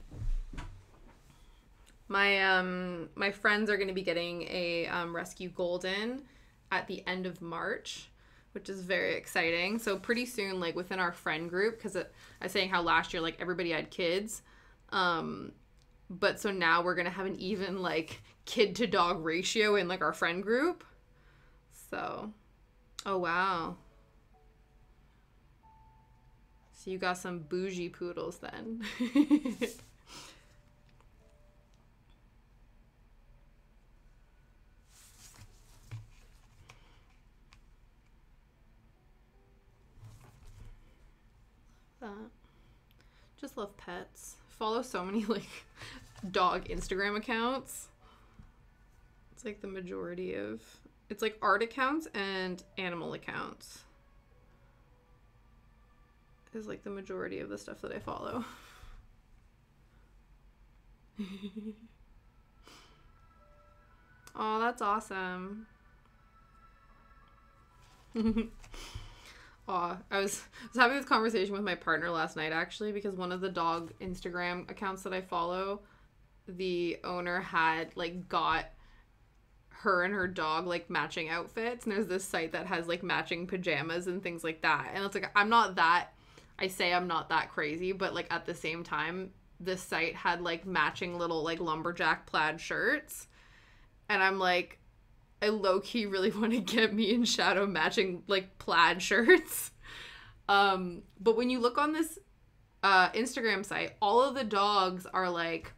My friends are going to be getting a rescue golden at the end of March, which is very exciting. So pretty soon, like within our friend group, because I was saying how last year like everybody had kids, but so now we're gonna have an even like kid to dog ratio in like our friend group. So, oh wow. So you got some bougie poodles then. That. Just love pets. Follow so many like dog Instagram accounts. It's like the majority of, it's like art accounts and animal accounts is like the majority of the stuff that I follow. Oh, that's awesome. Aw, I was having this conversation with my partner last night actually, because one of the dog Instagram accounts that I follow, the owner had like got her and her dog like matching outfits, and there's this site that has like matching pajamas and things like that. And it's like I'm not that crazy, but like at the same time this site had like matching little like lumberjack plaid shirts, and I'm like, I low-key really want to get me and Shadow matching like plaid shirts. But when you look on this Instagram site, all of the dogs are like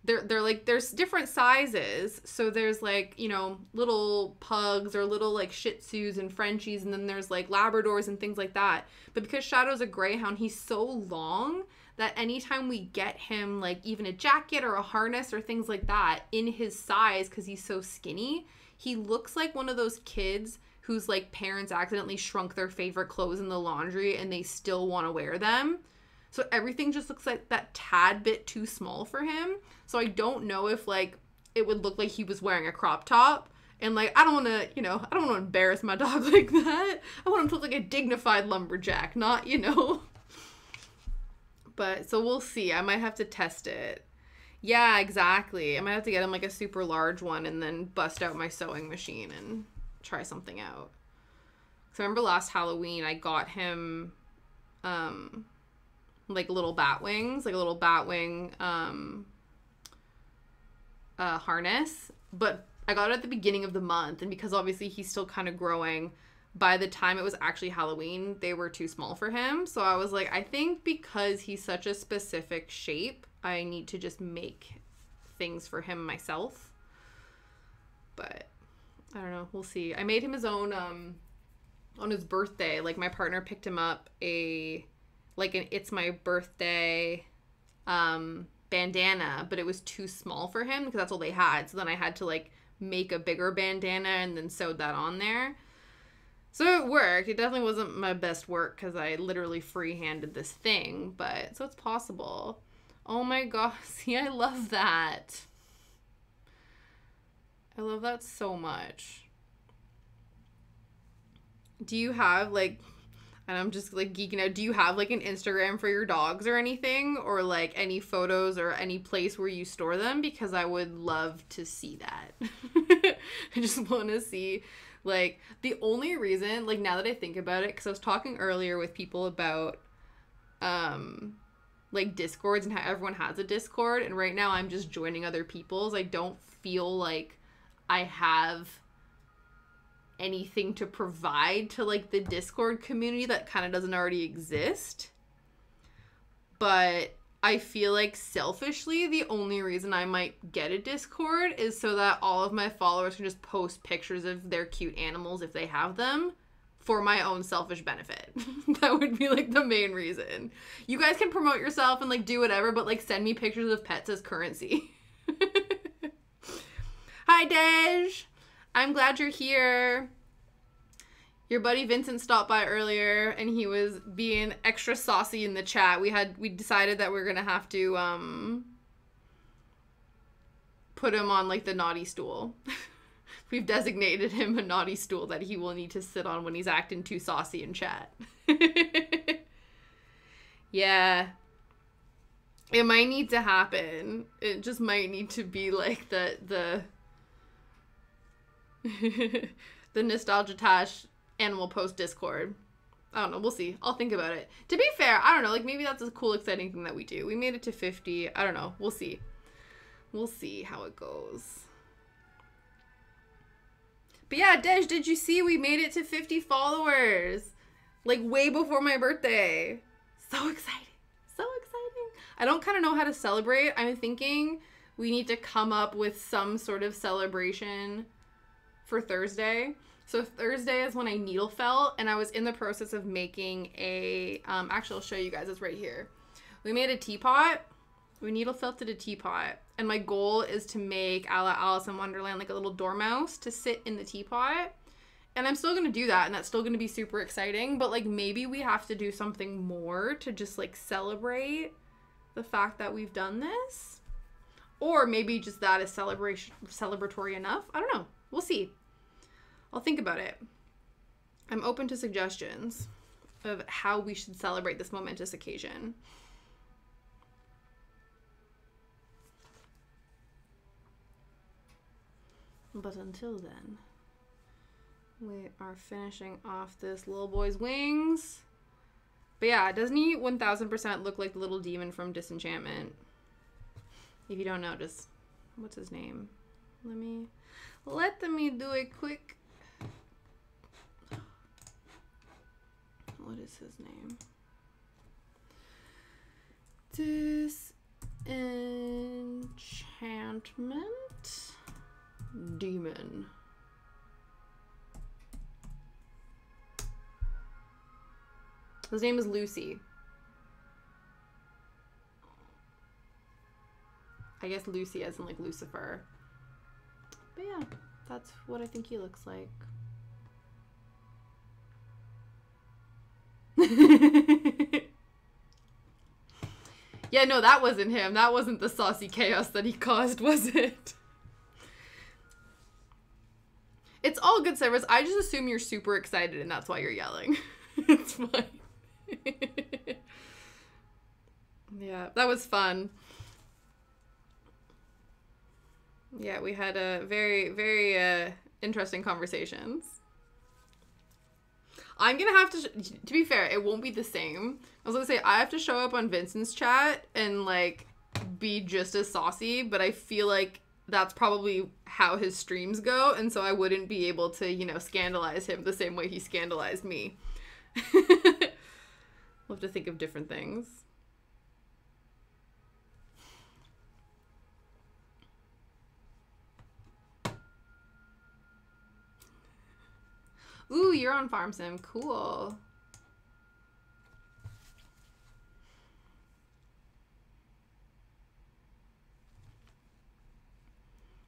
they're like, there's different sizes. So there's like, you know, little pugs or little like Shih Tzus and Frenchies, and then there's like Labradors and things like that. But because Shadow's a greyhound, he's so long that anytime we get him like even a jacket or a harness or things like that in his size, because he's so skinny, he looks like one of those kids whose like parents accidentally shrunk their favorite clothes in the laundry and they still want to wear them. So everything just looks like that tad bit too small for him. So I don't know if like it would look like he was wearing a crop top. And like, I don't want to, you know, I don't want to embarrass my dog like that. I want him to look like a dignified lumberjack, not, you know. But so we'll see. I might have to test it. Yeah, exactly. I might have to get him like a super large one and then bust out my sewing machine and try something out. So I remember last Halloween I got him like little bat wings, like a little bat wing harness. But I got it at the beginning of the month, and because obviously he's still kind of growing, by the time it was actually Halloween, they were too small for him. So I was like, I think because he's such a specific shape, I need to just make things for him myself. But I don't know, we'll see. I made him his own on his birthday. Like, my partner picked him up an It's My Birthday bandana, but it was too small for him because that's all they had. So then I had to like make a bigger bandana and then sewed that on there. So it worked. It definitely wasn't my best work because I literally free-handed this thing, but so it's possible. Oh my gosh, see, I love that. I love that so much. Do you have like, and I'm just like geeking out, do you have like an Instagram for your dogs or anything, or like any photos or any place where you store them? Because I would love to see that. I just want to see, like, the only reason, like, now that I think about it, because I was talking earlier with people about like Discords and how everyone has a Discord, and right now I'm just joining other people's. I don't feel like I have anything to provide to like the Discord community that kind of doesn't already exist. But I feel like selfishly the only reason I might get a Discord is so that all of my followers can just post pictures of their cute animals if they have them for my own selfish benefit. That would be like the main reason. You guys can promote yourself and like do whatever, but like send me pictures of pets as currency. Hi Dej! I'm glad you're here. Your buddy Vincent stopped by earlier and he was being extra saucy in the chat. We decided that we're gonna have to put him on like the naughty stool. We've designated him a naughty stool that he will need to sit on when he's acting too saucy in chat. Yeah. It might need to happen. It just might need to be like the the Nostalgia Tash Animal Post Discord. I don't know. We'll see. I'll think about it. To be fair, I don't know. Like, maybe that's a cool, exciting thing that we do. We made it to 50. I don't know. We'll see. We'll see how it goes. But yeah, Dej, did you see we made it to 50 followers? Like, way before my birthday. So exciting. So exciting. I don't kind of know how to celebrate. I'm thinking we need to come up with some sort of celebration for Thursday. So Thursday is when I needle felt, and I was in the process of making a, actually I'll show you guys, it's right here. We made a teapot. We needle felted a teapot, and my goal is to make, a la Alice in Wonderland, like a little dormouse to sit in the teapot. And I'm still going to do that, and that's still going to be super exciting, but like maybe we have to do something more to just like celebrate the fact that we've done this. Or maybe just that is celebratory enough. I don't know. We'll see. I'll think about it. I'm open to suggestions of how we should celebrate this momentous occasion. But until then, we are finishing off this little boy's wings. But yeah, doesn't he 1000% look like the little demon from Disenchantment? If you don't know, just, what's his name? Let me do a quick, what is his name? Disenchantment Demon. His name is Lucy. I guess Lucy as in like Lucifer. But yeah, that's what I think he looks like. Yeah, no, that wasn't him. That wasn't the saucy chaos that he caused, was it? It's all good, Cyrus. I just assume you're super excited and that's why you're yelling. It's fine. Yeah, that was fun. Yeah, we had a very, very interesting conversations. I'm gonna have to be fair, it won't be the same. I was gonna say, I have to show up on Vincent's chat and, like, be just as saucy, but I feel like that's probably how his streams go, and so I wouldn't be able to, you know, scandalize him the same way he scandalized me. We'll have to think of different things. Ooh, you're on Farm Sim. Cool.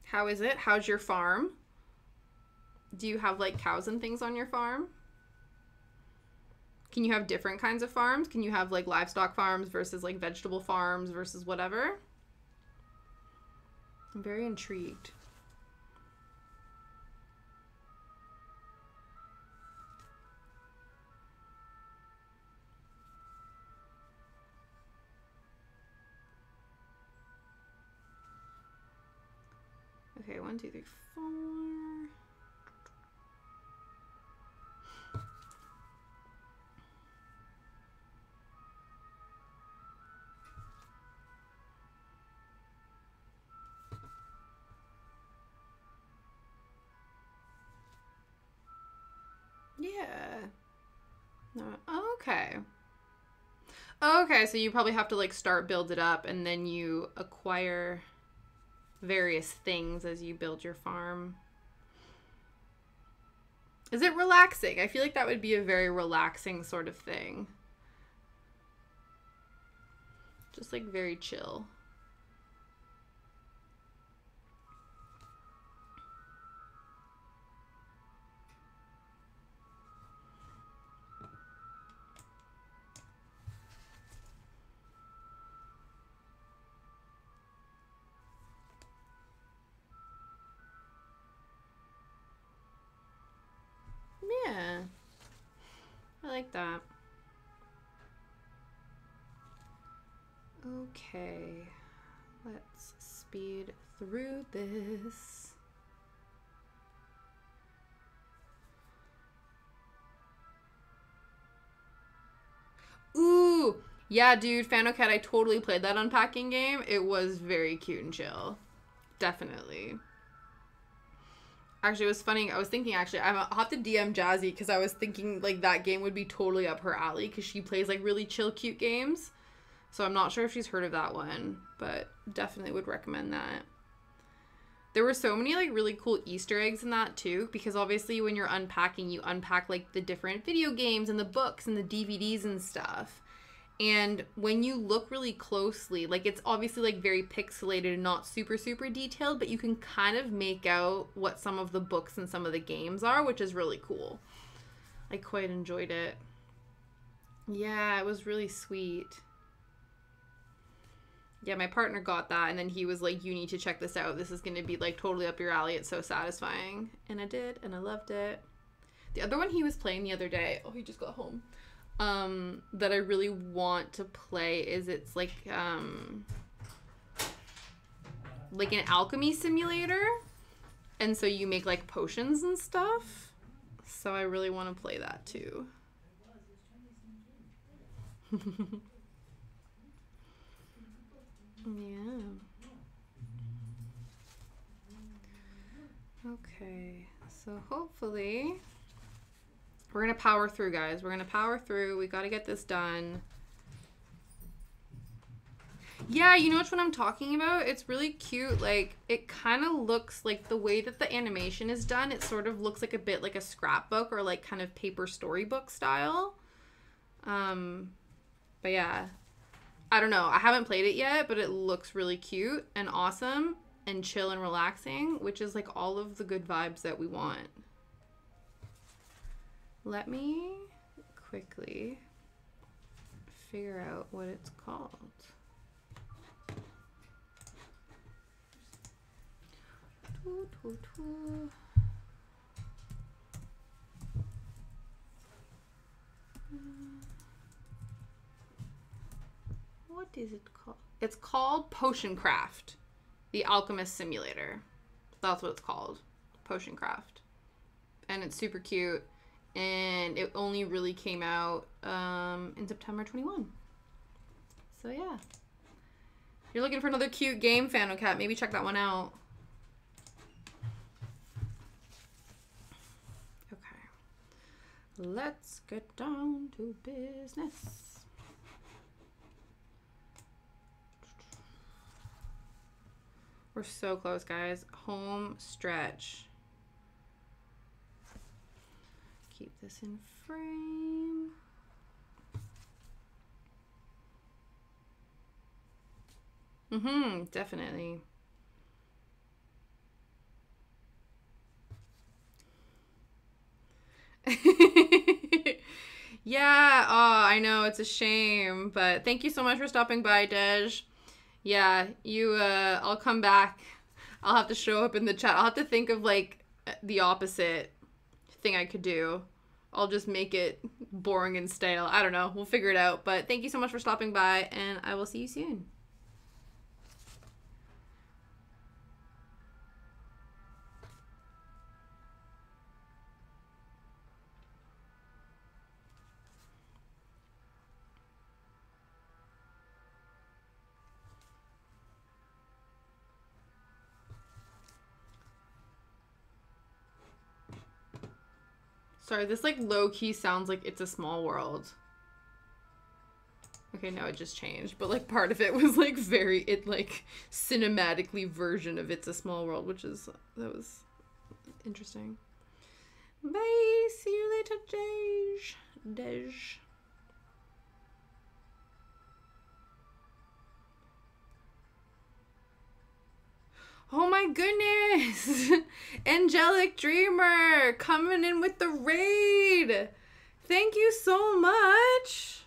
How is it? How's your farm? Do you have, like, cows and things on your farm? Can you have different kinds of farms? Can you have, like, livestock farms versus, like, vegetable farms versus whatever? I'm very intrigued. Okay, 1, 2, 3, 4. Yeah. No. Oh, okay. Okay, so you probably have to, like, build it up, and then you acquire various things as you build your farm. Is it relaxing? I feel like that would be a very relaxing sort of thing. Just, like, very chill. Yeah, I like that. Okay, let's speed through this. Ooh, yeah, dude, Fanocat, I totally played that unpacking game. It was very cute and chill. Definitely. Actually, it was funny. I was thinking, actually, I'll have to DM Jazzy because I was thinking, like, that game would be totally up her alley because she plays, like, really chill, cute games. So I'm not sure if she's heard of that one, but definitely would recommend that. There were so many, like, really cool Easter eggs in that, too, because obviously when you're unpacking, you unpack, like, the different video games and the books and the DVDs and stuff. And when you look really closely, like, it's obviously, like, very pixelated and not super, super detailed, but you can kind of make out what some of the books and some of the games are, which is really cool. I quite enjoyed it. Yeah, it was really sweet. Yeah, my partner got that, and then he was like, you need to check this out. This is going to be, like, totally up your alley. It's so satisfying. And I did, and I loved it. The other one he was playing the other day, oh, he just got home, that I really want to play is it's like an alchemy simulator, and so you make, like, potions and stuff, so I really want to play that too. Yeah. Okay, so hopefully we're gonna power through, guys. We're gonna power through. We gotta get this done. Yeah, you know which one I'm talking about? It's really cute. Like, it kind of looks like the way that the animation is done, it sort of looks like a bit like a scrapbook or, like, kind of paper storybook style. But yeah, I don't know. I haven't played it yet, but it looks really cute and awesome and chill and relaxing, which is, like, all of the good vibes that we want. Let me quickly figure out what it's called. What is it called? It's called Potion Craft, the Alchemist Simulator. That's what it's called, Potion Craft. And it's super cute. and it only really came out in September 21. So yeah. If you're looking for another cute game, Fanocat, maybe check that one out. Okay. Let's get down to business. We're so close, guys. Home stretch. Keep this in frame. Definitely. Yeah, oh, I know, it's a shame, but thank you so much for stopping by, Dej. Yeah, I'll come back. I'll have to show up in the chat. I'll have to think of, like, the opposite thing I could do. I'll just make it boring and stale. I don't know. We'll figure it out. But thank you so much for stopping by, and I will see you soon. Sorry, this like low-key sounds like It's a Small World. Okay, no, it just changed. But like part of it was like cinematically version of It's a Small World, that was interesting. Bye, see you later, Dej. Oh my goodness! Angelic Dreamer coming in with the raid! Thank you so much!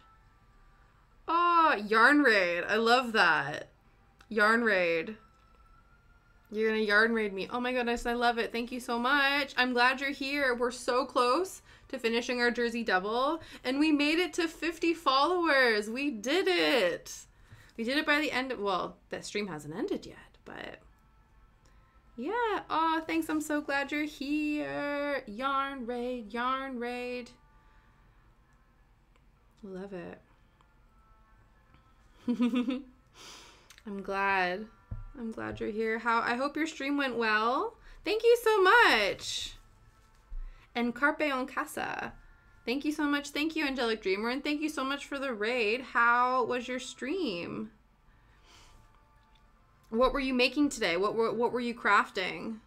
Oh, Yarn Raid. I love that. Yarn Raid. You're gonna Yarn Raid me. Oh my goodness, I love it. Thank you so much. I'm glad you're here. We're so close to finishing our Jersey Double. And we made it to 50 followers. We did it. We did it by the end of... Well, the stream hasn't ended yet, but... Yeah. Oh, thanks. I'm so glad you're here. Yarn Raid. Yarn Raid. Love it. I'm glad. I'm glad you're here. I hope your stream went well. Thank you so much. And Carpe on Casa. Thank you so much. Thank you, Angelic Dreamer. And thank you so much for the raid. How was your stream? What were you making today? What were you crafting?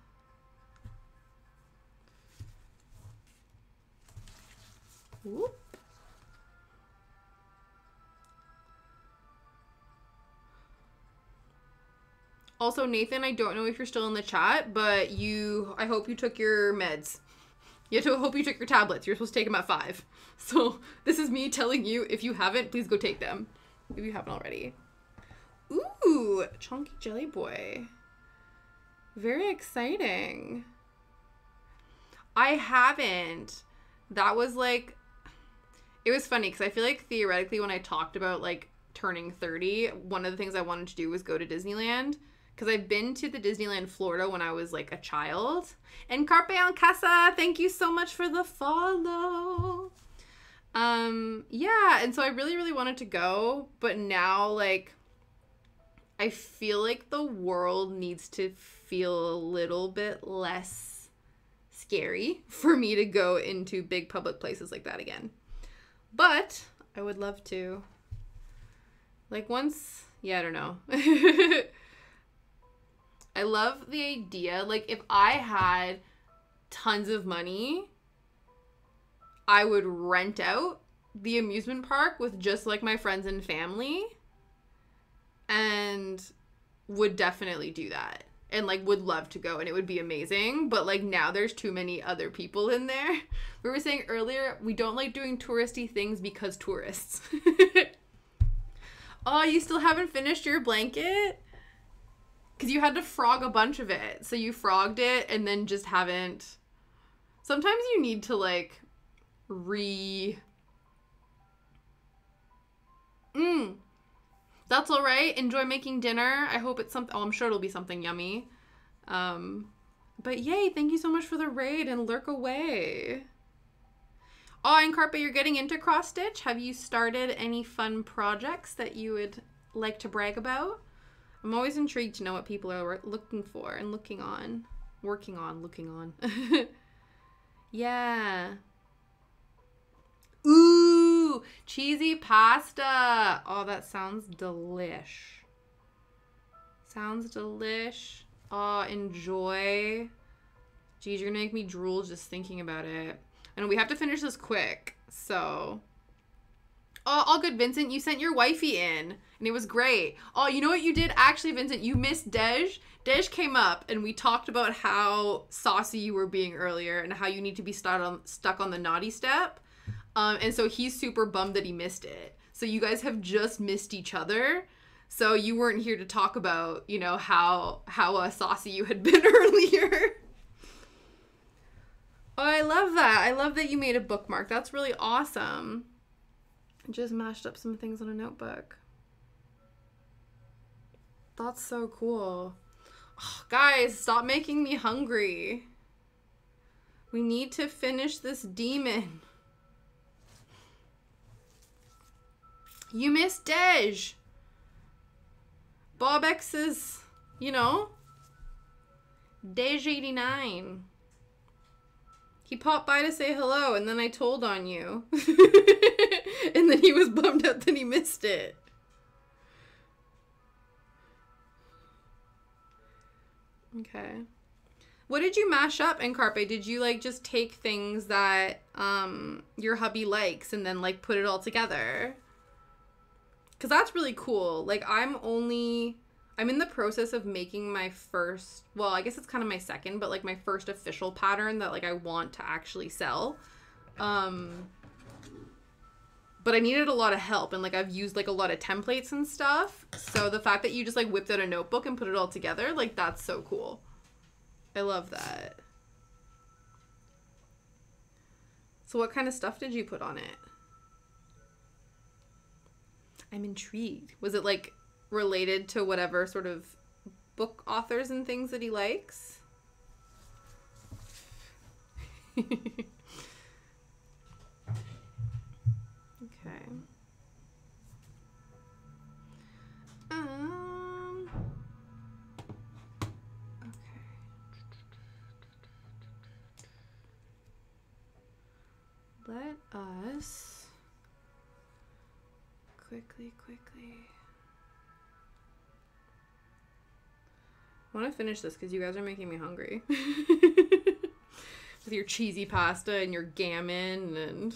Whoop. Also, Nathan, I don't know if you're still in the chat, but I hope you took your meds. Hope you took your tablets. You're supposed to take them at 5. So this is me telling you, if you haven't, please go take them. If you haven't already. Ooh, Chunky Jelly Boy. Very exciting. I haven't. That was like, it was funny because I feel like theoretically when I talked about like turning 30, one of the things I wanted to do was go to Disneyland. Because I've been to the Disneyland Florida when I was like a child. And Carpe on Casa, thank you so much for the follow. Yeah, and so I really, really wanted to go. But now, like, I feel like the world needs to feel a little bit less scary for me to go into big public places like that again. But I would love to. Like once, yeah, I don't know. I love the idea. Like if I had tons of money, I would rent out the amusement park with just like my friends and family. And would definitely do that. And like would love to go and it would be amazing. But like now there's too many other people in there. We were saying earlier, we don't like doing touristy things because tourists. Oh, you still haven't finished your blanket? Because you had to frog a bunch of it. So you frogged it and then just haven't. Sometimes you need to like That's all right. Enjoy making dinner. I hope it's something. Oh, I'm sure it'll be something yummy. But yay, thank you so much for the raid and lurk away. Oh, and Carpe, you're getting into cross stitch. Have you started any fun projects that you would like to brag about? I'm always intrigued to know what people are looking for and working on. Yeah. Ooh, cheesy pasta. Oh, that sounds delish. Sounds delish. Oh, enjoy. Geez, you're gonna make me drool just thinking about it. And we have to finish this quick, so. Oh, all good, Vincent. You sent your wifey in, and it was great. Oh, you know what you did? Actually, Vincent, you missed Dej. Dej came up, and we talked about how saucy you were being earlier and how you need to be stuck on the naughty step. And so he's super bummed that he missed it. So you guys have just missed each other. So you weren't here to talk about, you know, how saucy you had been earlier. Oh, I love that. I love that you made a bookmark. That's really awesome. I just mashed up some things on a notebook. That's so cool. Oh, guys, stop making me hungry. We need to finish this demon. You missed Dej. Bob X's, you know, Dej89. He popped by to say hello, and then I told on you. And then he was bummed out that he missed it. Okay. What did you mash up in Carpe? Did you, like, just take things that your hubby likes and then, like, put it all together? Because that's really cool. Like, I'm in the process of making my first, well, I guess it's kind of my second, but, like, my first official pattern that, like, I want to actually sell. But I needed a lot of help, and, like, I've used, like, a lot of templates and stuff. So the fact that you just, like, whipped out a notebook and put it all together, like, that's so cool. I love that. So what kind of stuff did you put on it? I'm intrigued. Was it, like, related to whatever sort of book authors and things that he likes? Okay. Okay. Let us quickly. I want to finish this because you guys are making me hungry. With your cheesy pasta and your gammon, and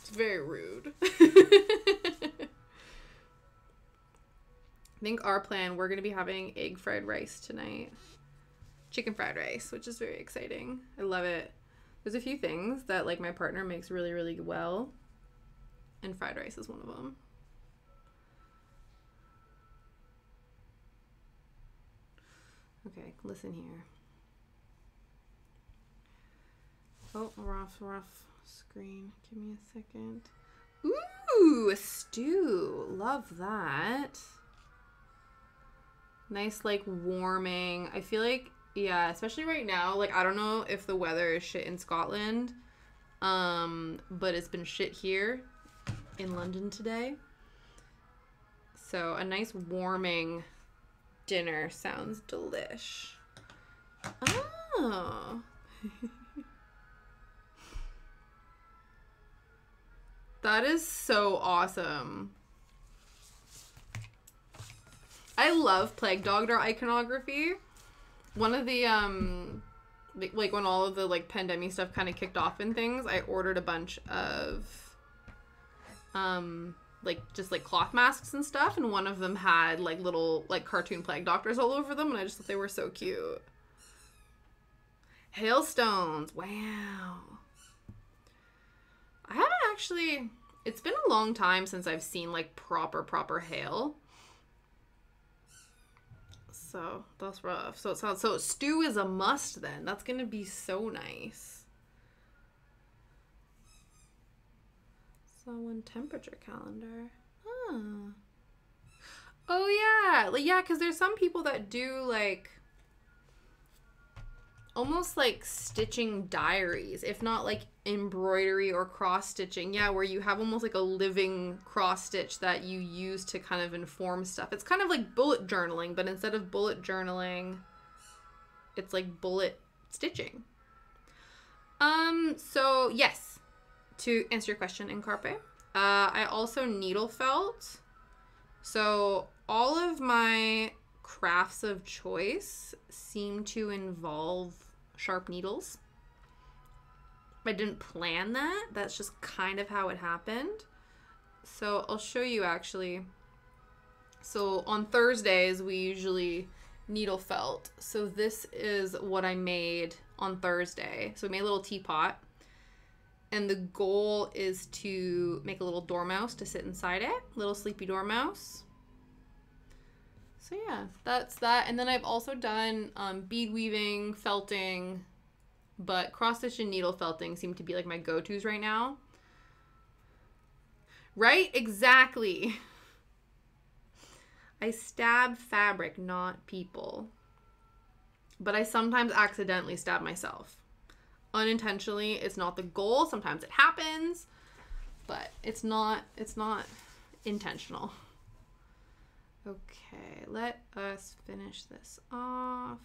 it's very rude. I think our plan, we're going to be having egg fried rice tonight. Chicken fried rice, which is very exciting. I love it. There's a few things that, like, my partner makes really, really well, and fried rice is one of them. Okay, listen here. Oh, rough screen. Give me a second. Ooh, a stew. Love that. Nice, like, warming. I feel like, yeah, especially right now, like, I don't know if the weather is shit in Scotland, but it's been shit here in London today. So a nice warming dinner sounds delish. Oh. That is so awesome. I love Plague Doctor iconography. One of the, like, when all of the, like, pandemic stuff kind of kicked off and things, I ordered a bunch of, like, just, like, cloth masks and stuff, and one of them had, like, little, like, cartoon Plague Doctors all over them, and I just thought they were so cute. Hailstones. Wow. I haven't actually, it's been a long time since I've seen, like, proper hail. So that's rough. So it sounds, so stew is a must then. That's gonna be so nice. So temperature calendar. Huh. Oh yeah, like, yeah, because there's some people that do, like, almost like stitching diaries, if not like embroidery or cross stitching. Yeah, where you have almost like a living cross stitch that you use to kind of inform stuff. It's kind of like bullet journaling, but instead of bullet journaling, it's like bullet stitching. So yes, to answer your question in Carpe, I also needle felt. So all of my crafts of choice seem to involve sharp needles. I didn't plan that. That's just kind of how it happened. So I'll show you actually. So on Thursdays, we usually needle felt. So this is what I made on Thursday. So we made a little teapot. And the goal is to make a little dormouse to sit inside it. Little sleepy dormouse. So yeah, that's that. And then I've also done bead weaving, felting, but cross stitch and needle felting seem to be like my go-tos right now. Right? Exactly. I stab fabric, not people. But I sometimes accidentally stab myself. Unintentionally. It's not the goal. Sometimes it happens, but it's not intentional. Okay, let us finish this off.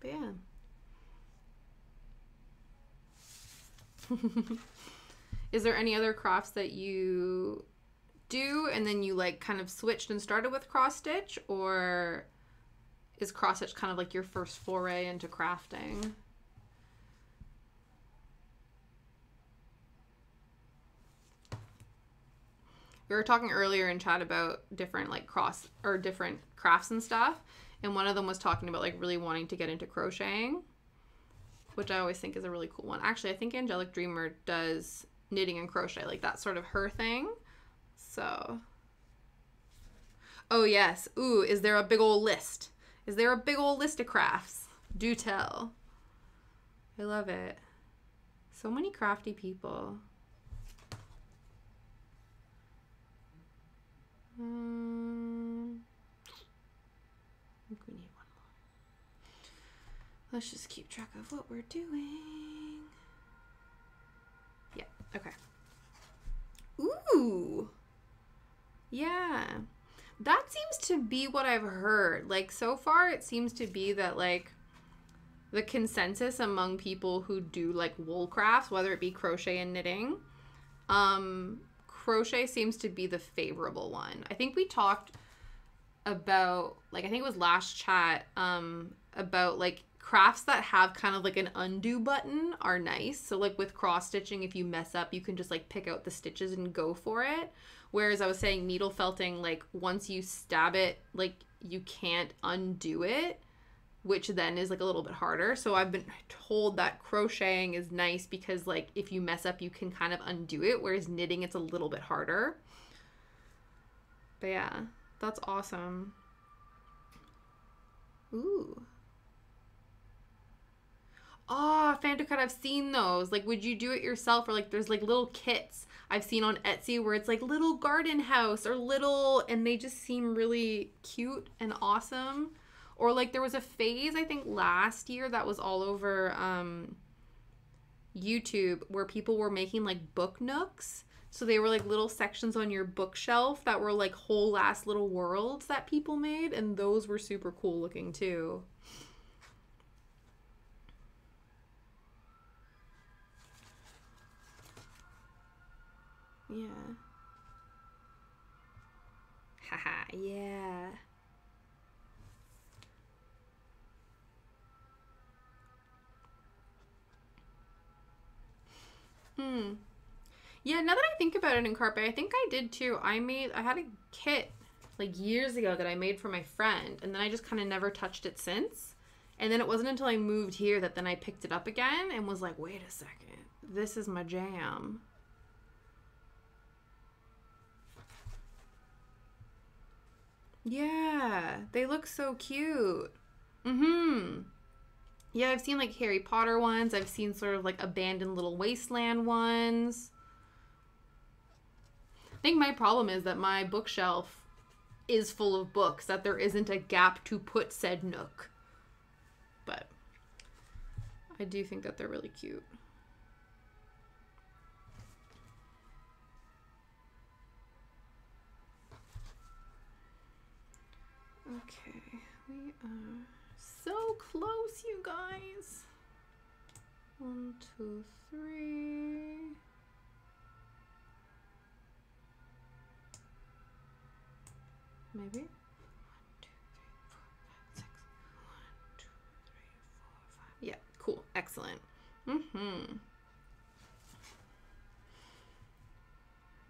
But yeah. Is there any other crafts that you do and then you like kind of switched and started with cross stitch, or is cross stitch kind of like your first foray into crafting? We were talking earlier in chat about different like different crafts and stuff, and one of them was talking about like really wanting to get into crocheting, which I always think is a really cool one. Actually, I think Angelic Dreamer does knitting and crochet, like that's sort of her thing. So, oh yes. Ooh, is there a big old list? Is there a big old list of crafts? Do tell. I love it. So many crafty people. I think we need one more. Let's just keep track of what we're doing. Yeah, okay. Ooh. Yeah. That seems to be what I've heard. Like, so far it seems to be that, like, the consensus among people who do, like, wool crafts, whether it be crochet and knitting, crochet seems to be the favorable one. I think we talked about, like, I think it was last chat, about, like, crafts that have kind of, like, an undo button are nice. So, like, with cross stitching, if you mess up, you can just, like, pick out the stitches and go for it. Whereas I was saying needle felting, like, once you stab it, like, you can't undo it, which then is, like, a little bit harder. So I've been told that crocheting is nice because, like, if you mess up, you can kind of undo it, whereas knitting, it's a little bit harder. But yeah, that's awesome. Ooh. Oh, Fantacut, I've seen those. Like, would you do it yourself? Or, like, there's, like, little kits I've seen on Etsy where it's, like, little garden house or little, and they just seem really cute and awesome. Or, like, there was a phase, I think, last year that was all over YouTube where people were making, like, book nooks. So they were, like, little sections on your bookshelf that were, like, whole ass little worlds that people made. And those were super cool looking, too. Yeah. Haha, yeah. Yeah, now that I think about it in Carpe, I think I did too. I had a kit like years ago that I made for my friend, and then I just kind of never touched it since. And then it wasn't until I moved here that then I picked it up again and was like, wait a second, this is my jam. Yeah, they look so cute. Yeah, I've seen like Harry Potter ones. I've seen sort of like abandoned little wasteland ones. I think my problem is that my bookshelf is full of books, that there isn't a gap to put said nook. But I do think that they're really cute. Okay, we are so close, you guys. 1, 2, 3. Maybe. 1, 2, 3, 4, 5, 6. 1, 2, 3, 4, 5. Yeah, cool. Excellent. Yeah,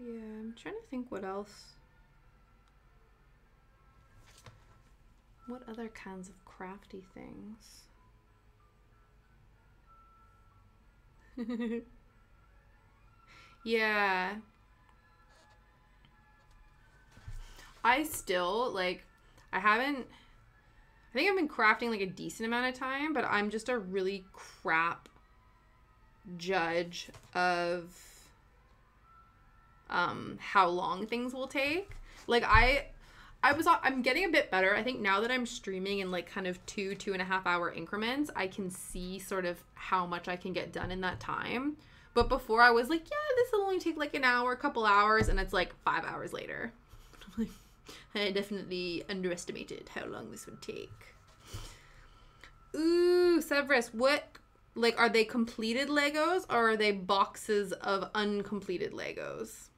I'm trying to think what else. What other kinds of crafty things? Yeah. I still, like, I think I've been crafting, like, a decent amount of time, but I'm just a really crap judge of how long things will take. Like, I'm getting a bit better. I think now that I'm streaming in, like, kind of 2.5 hour increments, I can see sort of how much I can get done in that time. But before I was like, yeah, this will only take like an hour, a couple hours, and it's like 5 hours later. I definitely underestimated how long this would take. Ooh, Severus, what, like, are they completed Legos or are they boxes of uncompleted Legos?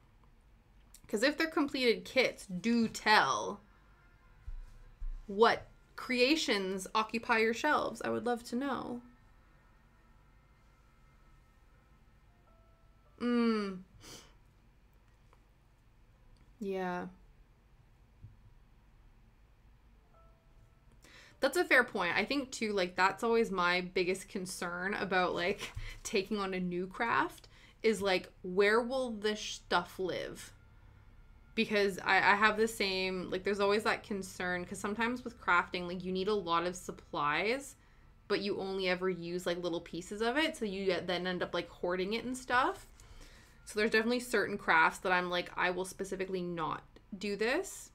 Because if they're completed kits, do tell. What creations occupy your shelves? I would love to know. Yeah. That's a fair point. I think too, like, that's always my biggest concern about, like, taking on a new craft is, like, where will this stuff live? Because I have the same, like, there's always that concern, because sometimes with crafting, like, you need a lot of supplies, but you only ever use, like, little pieces of it, so you then end up, like, hoarding it and stuff. So there's definitely certain crafts that I'm like, I will specifically not do this.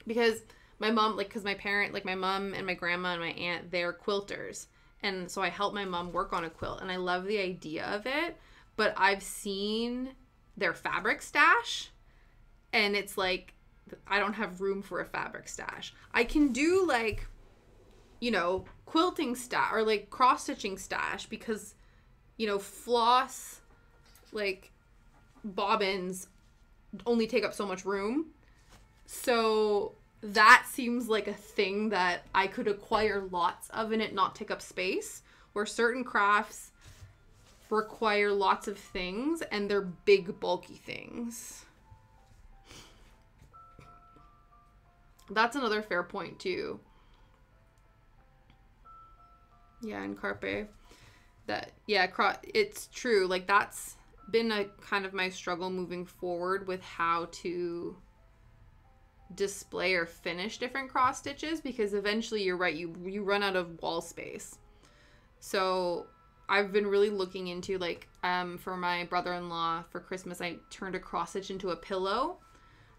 Because my mom, like, because my parent, like, my mom and my grandma and my aunt, they're quilters. And so I help my mom work on a quilt, and I love the idea of it. But I've seen their fabric stash, and it's like, I don't have room for a fabric stash. I can do, like, you know, quilting stash, or, like, cross-stitching stash, because, you know, floss, like, bobbins only take up so much room. So that seems like a thing that I could acquire lots of and it not take up space, where certain crafts require lots of things and they're big, bulky things. That's another fair point too. Yeah, and Carpe. That, yeah, it's true. Like, that's been a kind of my struggle moving forward with how to display or finish different cross stitches, because eventually, you're right, you run out of wall space. So I've been really looking into, like, for my brother-in-law for Christmas, I turned a cross stitch into a pillow,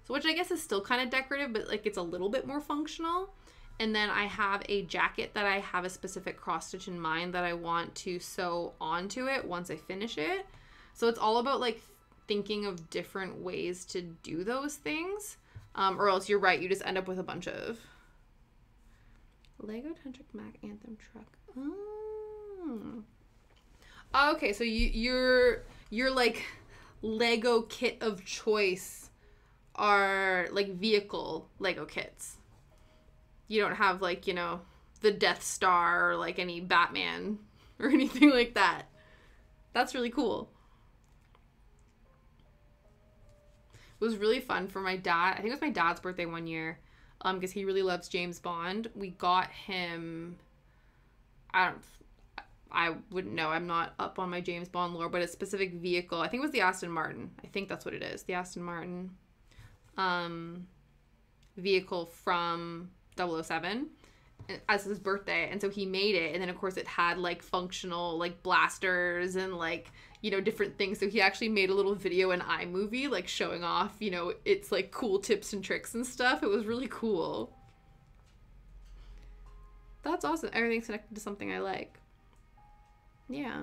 so which I guess is still kind of decorative, but, like, it's a little bit more functional. And then I have a jacket that I have a specific cross stitch in mind that I want to sew onto it once I finish it. So it's all about, like, thinking of different ways to do those things. Or else you're right, you just end up with a bunch of Lego Tantric Mac Anthem truck. Oh. Okay, so your like Lego kit of choice are like vehicle Lego kits. You don't have, like, you know, the Death Star or, like, any Batman or anything like that. That's really cool. It was really fun for my dad. I think it was my dad's birthday one year, because he really loves James Bond. We got him, I wouldn't know. I'm not up on my James Bond lore, but a specific vehicle. I think it was the Aston Martin. I think that's what it is. The Aston Martin vehicle from 007. as his birthday, and so he made it, and then of course it had like functional like blasters and like, you know, different things. So he actually made a little video in iMovie like showing off, you know, it's like cool tips and tricks and stuff. It was really cool. That's awesome. Everything's connected to something I like. Yeah.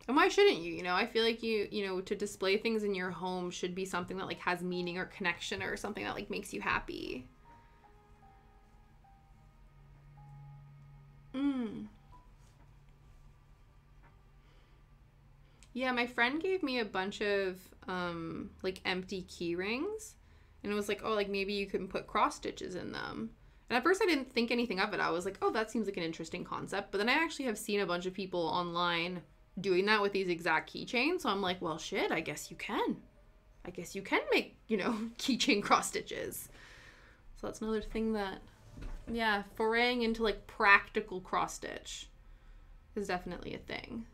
And why shouldn't you? You know, I feel like you know, to display things in your home should be something that like has meaning or connection or something that like makes you happy. Yeah, my friend gave me a bunch of like empty key rings, and it was like, oh, like maybe you can put cross stitches in them. And at first I didn't think anything of it. I was like, oh, that seems like an interesting concept. But then I actually have seen a bunch of people online doing that with these exact keychains. So I'm like, well, shit, I guess you can. I guess you can make, you know, keychain cross stitches. So that's another thing that, yeah, foraying into like practical cross stitch is definitely a thing.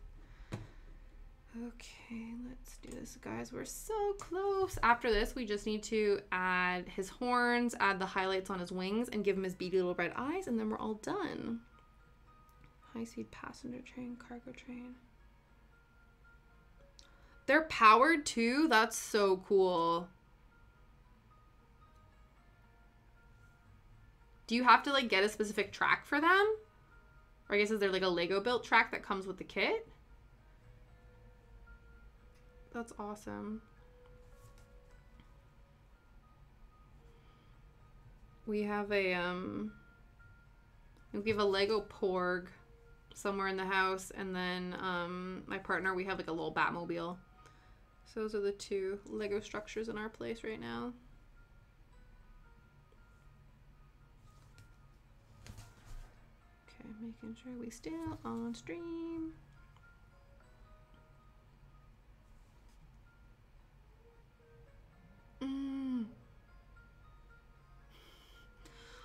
Okay, let's do this, guys. We're so close. After this, we just need to add his horns, add the highlights on his wings, and give him his beady little red eyes, and then we're all done. High-speed passenger train, cargo train. They're powered too? That's so cool. Do you have to like get a specific track for them? Or I guess is there like a Lego built track that comes with the kit? That's awesome. We have a Lego Porg somewhere in the house, and then my partner, we have like a little Batmobile. So those are the two Lego structures in our place right now. Okay, making sure we still on stream.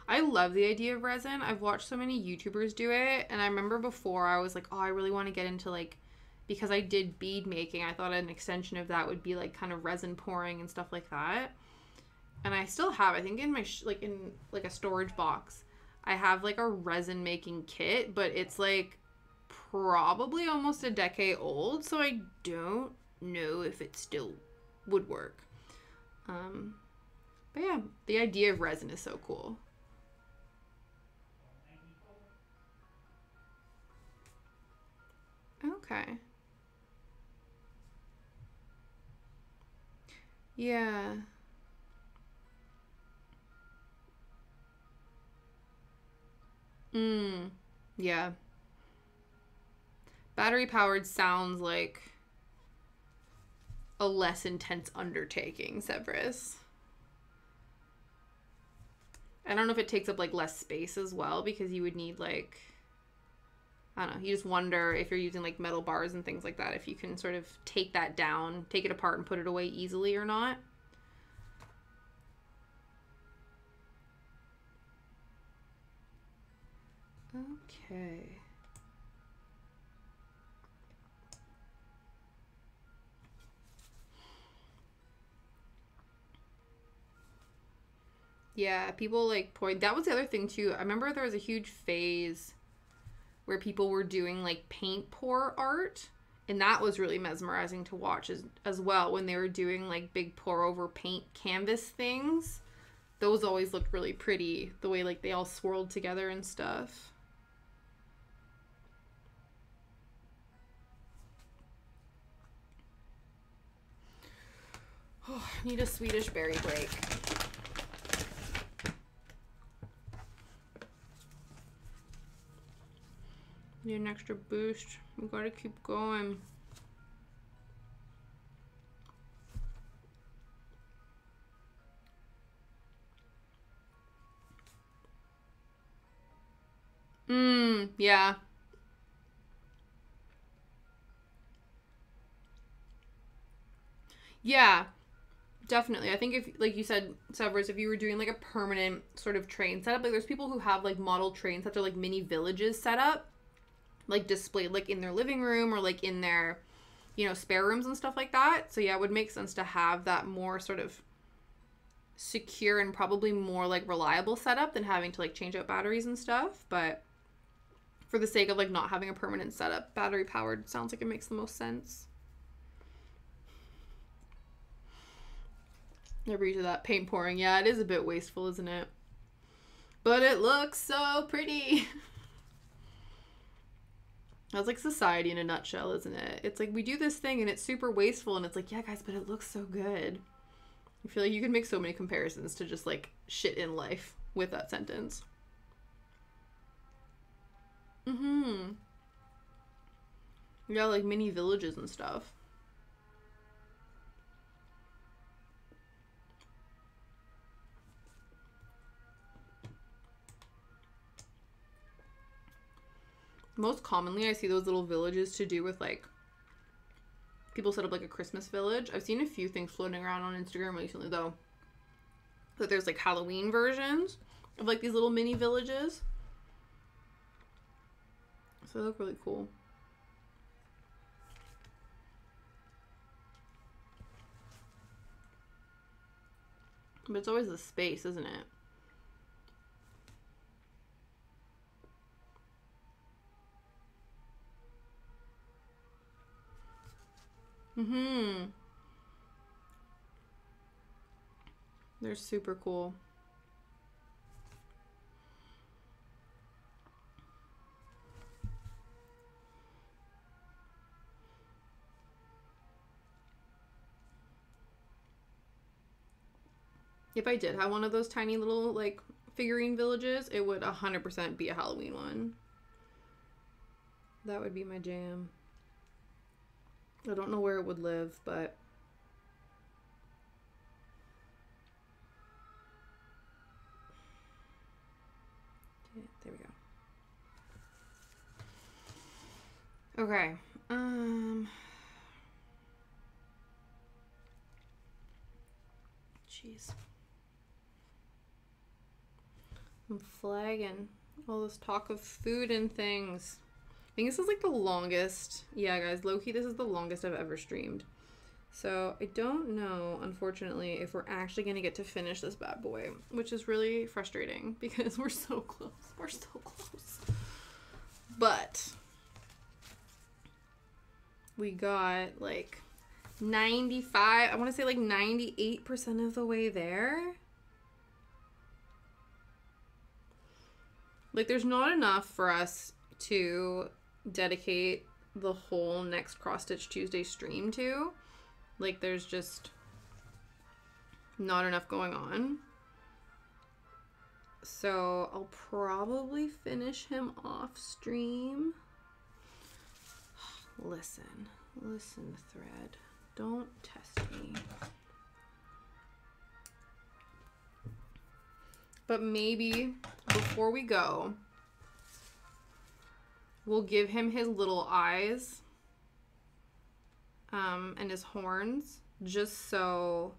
I love the idea of resin. I've watched so many YouTubers do it, and I remember before I was like, oh, I really want to get into like, because I did bead making, I thought an extension of that would be like kind of resin pouring and stuff like that. And I still have, I think in my in like a storage box, I have like a resin making kit, but it's like probably almost a decade old, so I don't know if it still would work. But yeah, the idea of resin is so cool. Okay. Yeah. Yeah. Battery powered sounds like a less intense undertaking, Severus. I don't know if it takes up like less space as well, because you would need like, I don't know, you just wonder if you're using like metal bars and things like that, if you can sort of take that down, take it apart and put it away easily or not. Okay. Yeah, people like point. That was the other thing too. I remember there was a huge phase where people were doing like paint pour art, and that was really mesmerizing to watch as well, when they were doing like big pour over paint canvas things. Those always looked really pretty, the way like they all swirled together and stuff. Oh, I need a Swedish berry break. Need an extra boost. We gotta keep going. Yeah. Yeah, definitely. I think if, like you said, Severus, if you were doing like a permanent sort of train setup, like there's people who have like model trains that are like mini villages set up, like displayed like in their living room or like in their, you know, spare rooms and stuff like that. So yeah, it would make sense to have that more sort of secure and probably more like reliable setup than having to like change out batteries and stuff. But for the sake of like not having a permanent setup, battery powered sounds like it makes the most sense. Never used that paint pouring. Yeah, it is a bit wasteful, isn't it? But it looks so pretty. That's like society in a nutshell, isn't it? It's like we do this thing and it's super wasteful and it's like, yeah, guys, but it looks so good. I feel like you can make so many comparisons to just like shit in life with that sentence. Yeah, like mini villages and stuff. Most commonly, I see those little villages to do with like people set up like a Christmas village. I've seen a few things floating around on Instagram recently though, that there's like Halloween versions of like these little mini villages. So they look really cool. But it's always the space, isn't it? They're super cool. If I did have one of those tiny little like figurine villages, it would 100% be a Halloween one. That would be my jam. I don't know where it would live, but okay, there we go. Okay. Jeez. I'm flagging all this talk of food and things. I think this is like the longest. Yeah, guys, low-key, this is the longest I've ever streamed. So I don't know, unfortunately, if we're actually going to get to finish this bad boy, which is really frustrating because we're so close. We're so close. But we got like 95, I want to say like 98% of the way there. Like there's not enough for us to dedicate the whole next Cross Stitch Tuesday stream to. Like there's just not enough going on. So I'll probably finish him off stream. Listen, thread. Don't test me. But maybe before we go, we'll give him his little eyes and his horns, just so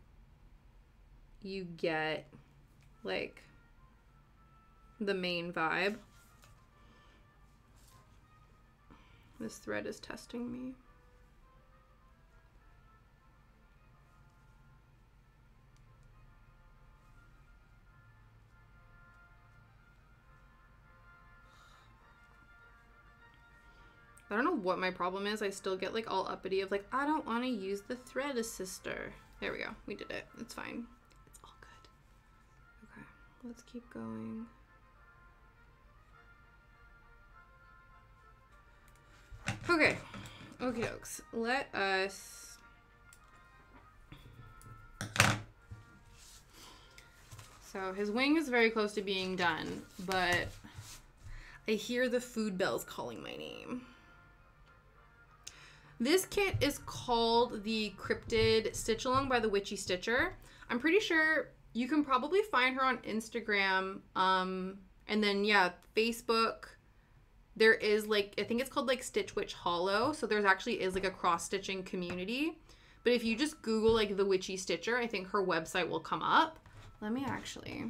you get like the main vibe. This thread is testing me. I don't know what my problem is. I still get like all uppity of like, I don't want to use the thread assister. There we go. We did it. It's fine. It's all good. Okay. Let's keep going. Okay. Okie dokes. Let us... So his wing is very close to being done, but I hear the food bells calling my name. This kit is called the Cryptid Stitch Along by the Witchy Stitcher. I'm pretty sure you can probably find her on Instagram. And then, yeah, Facebook. There is like, I think it's called like Stitch Witch Hollow. So there's actually is like a cross-stitching community. But if you just Google like the Witchy Stitcher, I think her website will come up. Let me actually,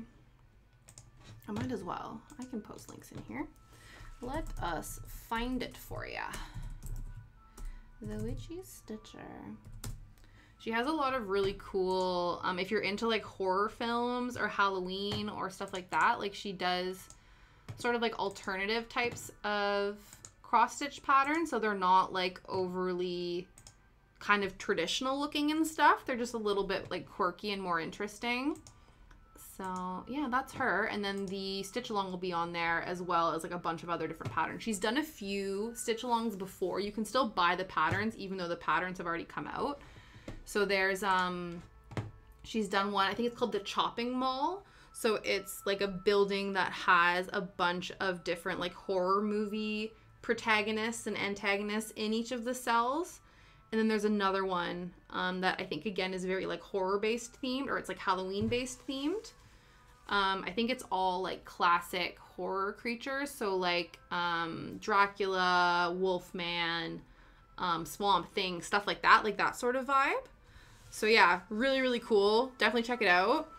I might as well. I can post links in here. Let us find it for ya. The Witchy Stitcher. She has a lot of really cool, if you're into like horror films or Halloween or stuff like that, like she does sort of like alternative types of cross stitch patterns. So they're not like overly kind of traditional looking and stuff. They're just a little bit like quirky and more interesting. So yeah, that's her. And then the stitch along will be on there as well as like a bunch of other different patterns. She's done a few stitch alongs before. You can still buy the patterns even though the patterns have already come out. So there's she's done one, I think it's called the Chopping Mall. So it's like a building that has a bunch of different like horror movie protagonists and antagonists in each of the cells. And then there's another one that I think again is very like horror based themed, or it's like Halloween based themed. I think it's all like classic horror creatures. So like Dracula, Wolfman, Swamp Thing, stuff like that sort of vibe. So yeah, really, really cool. Definitely check it out.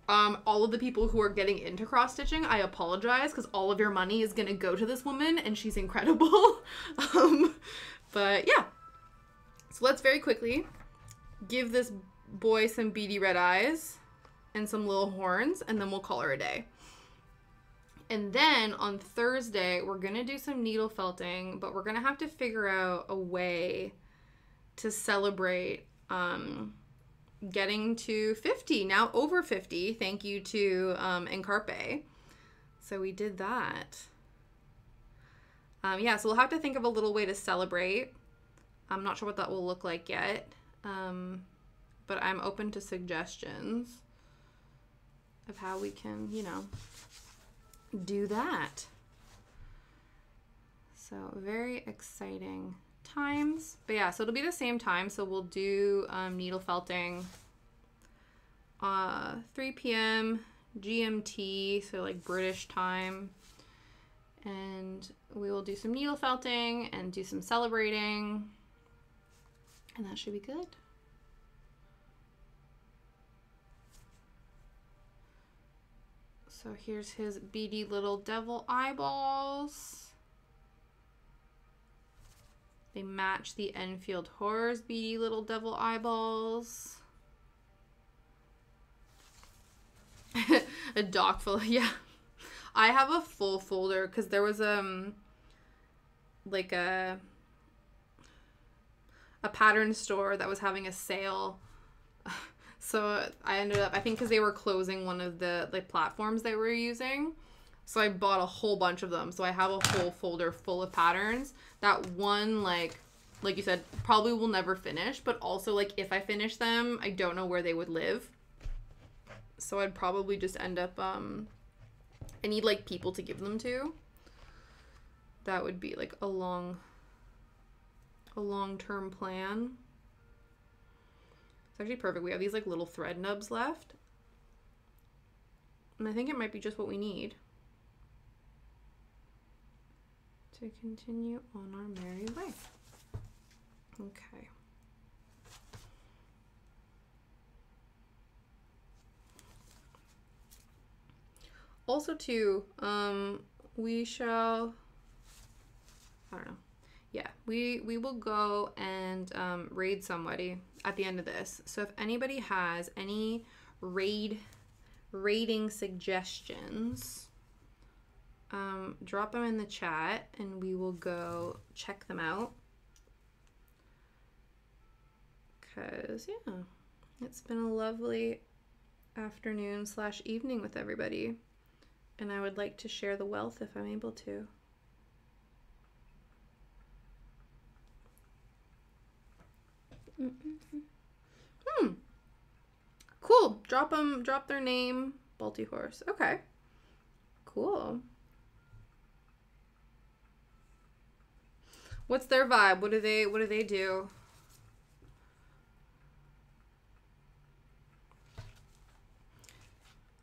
All of the people who are getting into cross stitching, I apologize because all of your money is going to go to this woman and she's incredible. But yeah, so let's very quickly give this boy some beady red eyes and some little horns, and then we'll call her a day. And then on Thursday, we're going to do some needle felting, but we're going to have to figure out a way to celebrate getting to 50, now over 50. Thank you to Encarpe. So we did that. Yeah, so we'll have to think of a little way to celebrate. I'm not sure what that will look like yet, but I'm open to suggestions of how we can, you know, do that. So very exciting times. But yeah, so it'll be the same time. So we'll do needle felting 3 p.m. GMT, so like British time. And we will do some needle felting and do some celebrating. And that should be good. So here's his beady little devil eyeballs. They match the Enfield Horrors beady little devil eyeballs. A dock full, yeah. I have a full folder because there was like a pattern store that was having a sale. So I ended up, I think because they were closing one of the like platforms they were using. So I bought a whole bunch of them. So I have a whole folder full of patterns. That one, like you said, probably will never finish. But also, like, if I finish them, I don't know where they would live. So I'd probably just end up, I need, like, people to give them to. That would be, like, a long-term plan. It's actually perfect. We have these, like, little thread nubs left. And I think it might be just what we need to continue on our merry way. Okay. Also too, we shall, I don't know. Yeah, we will go and raid somebody at the end of this. So if anybody has any raiding suggestions, drop them in the chat and we will go check them out. Because, yeah, it's been a lovely afternoon / evening with everybody. And I would like to share the wealth if I'm able to. Cool. Drop their name. Balti Horse. Okay. Cool. What's their vibe? What do they do?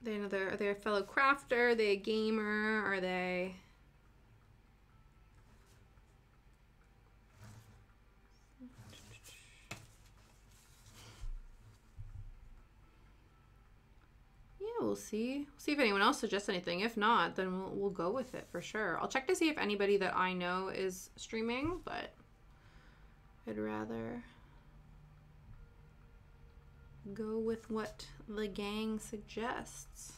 Are they a fellow crafter? Are they a gamer? Are they... Yeah, we'll see. We'll see if anyone else suggests anything. If not, then we'll go with it for sure. I'll check to see if anybody that I know is streaming, but I'd rather... go with what the gang suggests.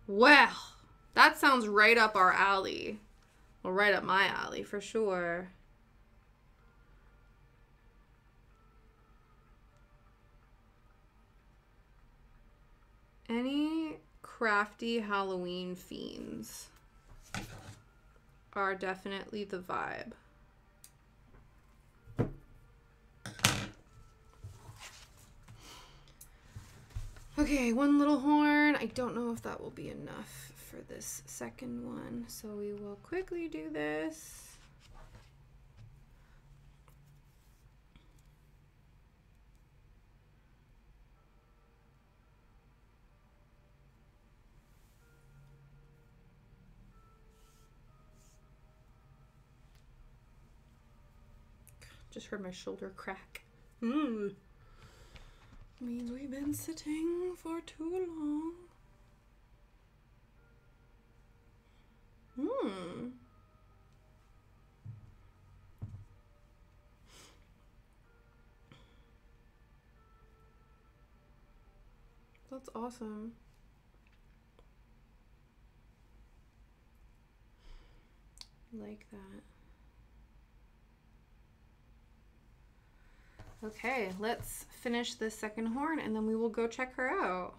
Well, that sounds right up our alley. Well, right up my alley for sure. Any crafty Halloween fiends are definitely the vibe. Okay, one little horn. I don't know if that will be enough for this second one, so we will quickly do this. Just heard my shoulder crack. Means we've been sitting for too long. That's awesome. Like that. Okay, let's finish this second horn and then we will go check her out.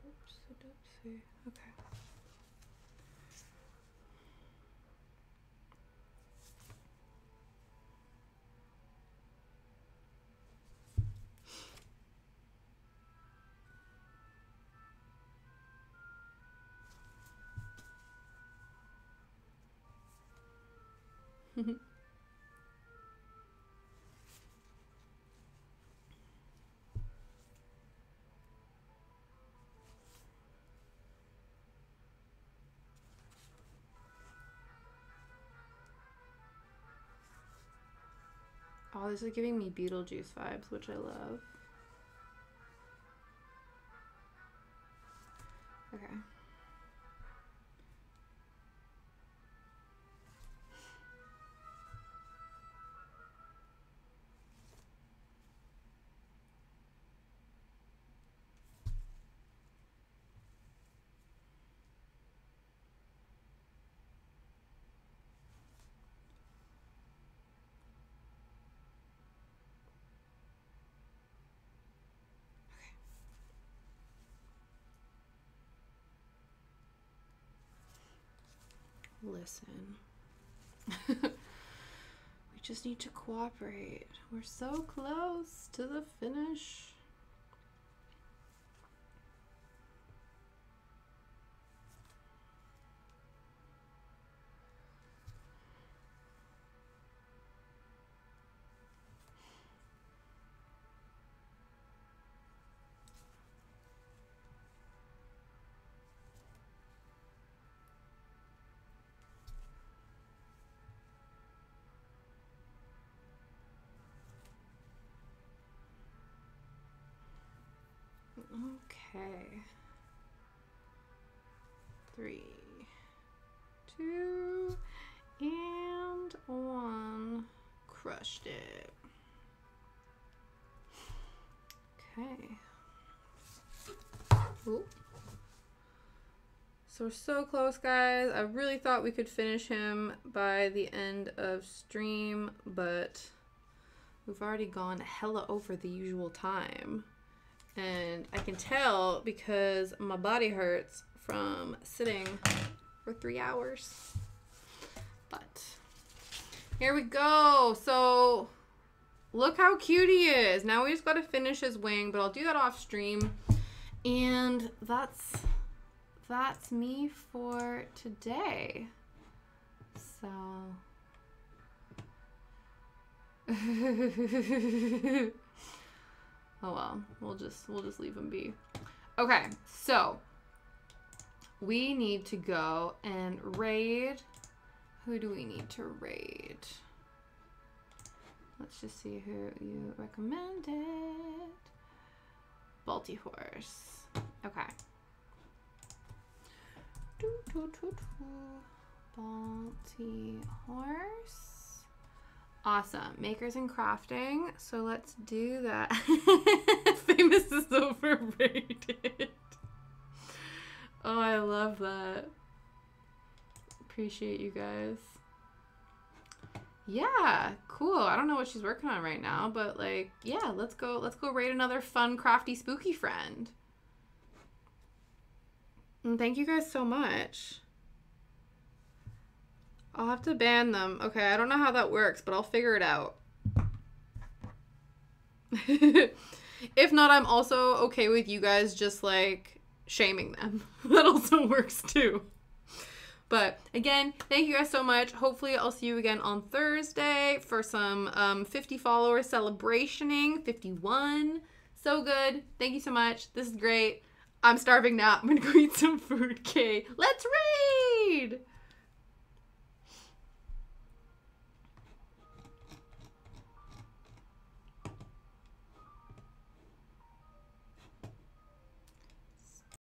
Oopsie-doopsie. Okay. Oh, this is giving me Beetlejuice vibes, which I love. Okay. Listen. We just need to cooperate. We're so close to the finish. Okay. 3, 2, and 1. Crushed it. Okay. Ooh. So we're so close, guys. I really thought we could finish him by the end of stream, but we've already gone hella over the usual time. And I can tell because my body hurts from sitting for 3 hours. But here we go. So look how cute he is. Now we just got to finish his wing, but I'll do that off stream. And that's me for today. So oh well, we'll just leave him be. Okay, so we need to go and raid. Who do we need to raid? Let's just see who you recommended. Balti Horse. Okay. Balti Horse. Awesome. Makers and crafting. So let's do that. Famous is overrated. Oh, I love that. Appreciate you guys. Yeah, cool. I don't know what she's working on right now, but like, yeah, let's go raid another fun, crafty, spooky friend. And thank you guys so much. I'll have to ban them. Okay, I don't know how that works, but I'll figure it out. If not, I'm also okay with you guys just like shaming them. That also works too. But again, thank you guys so much. Hopefully I'll see you again on Thursday for some 50 follower celebrationing. 51. So good. Thank you so much. This is great. I'm starving now. I'm gonna go eat some food. Okay, let's raid!